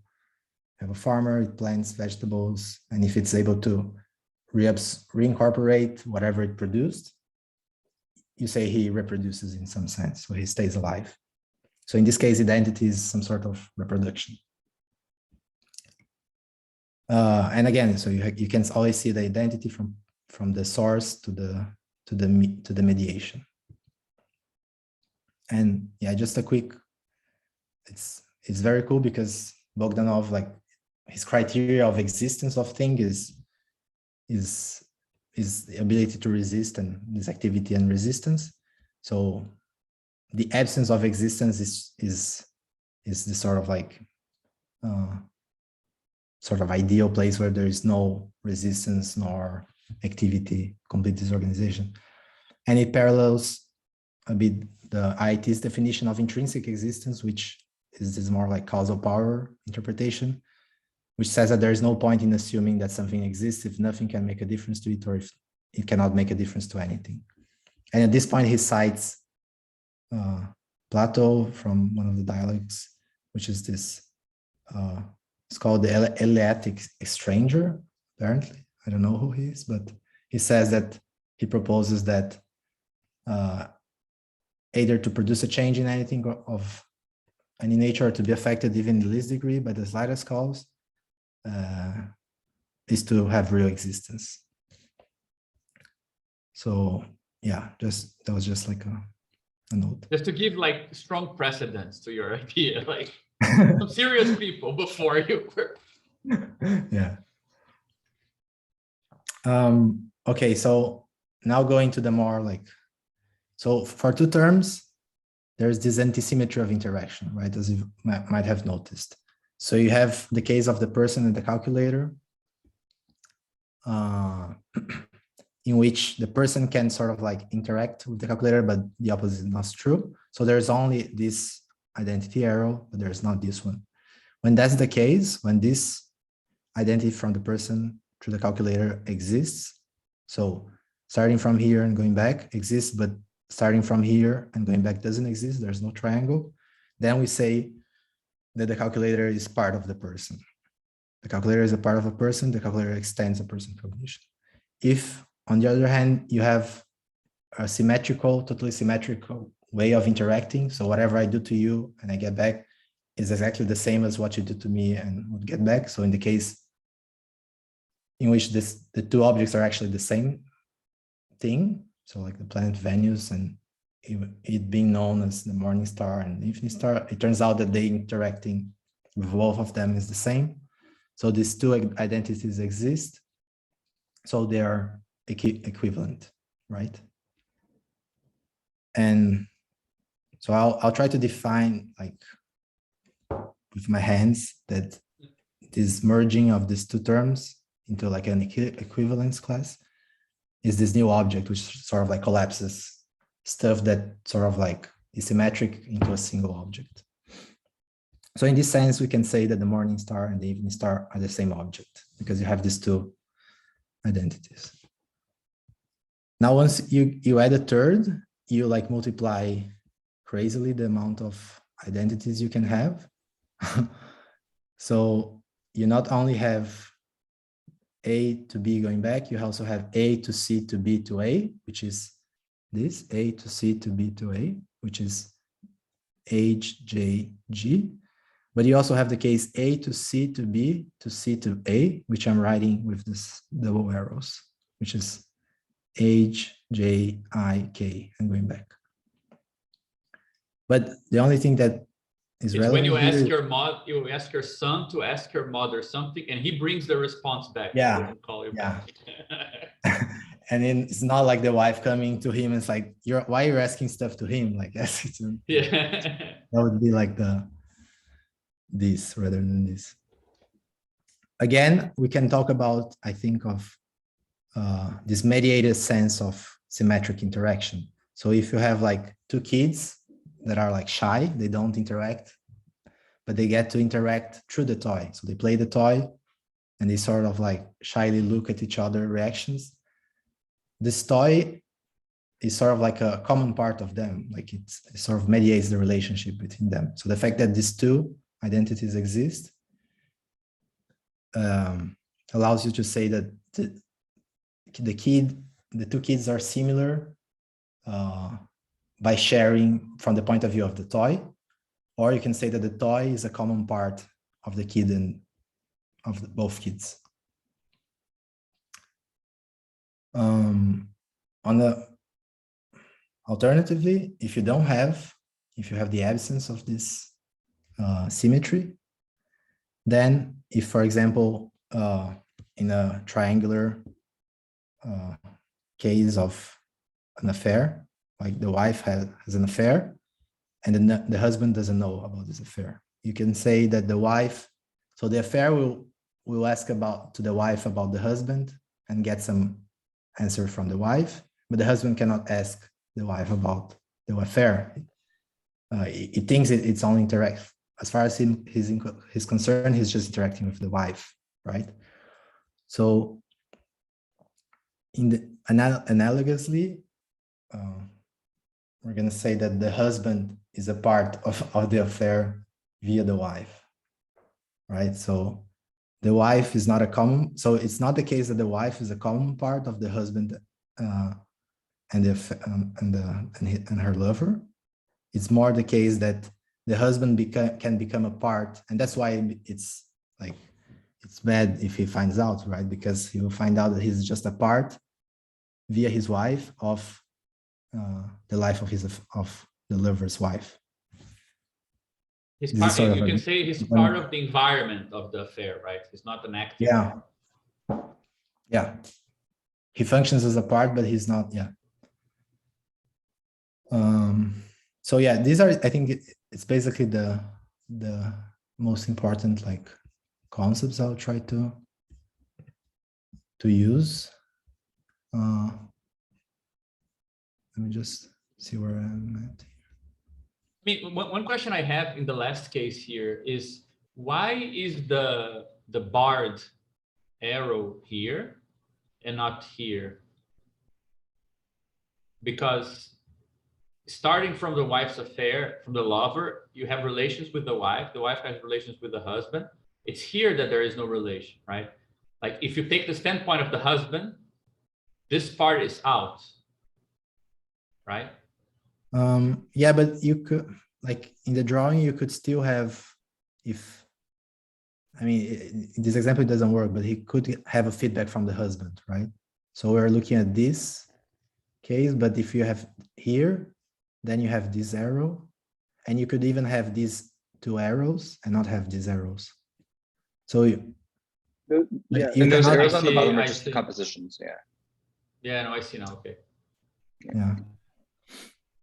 you have a farmer, it plants vegetables, and if it's able to reincorporate whatever it produced, you say he reproduces in some sense, so he stays alive. So in this case, identity is some sort of reproduction. And again, so you can always see the identity from the source to the mediation. And yeah, just a quick, it's very cool because Bogdanov, like his criteria of existence of thing is the ability to resist, and this activity and resistance. So the absence of existence is the sort of like sort of ideal place where there is no resistance nor activity, complete disorganization. And it parallels a bit the IIT's definition of intrinsic existence, which is this more like causal power interpretation, which says that there is no point in assuming that something exists if nothing can make a difference to it, or if it cannot make a difference to anything. And at this point, he cites Plato from one of the dialogues, which is this, it's called the Eleatic Stranger, apparently. I don't know who he is, but he says that he proposes that either to produce a change in anything of any nature to be affected even in the least degree by the slightest cause is to have real existence. So yeah, that was just like a note. Just to give like strong precedence to your idea, like some serious people before you were. Yeah. Okay, so now going to the more like, so for two terms, there's this antisymmetry of interaction, right? As you might have noticed. So you have the case of the person and the calculator, in which the person can sort of like interact with the calculator, but the opposite is not true. So there's only this identity arrow, but there's not this one. When that's the case, when this identity from the person to the calculator exists, so starting from here and going back exists, but starting from here and going back doesn't exist, there's no triangle, then we say that the calculator is part of the person. The calculator is a part of a person, the calculator extends a person's cognition. If, on the other hand, you have a symmetrical, totally symmetrical way of interacting, so whatever I do to you and I get back is exactly the same as what you do to me and would get back. So in the case in which the two objects are actually the same thing, so like the planet Venus and it being known as the morning star and the evening star, it turns out that they interacting with both of them is the same. So these two identities exist, so they are equivalent, right? And so I'll try to define, like, with my hands, that this merging of these two terms into like an equivalence class is this new object, which sort of like collapses stuff that sort of like is symmetric into a single object. So in this sense, we can say that the morning star and the evening star are the same object because you have these two identities. Now, once you add a third, you like multiply crazily the amount of identities you can have. So you not only have A to B going back, you also have A to C to B to A, which is this, A to C to B to A, which is H, J, G. But you also have the case A to C to B to C to A, which I'm writing with this double arrows, which is H, J, I, K, and going back. But the only thing that is it's relevant when you ask here, you ask your son to ask your mother something, and he brings the response back. Yeah, Call you yeah. back. And then it's not like the wife coming to him and it's like, why are you asking stuff to him? Like, Yeah. that would be like this rather than this. Again, we can talk about, I think, of this mediated sense of symmetric interaction. So if you have like two kids that are like shy, they don't interact, but they get to interact through the toy. So they play the toy and they sort of like shyly look at each other reactions. This toy is sort of like a common part of them, like it sort of mediates the relationship between them. So the fact that these two identities exist allows you to say that the two kids are similar by sharing from the point of view of the toy, or you can say that the toy is a common part of the kid and of both kids. Alternatively, if you have the absence of this symmetry, then if, for example, in a triangular case of an affair, like the wife has an affair and then the husband doesn't know about this affair, you can say that the wife, so the affair will ask to the wife about the husband and get some answer from the wife, but the husband cannot ask the wife about the affair. He thinks it's only interact. As far as he's concerned, he's just interacting with the wife, right? So analogously, we're going to say that the husband is a part of the affair via the wife, right? So the wife is not a common, so it's not the case that the wife is a common part of the husband and her lover. It's more the case that the husband can become a part, and that's why it's like it's bad if he finds out, right? Because he will find out that he's just a part via his wife of the life of the lover's wife. He's This is part, sort of you a- can say he's part of the environment of the affair, right? He's not an active. Yeah. Yeah. He functions as a part, but he's not, yeah. So yeah, these are, I think it's basically the most important like concepts I'll try to use. Let me just see where I'm at. I mean, one question I have in the last case here is why is the barred arrow here and not here? Because starting from the wife's affair, from the lover, you have relations with the wife has relations with the husband. It's here that there is no relation, right? Like if you take the standpoint of the husband, this part is out, right? Yeah, but you could, like in the drawing, you could still have, if, I mean, this example doesn't work, but he could have a feedback from the husband, right? So we're looking at this case, but if you have here, then you have this arrow, and you could even have these two arrows and not have these arrows. So Yeah, you and those cannot, arrows on the bottom are I just see. compositions. Yeah. Yeah, no, I see now. Okay. yeah.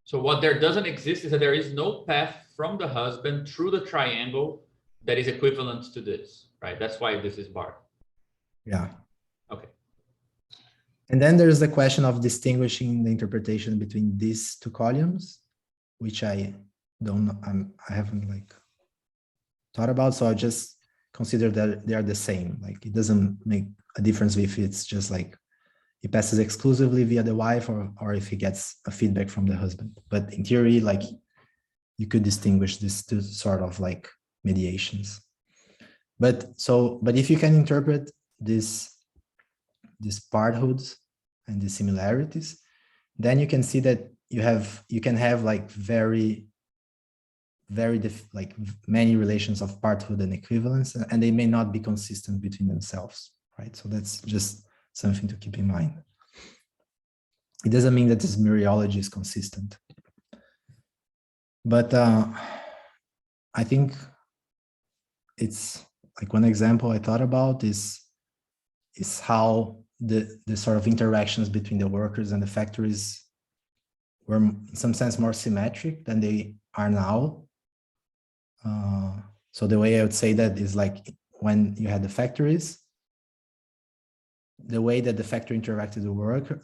So what there doesn't exist is that there is no path from the husband through the triangle that is equivalent to this, right? That's why this is barred. Yeah. Okay. And then there's the question of distinguishing the interpretation between these two columns, which I don't know, I haven't like thought about. So I just consider that they are the same. Like it doesn't make a difference if it's just like he passes exclusively via the wife or if he gets a feedback from the husband. But in theory, like you could distinguish these two sort of like mediations. But if you can interpret these parthoods and the similarities, then you can see that you can have like very many relations of parthood and equivalence, and they may not be consistent between themselves, right? So that's just something to keep in mind. It doesn't mean that this mereology is consistent, but I think it's like one example I thought about is how the sort of interactions between the workers and the factories were in some sense more symmetric than they are now. So the way I would say that is like when you had the factories, the way that the factory interacted with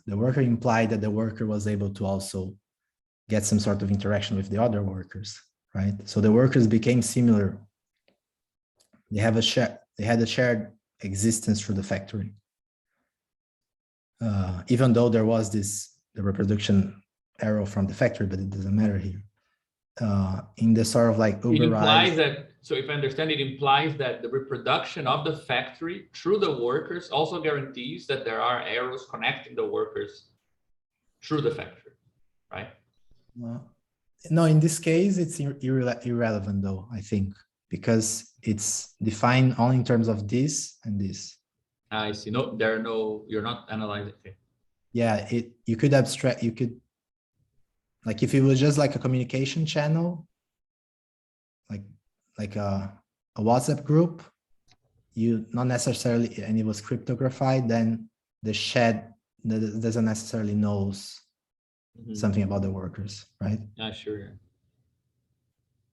the worker implied that the worker was able to also get some sort of interaction with the other workers, right? So the workers became similar. They had a shared existence through the factory. Even though there was the reproduction arrow from the factory, but it doesn't matter here. In the sort of like It implies that, so if I understand, it implies that the reproduction of the factory through the workers also guarantees that there are arrows connecting the workers through the factory, right? No, in this case, it's irrelevant though, I think, because it's defined only in terms of this and this. I see. No, there are no, you're not analyzing. Okay. Yeah, you could abstract, you could, like if it was just like a communication channel, like a WhatsApp group, you not necessarily, and it was cryptographied, then the shed doesn't necessarily knows something about the workers, right? Yeah, sure.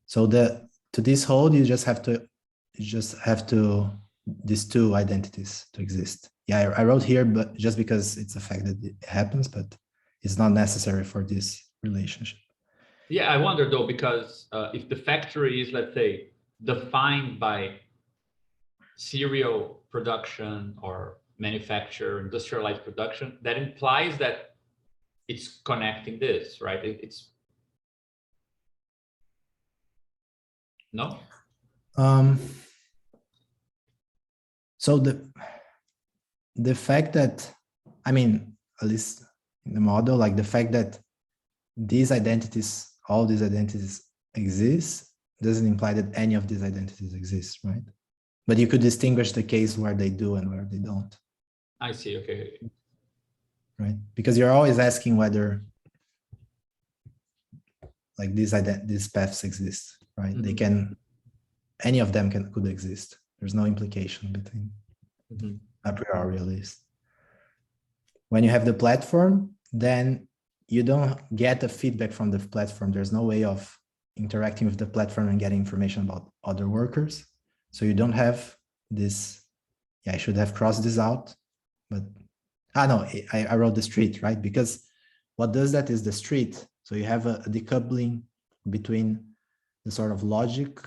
So to this whole, you just have to these two identities to exist. Yeah, I wrote here, but just because it's a fact that it happens, but it's not necessary for this relationship. Yeah, I wonder though, because if the factory is, let's say, defined by serial production or manufacture, industrialized production, that implies that it's connecting this, right? It's no. So the fact that, I mean, at least in the model, like the fact that these identities, all these identities exist, doesn't imply that any of these identities exist, right? But you could distinguish the case where they do and where they don't. I see. Okay. Right? Because you're always asking whether like these paths exist, right? Mm-hmm. They can, any of them could exist. There's no implication between a priori at least. When you have the platform, then you don't get the feedback from the platform. There's no way of interacting with the platform and getting information about other workers. So you don't have this, yeah, I should have crossed this out, but, no, I wrote the street, right? Because what does that is the street. So you have a decoupling between the sort of logic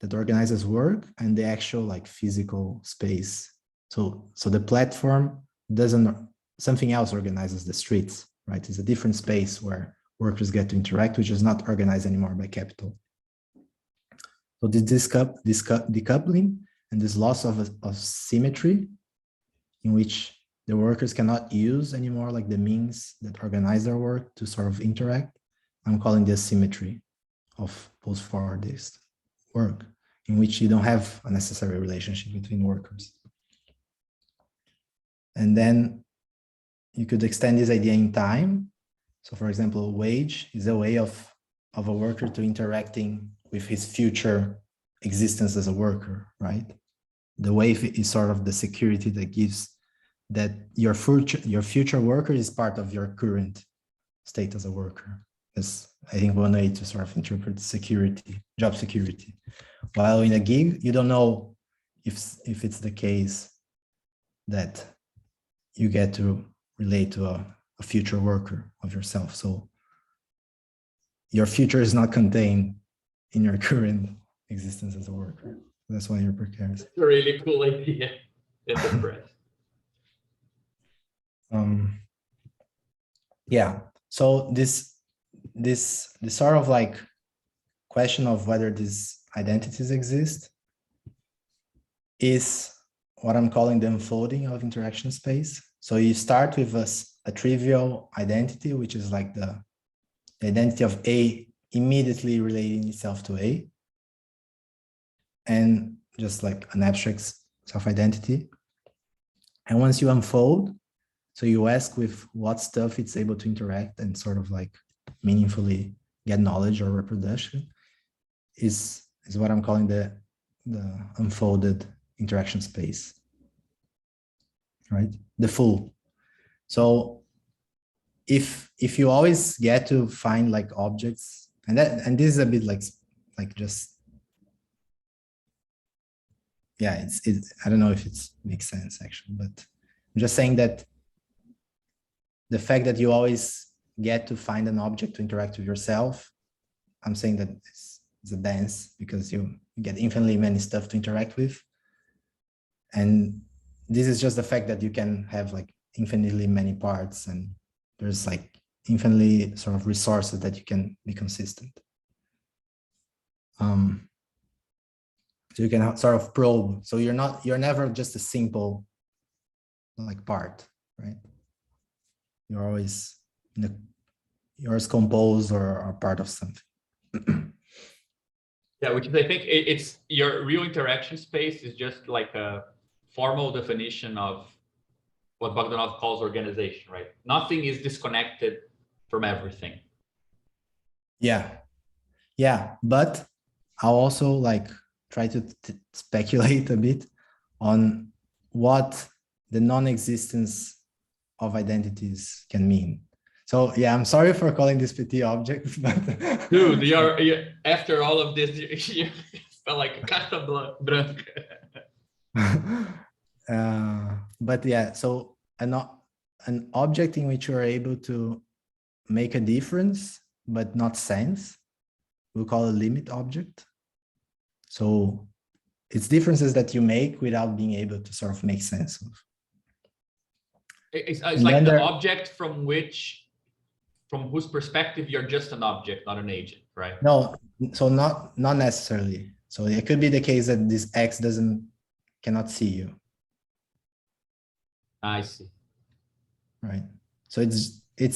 that organizes work and the actual like physical space. So the platform doesn't, something else organizes the streets, right? It's a different space where workers get to interact, which is not organized anymore by capital. So this decoupling and this loss of symmetry in which the workers cannot use anymore like the means that organize their work to sort of interact, I'm calling this symmetry of post-forwardist work, in which you don't have a necessary relationship between workers. And then you could extend this idea in time. So for example, wage is a way of a worker to interacting with his future existence as a worker, right? The wage is sort of the security that gives that your future worker is part of your current state as a worker. That's, I think, one way to sort of interpret security, job security. While in a gig, you don't know if it's the case that you get to relate to a future worker of yourself. So your future is not contained in your current existence as a worker. That's why you're precarious. It's a really cool idea in the press. Yeah. So this sort of like question of whether these identities exist is what I'm calling the unfolding of interaction space. So you start with a trivial identity, which is like the identity of A immediately relating itself to A, and just like an abstract self-identity. And once you unfold, so you ask with what stuff it's able to interact and sort of like meaningfully get knowledge or reproduction is what I'm calling the unfolded interaction space, right? The full. So if you always get to find like objects, and this is a bit like just, yeah, it's I don't know if it makes sense actually, but I'm just saying that the fact that you always get to find an object to interact with yourself, I'm saying that it's a dance because you get infinitely many stuff to interact with. And this is just the fact that you can have like infinitely many parts and there's like infinitely sort of resources that you can be consistent. So you can sort of probe. So you're never just a simple like part, right? You're always yours composed or part of something. Yeah, which is, I think it's your real interaction space is just like a formal definition of what Bogdanov calls organization, right? Nothing is disconnected from everything. Yeah, but I'll also like try to speculate a bit on what the non-existence of identities can mean. So yeah, I'm sorry for calling this PT objects, but dude, you're after all of this, you felt like a carta branca. But yeah, so an object in which you're able to make a difference but not sense, we'll call a limit object. So it's differences that you make without being able to sort of make sense of. It's like the object from whose perspective you're just an object, not an agent, right? No, so not necessarily. So it could be the case that this X cannot see you. I see. Right. So it's at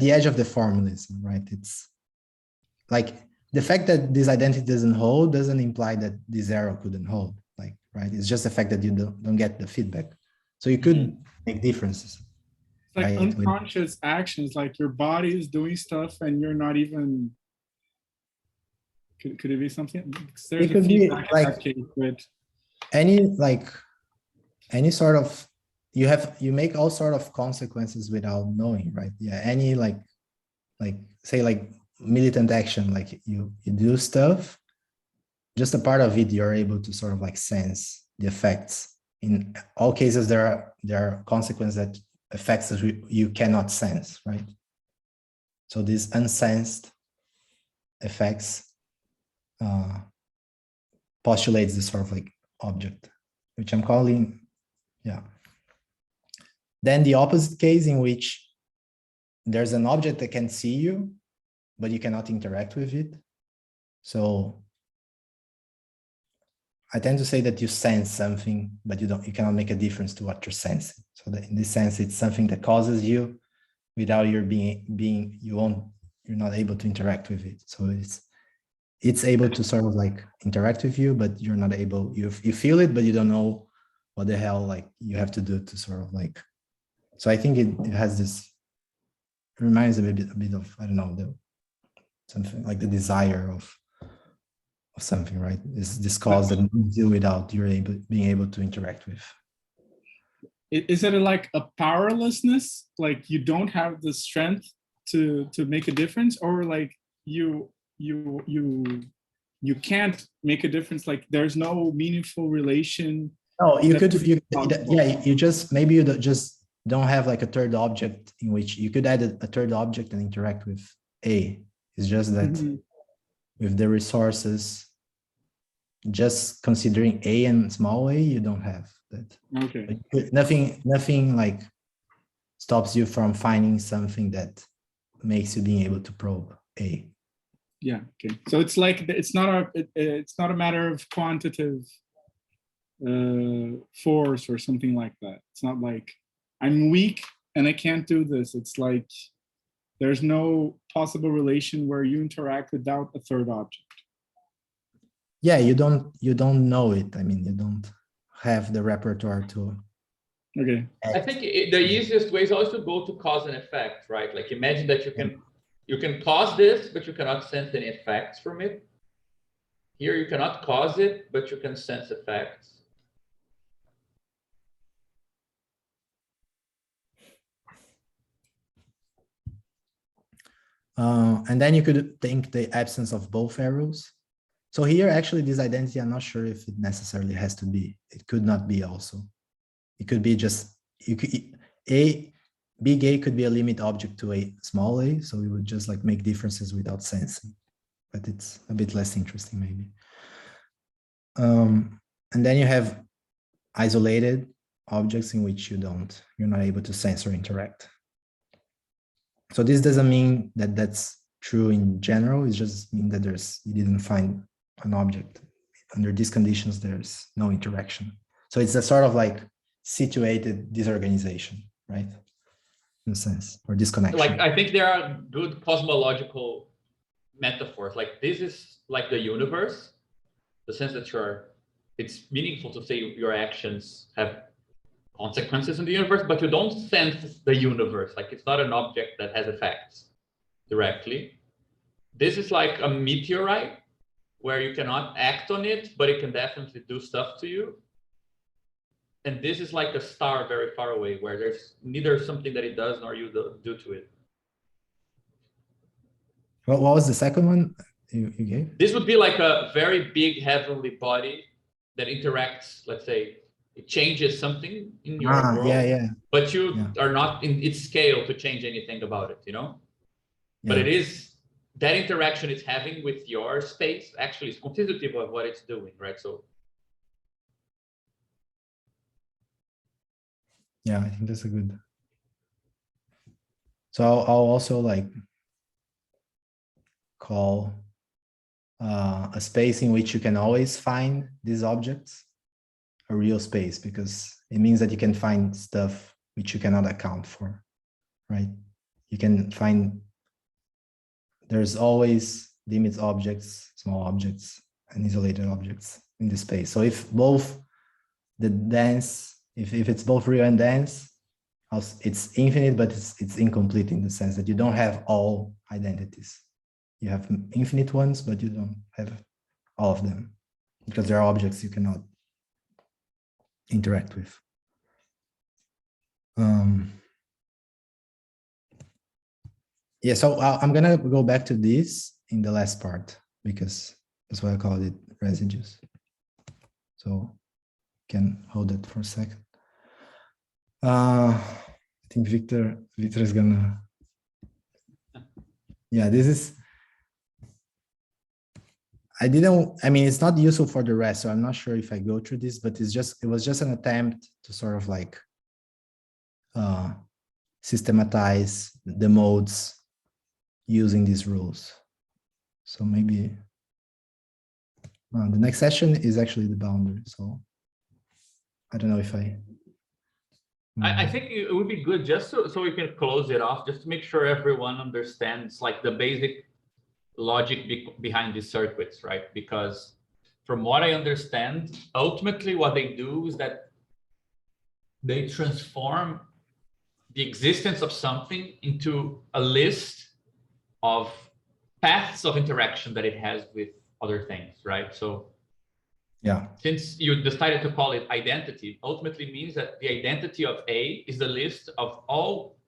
the edge of the formalism, right? It's like the fact that this identity doesn't hold doesn't imply that this arrow couldn't hold, like, right? It's just the fact that you don't get the feedback. So you could make differences. It's like right? unconscious actions, like your body is doing stuff and you're not even, could it be something? There's It could be like any sort of, you make all sort of consequences without knowing, right? Yeah, any like say like militant action, like you do stuff, just a part of it you're able to sort of like sense the effects. In all cases there are consequences that effects that you cannot sense, right? So these unsensed effects postulates this sort of like object, which I'm calling, yeah. Then the opposite case in which there's an object that can see you, but you cannot interact with it. So I tend to say that you sense something, but you cannot make a difference to what you're sensing. So that in this sense, it's something that causes you without your you're not able to interact with it. So it's able to sort of like interact with you, but you're not able, you feel it, but you don't know what the hell like you have to do to sort of like, so I think it has this, it reminds me a bit of, I don't know, something like the desire of something, right? Is this cause that moves you without being able to interact with. Is it like a powerlessness? Like you don't have the strength to make a difference, or like you can't make a difference, like there's no meaningful relation? No, you just, maybe you just don't have like a third object in which you could add a third object and interact with A. It's just that with the resources, just considering A and small a, you don't have that. Okay. But nothing like stops you from finding something that makes you being able to probe A. Yeah. Okay. So it's like it's not a matter of quantitative force or something like that. It's not like I'm weak and I can't do this. It's like there's no possible relation where you interact without a third object. Yeah, you don't know it. I mean, you don't have the repertoire to. Okay. I think the easiest way is always to go to cause and effect, right? Like imagine that you can cause this, but you cannot sense any effects from it. Here you cannot cause it, but you can sense effects. And then you could think the absence of both arrows. So here, actually, this identity, I'm not sure if it necessarily has to be. It could not be also. It could be just, big A could be a limit object to a small a, so we would just like make differences without sensing, but it's a bit less interesting maybe. And then you have isolated objects in which you're not able to sense or interact. So this doesn't mean that that's true in general. It just means that you didn't find an object. Under these conditions, there's no interaction. So it's a sort of like situated disorganization, right? In a sense, or disconnection. Like I think there are good cosmological metaphors. Like this is like the universe, the sense that it's meaningful to say your actions have consequences in the universe, but you don't sense the universe. Like it's not an object that has effects directly. This is like a meteorite where you cannot act on it, but it can definitely do stuff to you. And this is like a star very far away where there's neither something that it does nor you do to it. What was the second one you gave? This would be like a very big heavenly body that interacts, let's say, it changes something in your world, but you are not in its scale to change anything about it, you know? But it is, that interaction it's having with your space actually is constitutive of what it's doing, right? So yeah, I think that's a good. So I'll also like call a space in which you can always find these objects a real space, because it means that you can find stuff which you cannot account for, right? You can find there's always limits objects, small objects, and isolated objects in the space. So if both the dense, if it's both real and dense, it's infinite, but it's incomplete in the sense that you don't have all identities. You have infinite ones, but you don't have all of them because there are objects you cannot interact with. Yeah, so I'm gonna go back to this in the last part because that's why I called it residues. So can hold it for a second. I think Victor is gonna. Yeah, this is. I mean, it's not useful for the rest, so I'm not sure if I go through this, but it was just an attempt to sort of like systematize the modes using these rules. So maybe the next session is actually the boundary. So I don't know if I think it would be good just so we can close it off, just to make sure everyone understands like the basic logic behind these circuits, right? Because from what I understand, ultimately what they do is that they transform the existence of something into a list of paths of interaction that it has with other things, right? So yeah, since you decided to call it identity, ultimately means that the identity of A is the list of all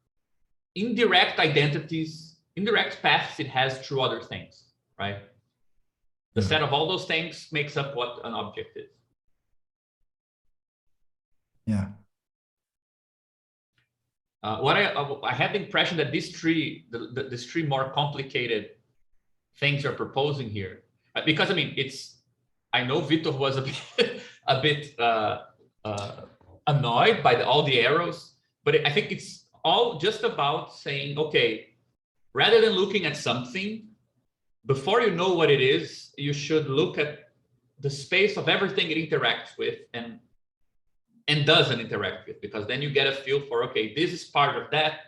indirect identities, indirect paths it has through other things, right? The set of all those things makes up what an object is. Yeah. What I have the impression that these three more complicated things you're proposing here, because I mean, I know Vitor was a bit annoyed by all the arrows, but I think it's all just about saying, okay, rather than looking at something, before you know what it is, you should look at the space of everything it interacts with and doesn't interact with, because then you get a feel for, okay, this is part of that,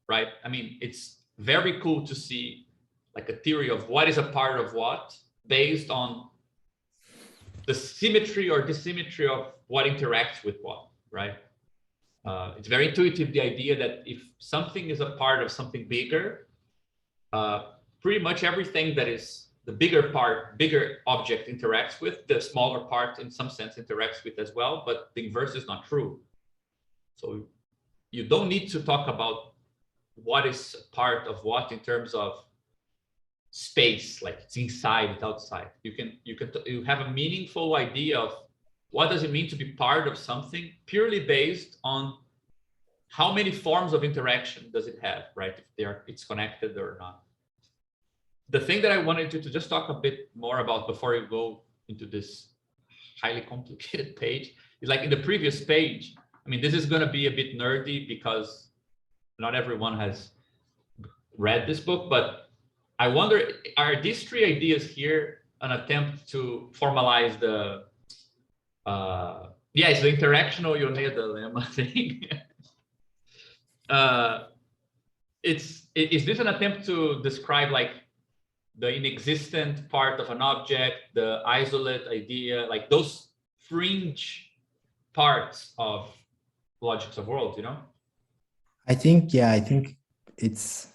right? I mean, it's very cool to see like a theory of what is a part of what based on the symmetry or dissymmetry of what interacts with what, right? It's very intuitive, the idea that if something is a part of something bigger, pretty much everything that is the bigger object interacts with, the smaller part in some sense interacts with as well, but the inverse is not true. So you don't need to talk about what is part of what in terms of space, like it's inside, it's outside. You have a meaningful idea of what does it mean to be part of something purely based on how many forms of interaction does it have, right? If it's connected or not. The thing that I wanted to just talk a bit more about before you go into this highly complicated page is like in the previous page. I mean, this is going to be a bit nerdy because not everyone has read this book, but I wonder, are these three ideas here an attempt to formalize the, it's the interactional Yoné dilemma thing. Is this an attempt to describe like the inexistent part of an object, the isolate idea, like those fringe parts of logics of worlds, you know? I think it's,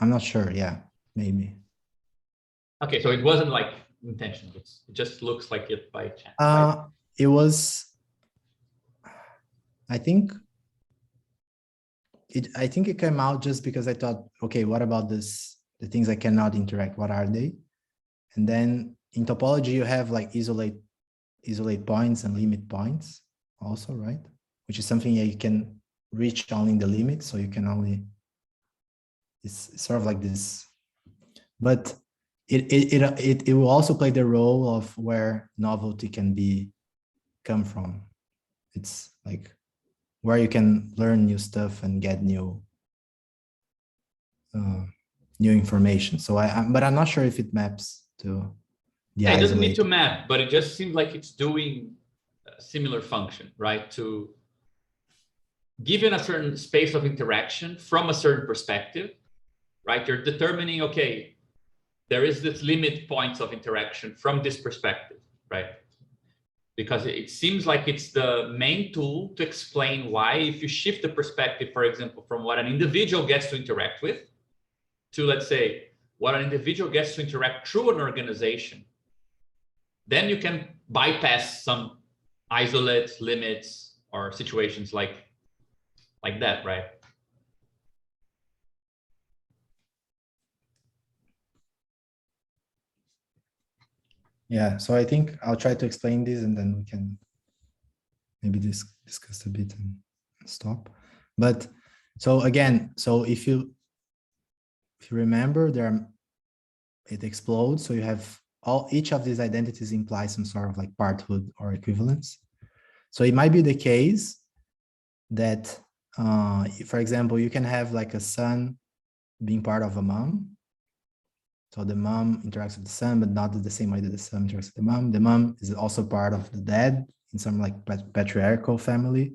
I'm not sure. Yeah, maybe. Okay, so it wasn't like intentional. It just looks like it by chance. Right? It was, I think it came out just because I thought, okay, what about this? The things I cannot interact, what are they? And then in topology, you have like isolate points and limit points also, right? Which is something that you can reach only in the limit. So you can only, it's sort of like this, but it will also play the role of where novelty can come from. It's like where you can learn new stuff and get new information. So but I'm not sure if it maps to the it doesn't need to map, but it just seems like it's doing a similar function, right? To given a certain space of interaction from a certain perspective, right? You're determining, okay, there is this limit points of interaction from this perspective, right? Because it seems like it's the main tool to explain why, if you shift the perspective, for example, from what an individual gets to interact with to, let's say, what an individual gets to interact through an organization, then you can bypass some isolate limits or situations like that, right? Yeah, so I think I'll try to explain this and then we can maybe discuss a bit and stop. But so again, so if you remember, it explodes. So you have each of these identities implies some sort of like parthood or equivalence. So it might be the case that, for example, you can have like a son being part of a mom. So the mom interacts with the son, but not the same way that the son interacts with the mom. The mom is also part of the dad in some like patriarchal family,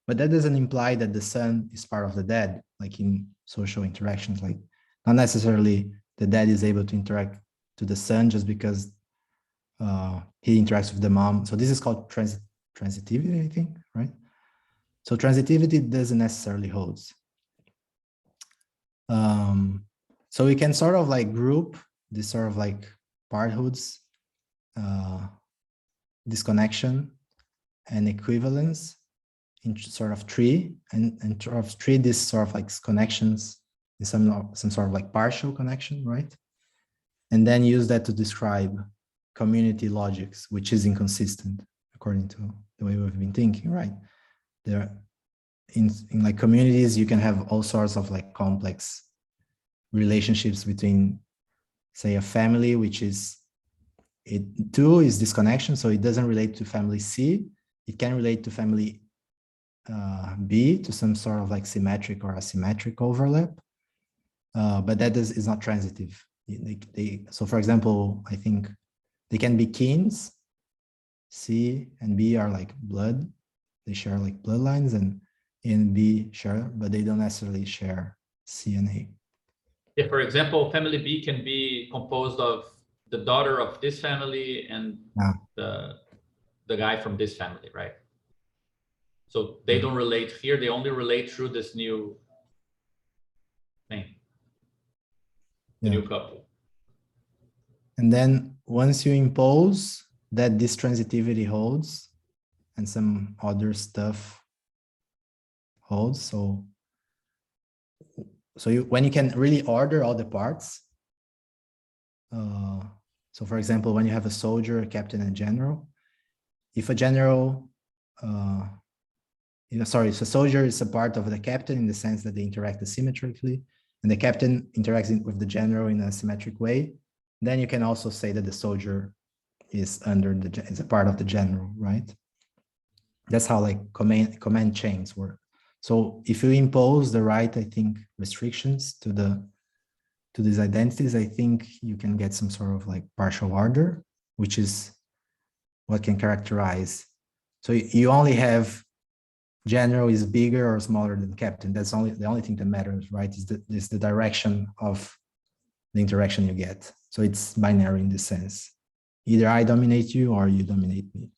but that doesn't imply that the son is part of the dad, like in social interactions. Like not necessarily the dad is able to interact to the son just because he interacts with the mom. So this is called transitivity, I think, right? So transitivity doesn't necessarily hold. So we can sort of like group this sort of like parthoods, disconnection, and equivalence in sort of three, and sort of treat this sort of like connections in some sort of like partial connection, right? And then use that to describe community logics, which is inconsistent according to the way we've been thinking, right? There, in like communities, you can have all sorts of like complex relationships between, say, a family, which is two is disconnection, so it doesn't relate to family C. It can relate to family B to some sort of like symmetric or asymmetric overlap, but that is not transitive. So, for example, I think they can be kins. C and B are like blood; they share like bloodlines, and A and B share, but they don't necessarily share C and A. Yeah, for example, family B can be composed of the daughter of this family and the guy from this family, right? So they don't relate here, they only relate through this new thing, the new couple. And then once you impose that this transitivity holds and some other stuff holds, so when you can really order all the parts, so for example, when you have a soldier, a captain, and general, if a general, if a soldier is a part of the captain in the sense that they interact asymmetrically, and the captain interacts with the general in a symmetric way, then you can also say that the soldier is is a part of the general, right? That's how like command chains work. So if you impose the right, I think, restrictions to these identities, I think you can get some sort of like partial order, which is what can characterize. So you only have general is bigger or smaller than captain. That's the only thing that matters, right? Is the direction of the interaction you get. So it's binary in this sense. Either I dominate you or you dominate me.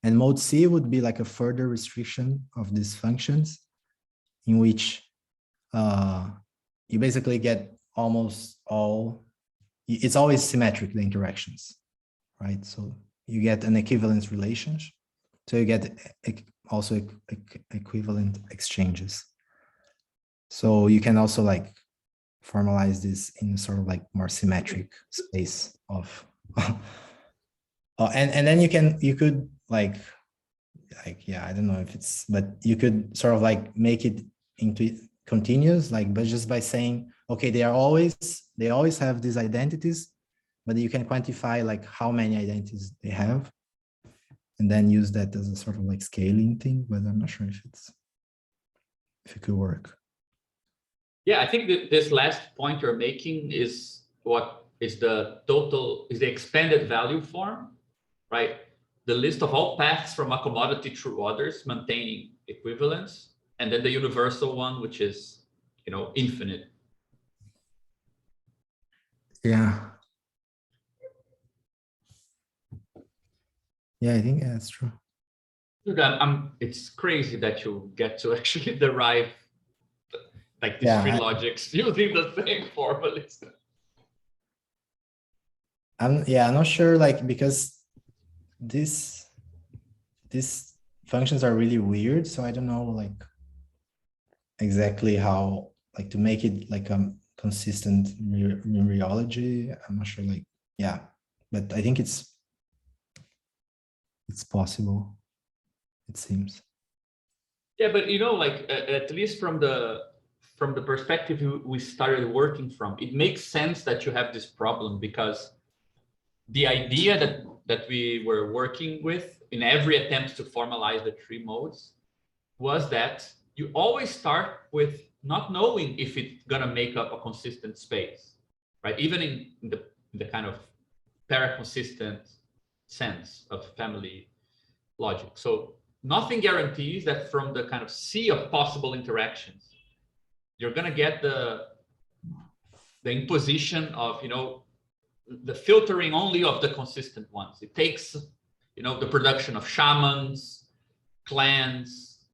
And mode C would be like a further restriction of these functions in which you basically get almost all, it's always symmetric, the interactions, right? So you get an equivalence relationship. So you get also equivalent exchanges. So you can also like formalize this in sort of like more symmetric space of, and then you could like, yeah, I don't know if it's, but you could sort of like make it into continuous, like, but just by saying, okay, they always have these identities, but you can quantify like how many identities they have, and then use that as a sort of like scaling thing, but I'm not sure if it could work. Yeah, I think that this last point you're making is what is the expanded value form, right? The list of all paths from a commodity through others, maintaining equivalence, and then the universal one, which is, infinite. Yeah. Yeah, I think that's true. Dude, it's crazy that you get to actually derive like these Yeah, three logics using the same formulas. I'm not sure, like, because these functions are really weird, so I don't know like exactly how like to make it like a consistent numerology. I'm not sure, like, yeah, but I think it's possible, it seems. Yeah, but you know, like at least from the perspective we started working from, it makes sense that you have this problem, because the idea that we were working with in every attempt to formalize the three modes was that you always start with not knowing if it's gonna make up a consistent space, right? Even in the kind of para-consistent sense of family logic. So nothing guarantees that from the kind of sea of possible interactions, you're gonna get the imposition of, you know, the filtering only of the consistent ones. It takes, you know, the production of shamans, clans,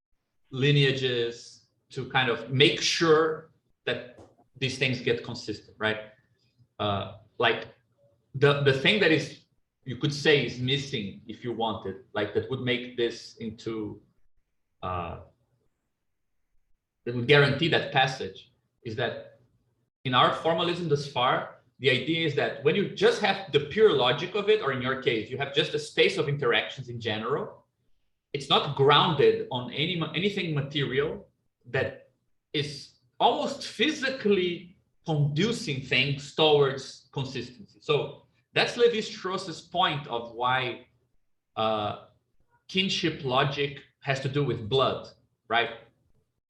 lineages to kind of make sure that these things get consistent, right? Like the thing that is, you could say, is missing, if you wanted, like that would make this into, that would guarantee that passage, is that in our formalism thus far, the idea is that when you just have the pure logic of it, or in your case, you have just a space of interactions in general, it's not grounded on anything material that is almost physically conducing things towards consistency. So that's Levi-Strauss's point of why kinship logic has to do with blood, right?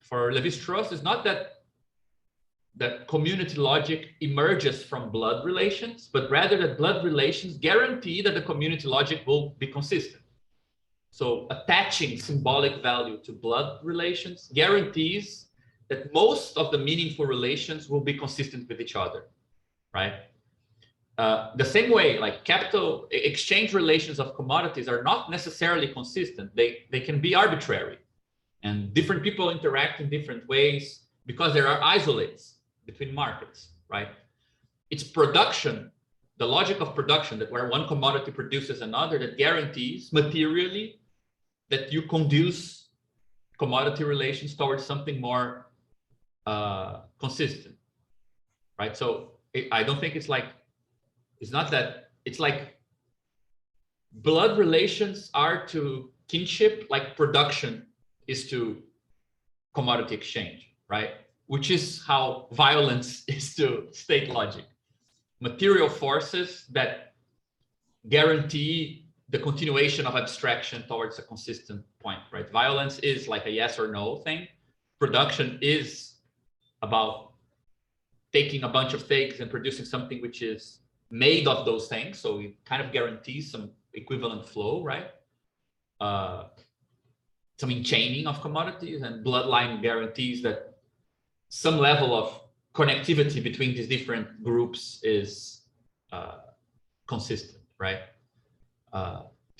For Levi-Strauss, it's not that community logic emerges from blood relations, but rather that blood relations guarantee that the community logic will be consistent. So attaching symbolic value to blood relations guarantees that most of the meaningful relations will be consistent with each other, right? The same way, like capital exchange relations of commodities are not necessarily consistent. They can be arbitrary, and different people interact in different ways because there are isolates between markets, right? It's production, the logic of production, that where one commodity produces another, that guarantees materially that you conduce commodity relations towards something more consistent, right? So I don't think it's like, it's not that, it's like blood relations are to kinship like production is to commodity exchange, right? Which is how violence is to state logic. Material forces that guarantee the continuation of abstraction towards a consistent point, right? Violence is like a yes or no thing. Production is about taking a bunch of things and producing something which is made of those things. So it kind of guarantees some equivalent flow, right? Some enchaining of commodities, and bloodline guarantees that some level of connectivity between these different groups is consistent, right?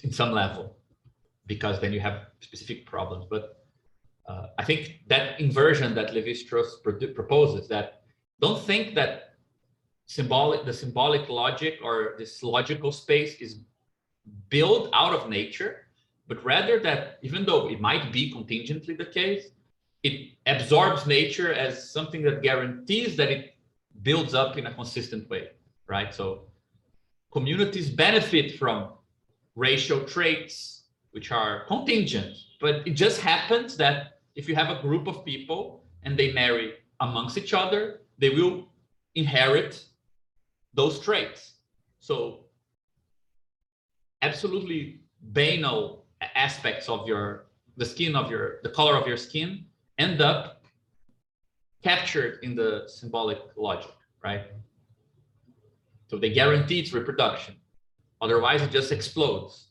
In some level, because then you have specific problems. But I think that inversion that Levi-Strauss proposes, that don't think that the symbolic logic or this logical space is built out of nature, but rather that even though it might be contingently the case, it absorbs nature as something that guarantees that it builds up in a consistent way, right? So communities benefit from racial traits, which are contingent, but it just happens that if you have a group of people and they marry amongst each other, they will inherit those traits. So absolutely banal aspects of the color of your skin end up captured in the symbolic logic, right? So they guarantee its reproduction. Otherwise, it just explodes.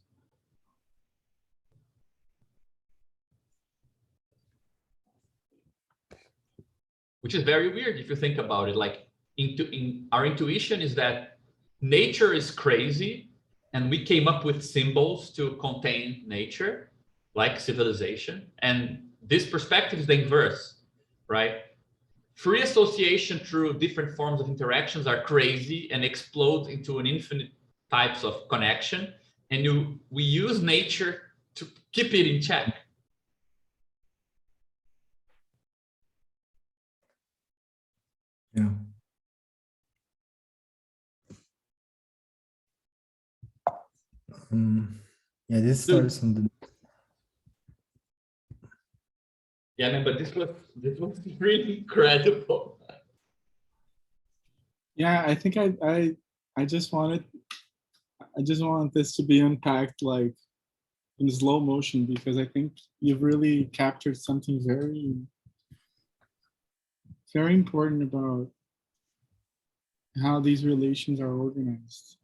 Which is very weird if you think about it. Like our intuition is that nature is crazy, and we came up with symbols to contain nature, like civilization. And this perspective is the inverse, right? Free association through different forms of interactions are crazy and explode into an infinite types of connection. And we use nature to keep it in check. Yeah. Yeah, this starts on the. Yeah, man, but this was really incredible. Yeah, I think I just wanted this to be unpacked like in slow motion, because I think you've really captured something very, very important about how these relations are organized.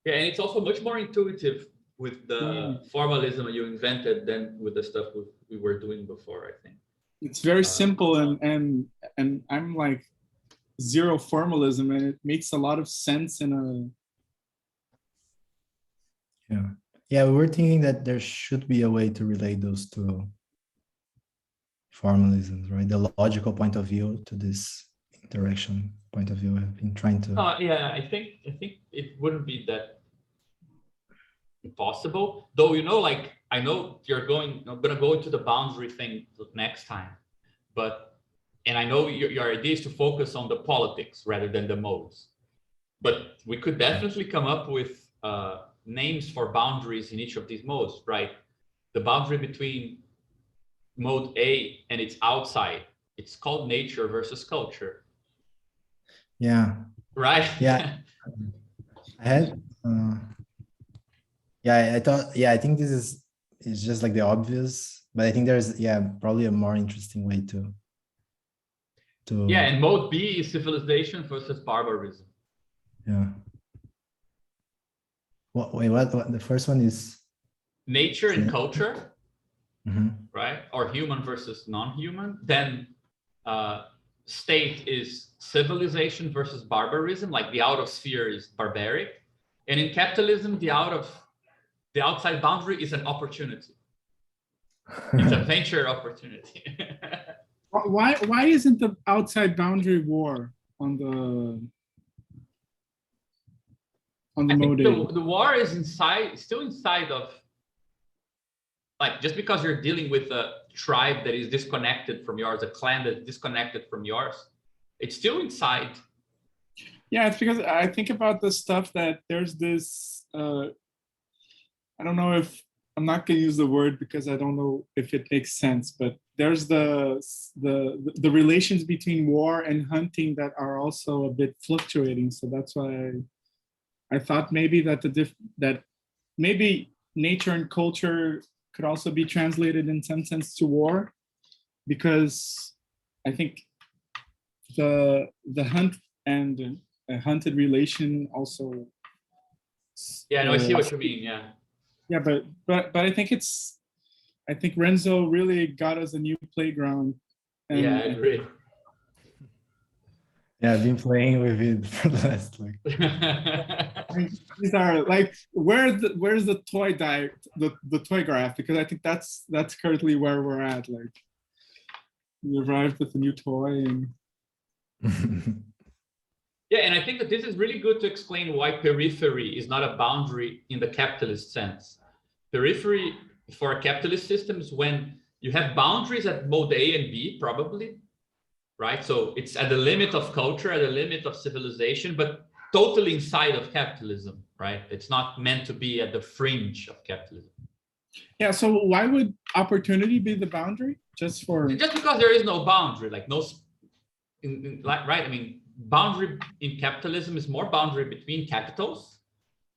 Yeah, and it's also much more intuitive with the formalism you invented than with the stuff we were doing before, I think. It's very simple, and I'm like zero formalism, and it makes a lot of sense in a. Yeah, we were thinking that there should be a way to relate those two formalisms, right? The logical point of view to this interaction point of view. I've been trying to. Yeah, I think it wouldn't be that impossible, though. Like, I know I'm gonna go into the boundary thing next time, and I know your idea is to focus on the politics rather than the modes, but we could definitely come up with names for boundaries in each of these modes, right? The boundary between mode A and its outside, it's called nature versus culture. Yeah. Right? Yeah. I had. Yeah, I thought. Yeah, I think this is just like the obvious, but I think there's probably a more interesting way to. Yeah, and mode B is civilization versus barbarism. Yeah. What the first one is? Nature and culture, right? Or human versus non-human. Then state is civilization versus barbarism, like the out of sphere is barbaric. And in capitalism, the outside boundary is an opportunity. It's a venture opportunity. Why isn't the outside boundary war on the mode A? The war is still inside of, like, just because you're dealing with a tribe that is disconnected from yours, a clan that's disconnected from yours, it's still inside. Yeah, it's because I think about the stuff that there's this, I don't know if, I'm not going to use the word because I don't know if it makes sense, but there's the relations between war and hunting that are also a bit fluctuating. So that's why I thought maybe that maybe nature and culture could also be translated in some sense to war, because I think the hunt and a hunted relation also. Yeah, no, I see what you mean. Yeah. Yeah, but I think Renzo really got us a new playground. And yeah, I agree. Yeah, I've been playing with it for the last week. These are like, where's the toy the toy graph? Because I think that's currently where we're at. Like, we arrived with a new toy and. Yeah, and I think that this is really good to explain why periphery is not a boundary in the capitalist sense. Periphery for a capitalist system is when you have boundaries at mode A and B, probably, right? So it's at the limit of culture, at the limit of civilization, but totally inside of capitalism, right? It's not meant to be at the fringe of capitalism. Yeah, so why would opportunity be the boundary? Just because there is no boundary, like right? I mean, boundary in capitalism is more boundary between capitals.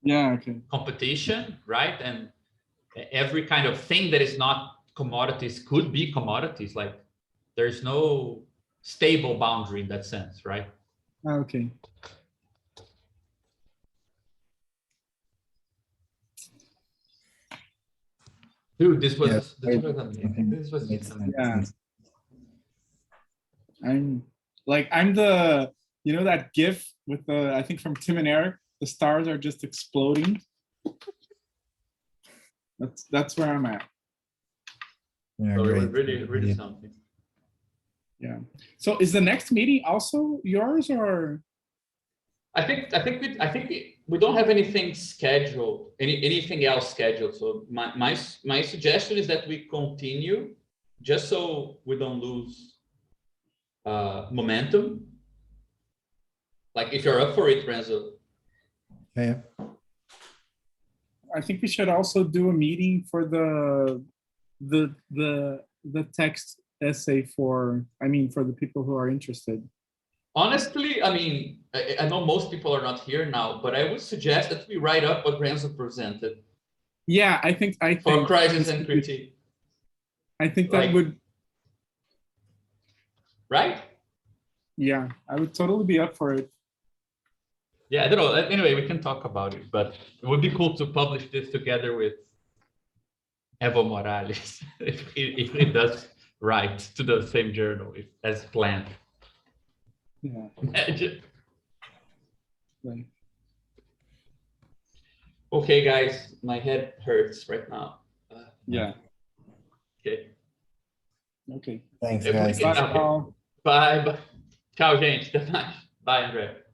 Yeah, okay. Competition, right? And every kind of thing that is not commodities could be commodities. Like, there's no stable boundary in that sense, right? Okay. Dude, this was amazing. This was Yeah. Like I'm the, you know, that GIF with the, I think from Tim and Eric, the stars are just exploding. That's where I'm at. Yeah, So great. really something. Yeah. So is the next meeting also yours, or? I think we don't have anything scheduled, anything else scheduled. So my suggestion is that we continue, just so we don't lose momentum. Like if you're up for it, Renzo. Yeah. I think we should also do a meeting for the text essay for, I mean, for the people who are interested. Honestly, I mean, I know most people are not here now, but I would suggest that we write up what Renzo presented. Yeah, I think For crisis and critique. I think that Like, would, right? yeah, I would totally be up for it. Yeah, I don't know. Anyway, we can talk about it, but it would be cool to publish this together with Evo Morales if it does write to the same journal as planned. Yeah. Imagine. Right. Okay, guys, my head hurts right now. Yeah. Okay. Okay. Thanks, Eu vou guys. ficar- Bye. Bye. Bye. Tchau, gente. Até mais. Bye, André.